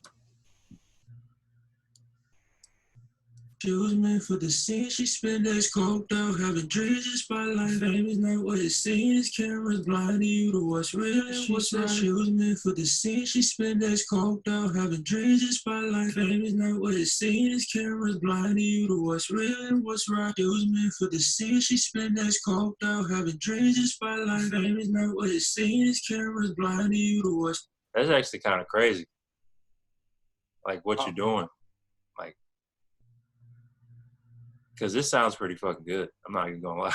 C: She was meant for the scene. She spent days coked out, having dreams in spotlight. Fame is not what it seems. Cameras blinding you to what's real and what's right. She was meant for the scene. She spent days coked out, having dreams in spotlight. Fame is not what it seems. Cameras blinding you to what's real and what's right. She was meant for the scene. She spent days coked out, having dreams in spotlight. Fame is not what it seems. Cameras blinding you to what's.
B: That's actually kind of crazy. Like what you're doing, like, because this sounds pretty fucking good. I'm not even gonna lie.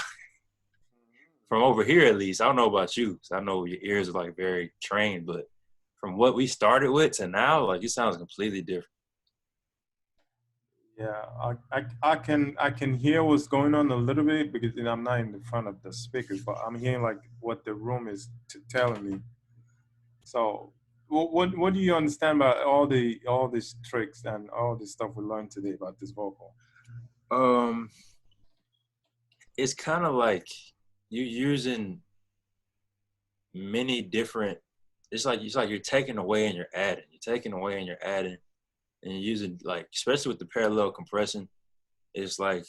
B: From over here, at least, I don't know about you, 'cause I know your ears are like very trained, but from what we started with to now, like it sounds completely different.
A: Yeah, I can hear what's going on a little bit because I'm not in the front of the speakers, but I'm hearing like what the room is telling me. So, what do you understand about all these tricks and all this stuff we learned today about this vocal?
B: It's kind of like you're using many different. It's like you're taking away and you're adding. You're taking away and you're adding, and you're using, like, especially with the parallel compression, it's like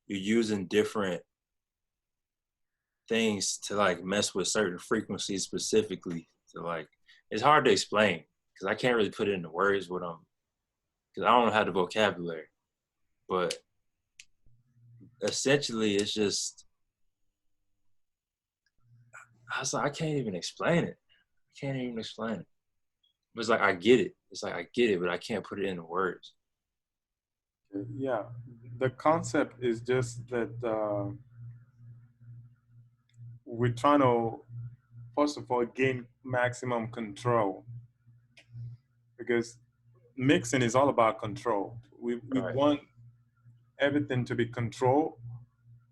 B: you're using different things to like mess with certain frequencies specifically. To like, it's hard to explain because I can't really put it into words with them because I don't have the vocabulary. But essentially, it's just I can't even explain it. I can't even explain it. It's like I get it. It's like I get it, but I can't put it into words.
A: Yeah, the concept is just that we're trying to, first of all, gain maximum control because mixing is all about control. We
B: Right.
A: want everything to be controlled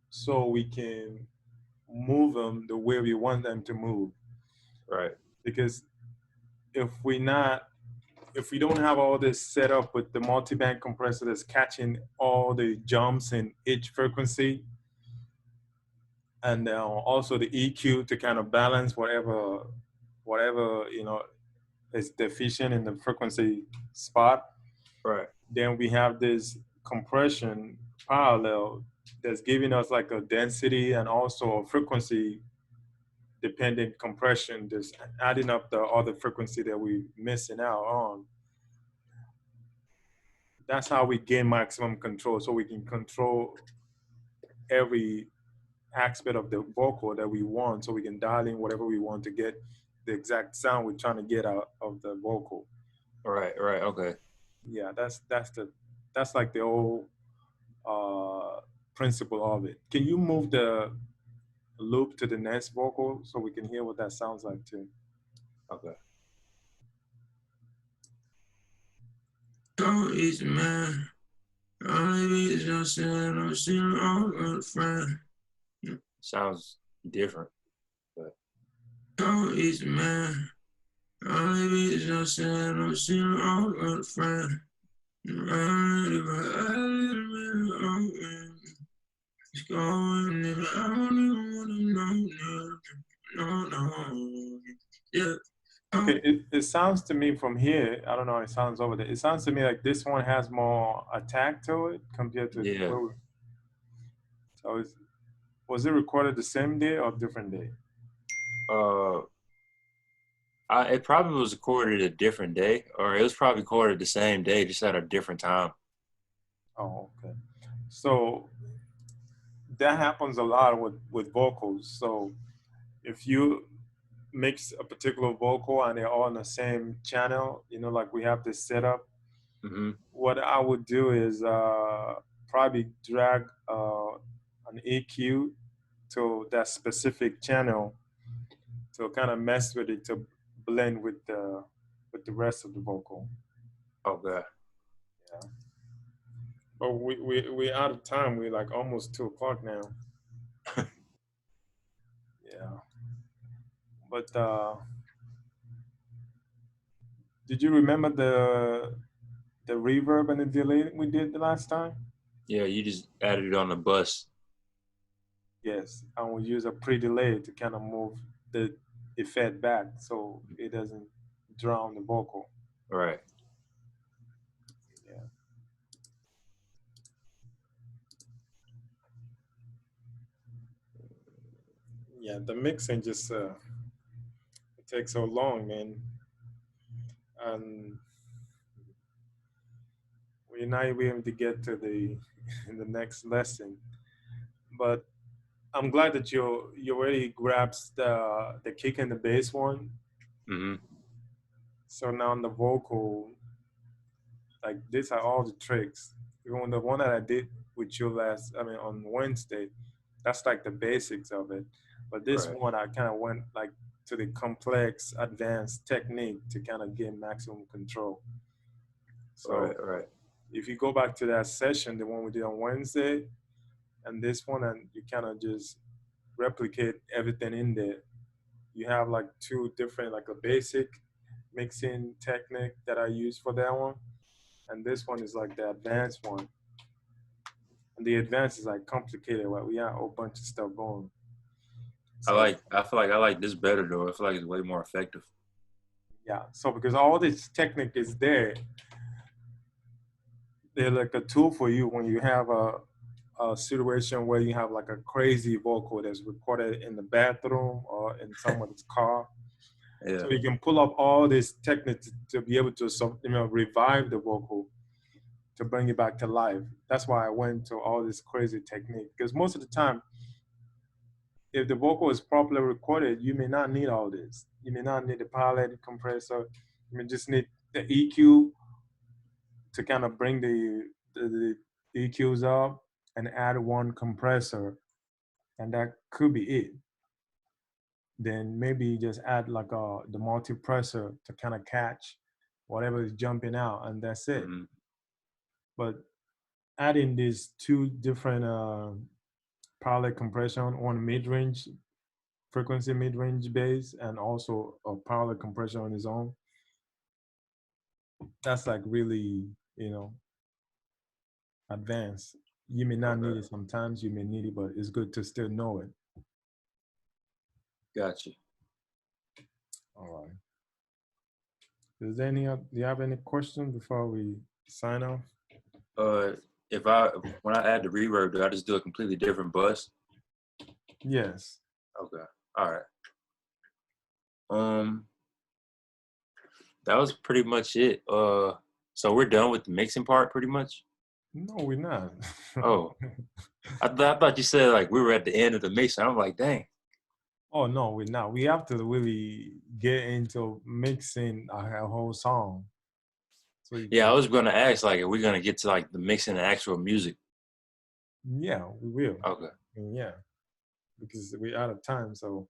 A: so we can move them the way we want them to move.
B: Right.
A: Because if if we don't have all this set up with the multi-band compressor that's catching all the jumps in each frequency, and also the EQ to kind of balance whatever is deficient in the frequency spot,
B: Right.
A: then we have this compression parallel that's giving us like a density and also a frequency dependent compression that's adding up the other frequency that we're missing out on. That's how we gain maximum control, so we can control every aspect of the vocal that we want, so we can dial in whatever we want to get the exact sound we're trying to get out of the vocal.
B: Right. Right. Okay.
A: Yeah, that's like the whole principle of it. Can you move the loop to the next vocal so we can hear what that sounds like too?
B: Okay.
C: Don't easy, man. All these I'm saying, I'm seeing all my friends.
B: Sounds different, but
C: Don't easy, man. All these I'm saying, I'm seeing all my friends. It's going, I don't even wanna know, no. Yeah.
A: Okay, it sounds to me from here, I don't know, it sounds over there. It sounds to me like this one has more attack to it compared to
B: yeah.
A: so was it recorded the same day or different day?
B: Uh, it probably was recorded a different day, or it was probably recorded the same day, just at a different time.
A: Oh, okay. So that happens a lot with vocals. So if you mix a particular vocal and they're all on the same channel, like we have this setup,
B: Mm-hmm.
A: what I would do is probably drag an EQ to that specific channel to kind of mess with it to blend with the rest of the vocal.
B: Okay.
A: Yeah. But we out of time. We're like almost 2 o'clock now. Yeah. But, did you remember the reverb and the delay we did the last time.
B: Yeah, you just added it on the bus.
A: Yes, and we use a pre-delay to kind of move the effect back so it doesn't drown the vocal.
B: Right.
A: Yeah. Yeah, the mixing just it takes so long, man, and we're not able to get to the the next lesson. But I'm glad that you already grasped the kick and the bass one.
B: Mm-hmm.
A: So now on the vocal, like these are all the tricks. Even the one that I did with you on Wednesday, that's like the basics of it. But this
B: Right.
A: one, I kind of went like to the complex, advanced technique to kind of get maximum control. So
B: Right. Right.
A: if you go back to that session, the one we did on Wednesday, and this one, and you kind of just replicate everything in there. You have like two different, like a basic mixing technique that I use for that one, and this one is like the advanced one. And the advanced is like complicated. Like we got a whole bunch of stuff going. So
B: I feel like I like this better though. I feel like it's way more effective.
A: yeah, so because all this technique is there, they're like a tool for you when you have a situation where you have like a crazy vocal that's recorded in the bathroom or in someone's car.
B: Yeah.
A: So you can pull up all this technique to be able to revive the vocal to bring it back to life. That's why I went to all this crazy technique, because most of the time, if the vocal is properly recorded, you may not need all this. You may not need the palette compressor. You may just need the EQ to kind of bring the EQs up and add one compressor, and that could be it. Then maybe just add like the multipressor to kind of catch whatever is jumping out, and that's it.
B: Mm-hmm.
A: But adding these two different palette compression, one mid-range frequency mid-range bass and also a palette compression on its own, that's like really, advanced. You may not need
B: Okay.
A: it sometimes, you may need it, but it's good to still know it.
B: Gotcha.
A: All right. Do you have any questions before we sign off?
B: If when I add the reverb, do I just do a completely different bus?
A: Yes.
B: Okay. All right. That was pretty much it. So we're done with the mixing part, pretty much.
A: No, we're not.
B: Oh, I thought you said like we were at the end of the mixing. I'm like, dang.
A: Oh no, we're not. We have to really get into mixing a whole song. So
B: Yeah, I was gonna ask like, are we gonna get to like the mixing the actual music?
A: yeah, we will.
B: Okay.
A: Yeah, because we're out of time. So,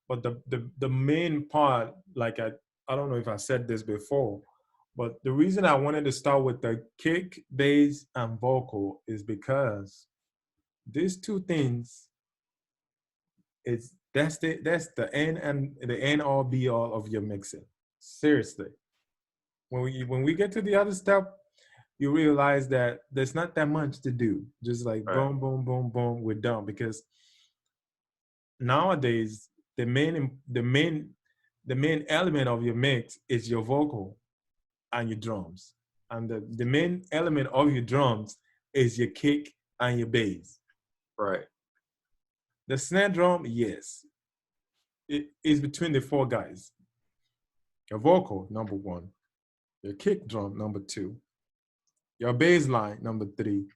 A: but the main part, like I don't know if I said this before, but the reason I wanted to start with the kick, bass, and vocal is because these two things, that's the end and the end all be all of your mixing. Seriously, when we get to the other step, you realize that there's not that much to do. Just like
B: Right.
A: boom, boom, boom, boom, we're done. Because nowadays the main element of your mix is your vocal and your drums, and the main element of your drums is your kick and your bass.
B: Right.
A: The snare drum, yes, it is between the four guys. Your vocal, number one. Your kick drum, number two. Your bass line, number three.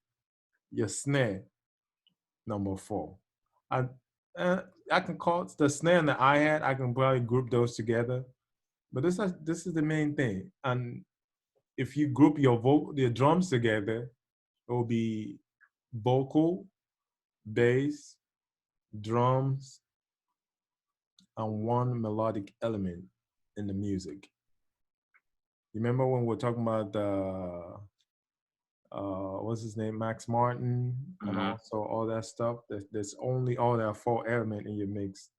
A: Your snare, number four. And I can call the snare and the hi-hat, I can probably group those together. But this is the main thing. And if you group your drums together, it will be vocal, bass, drums, and one melodic element in the music. You remember when we were talking about what's his name, Max Martin, and
B: Mm-hmm.
A: also all that stuff? There's only all that four element in your mix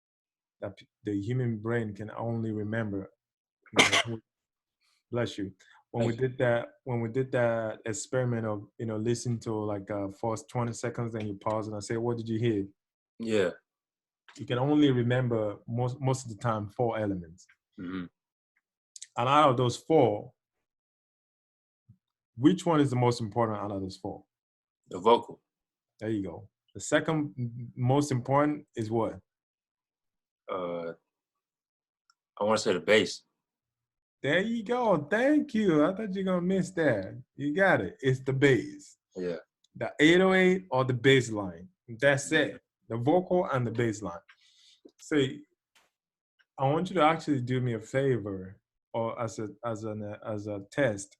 A: that the human brain can only remember. Bless you. when we did that experiment of listen to like first 20 seconds, then you pause and I say, what did you hear?
B: Yeah.
A: You can only remember most of the time 4 elements.
B: Mm-hmm.
A: And out of those 4, which one is the most important out of those 4?
B: The vocal.
A: There you go. The second most important is what?
B: I want to say the bass.
A: There you go. Thank you. I thought you were going to miss that. You got it. It's the bass.
B: Yeah.
A: The 808 or the bass line. That's it. The vocal and the bass line. See, I want you to actually do me a favor, or as a test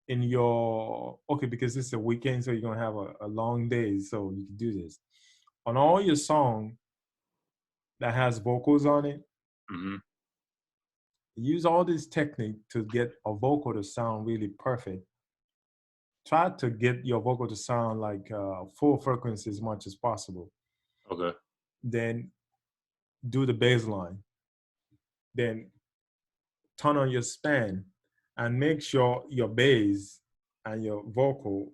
A: in your, okay, because it's a weekend, so you're going to have a long day, so you can do this. On all your song that has vocals on it,
B: Mm-hmm.
A: use all this technique to get a vocal to sound really perfect. Try to get your vocal to sound like full frequency as much as possible.
B: Okay.
A: Then do the bass line. Then turn on your span and make sure your bass and your vocal,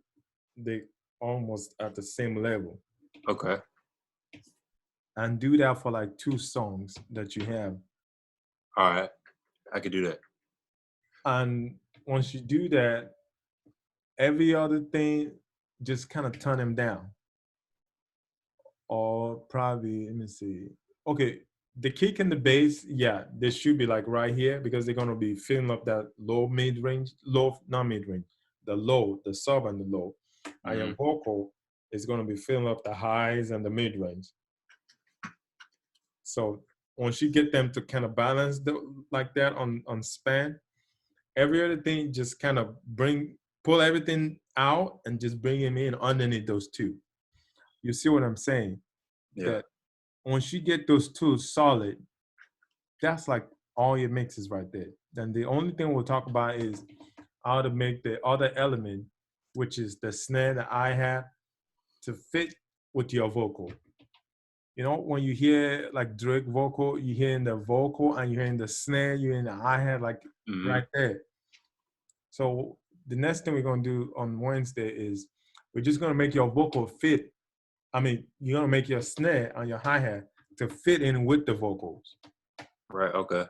A: they almost at the same level.
B: Okay.
A: And do that for like 2 songs that you have.
B: All right. I could do that.
A: And once you do that, every other thing, just kind of turn them down. Or probably, let me see. Okay, the kick and the bass, yeah, they should be like right here because they're gonna be filling up that low mid-range, not mid-range, the low, the sub and the low. Mm-hmm. And your vocal is gonna be filling up the highs and the mid-range. So once you get them to kind of balance like that on span, every other thing just kind of pull everything out and just bring them in underneath those 2. You see what I'm saying?
B: Yeah.
A: That once you get those 2 solid, that's like all your mixes right there. Then the only thing we'll talk about is how to make the other element, which is the snare, the hi-hat, to fit with your vocal. You know, when you hear like Drake vocal, you're hearing the vocal and you're hearing the snare, you're hearing the hi-hat like right there. So the next thing we're going to do on Wednesday is we're just going to make your vocal fit. I mean, you're going to make your snare and your hi-hat to fit in with the vocals.
B: Right, okay.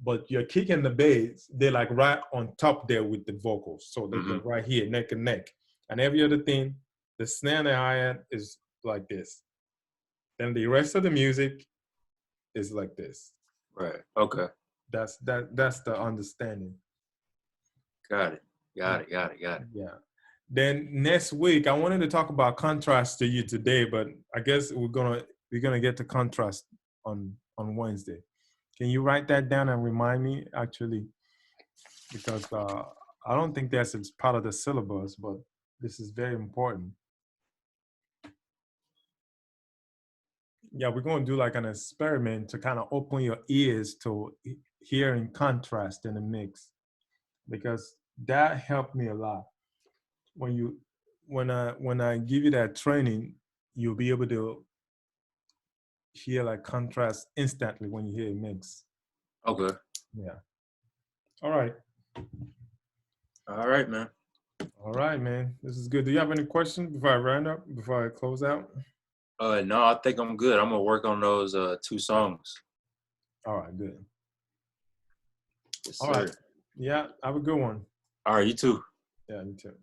A: But your kick and the bass, they're like right on top there with the vocals. So they're right here, neck and neck. And every other thing, the snare and the hi-hat is like this. Then the rest of the music is like this.
B: Right, okay.
A: That's the understanding.
B: Got it. Yeah.
A: Then next week, I wanted to talk about contrast to you today, but I guess we're gonna get to contrast on Wednesday. Can you write that down and remind me, actually, because I don't think that's part of the syllabus, but this is very important. Yeah, we're going to do like an experiment to kind of open your ears to hearing contrast in the mix, because that helped me a lot. When I give you that training, you'll be able to hear like contrast instantly when you hear a mix.
B: Okay.
A: Yeah. All right.
B: All right, man.
A: All right, man. This is good. Do you have any questions before I close out?
B: No, I think I'm good. I'm gonna work on those 2 songs.
A: All right, good.
B: Yes,
A: all right. Yeah, have a good one.
B: All right, you too.
A: Yeah, me too.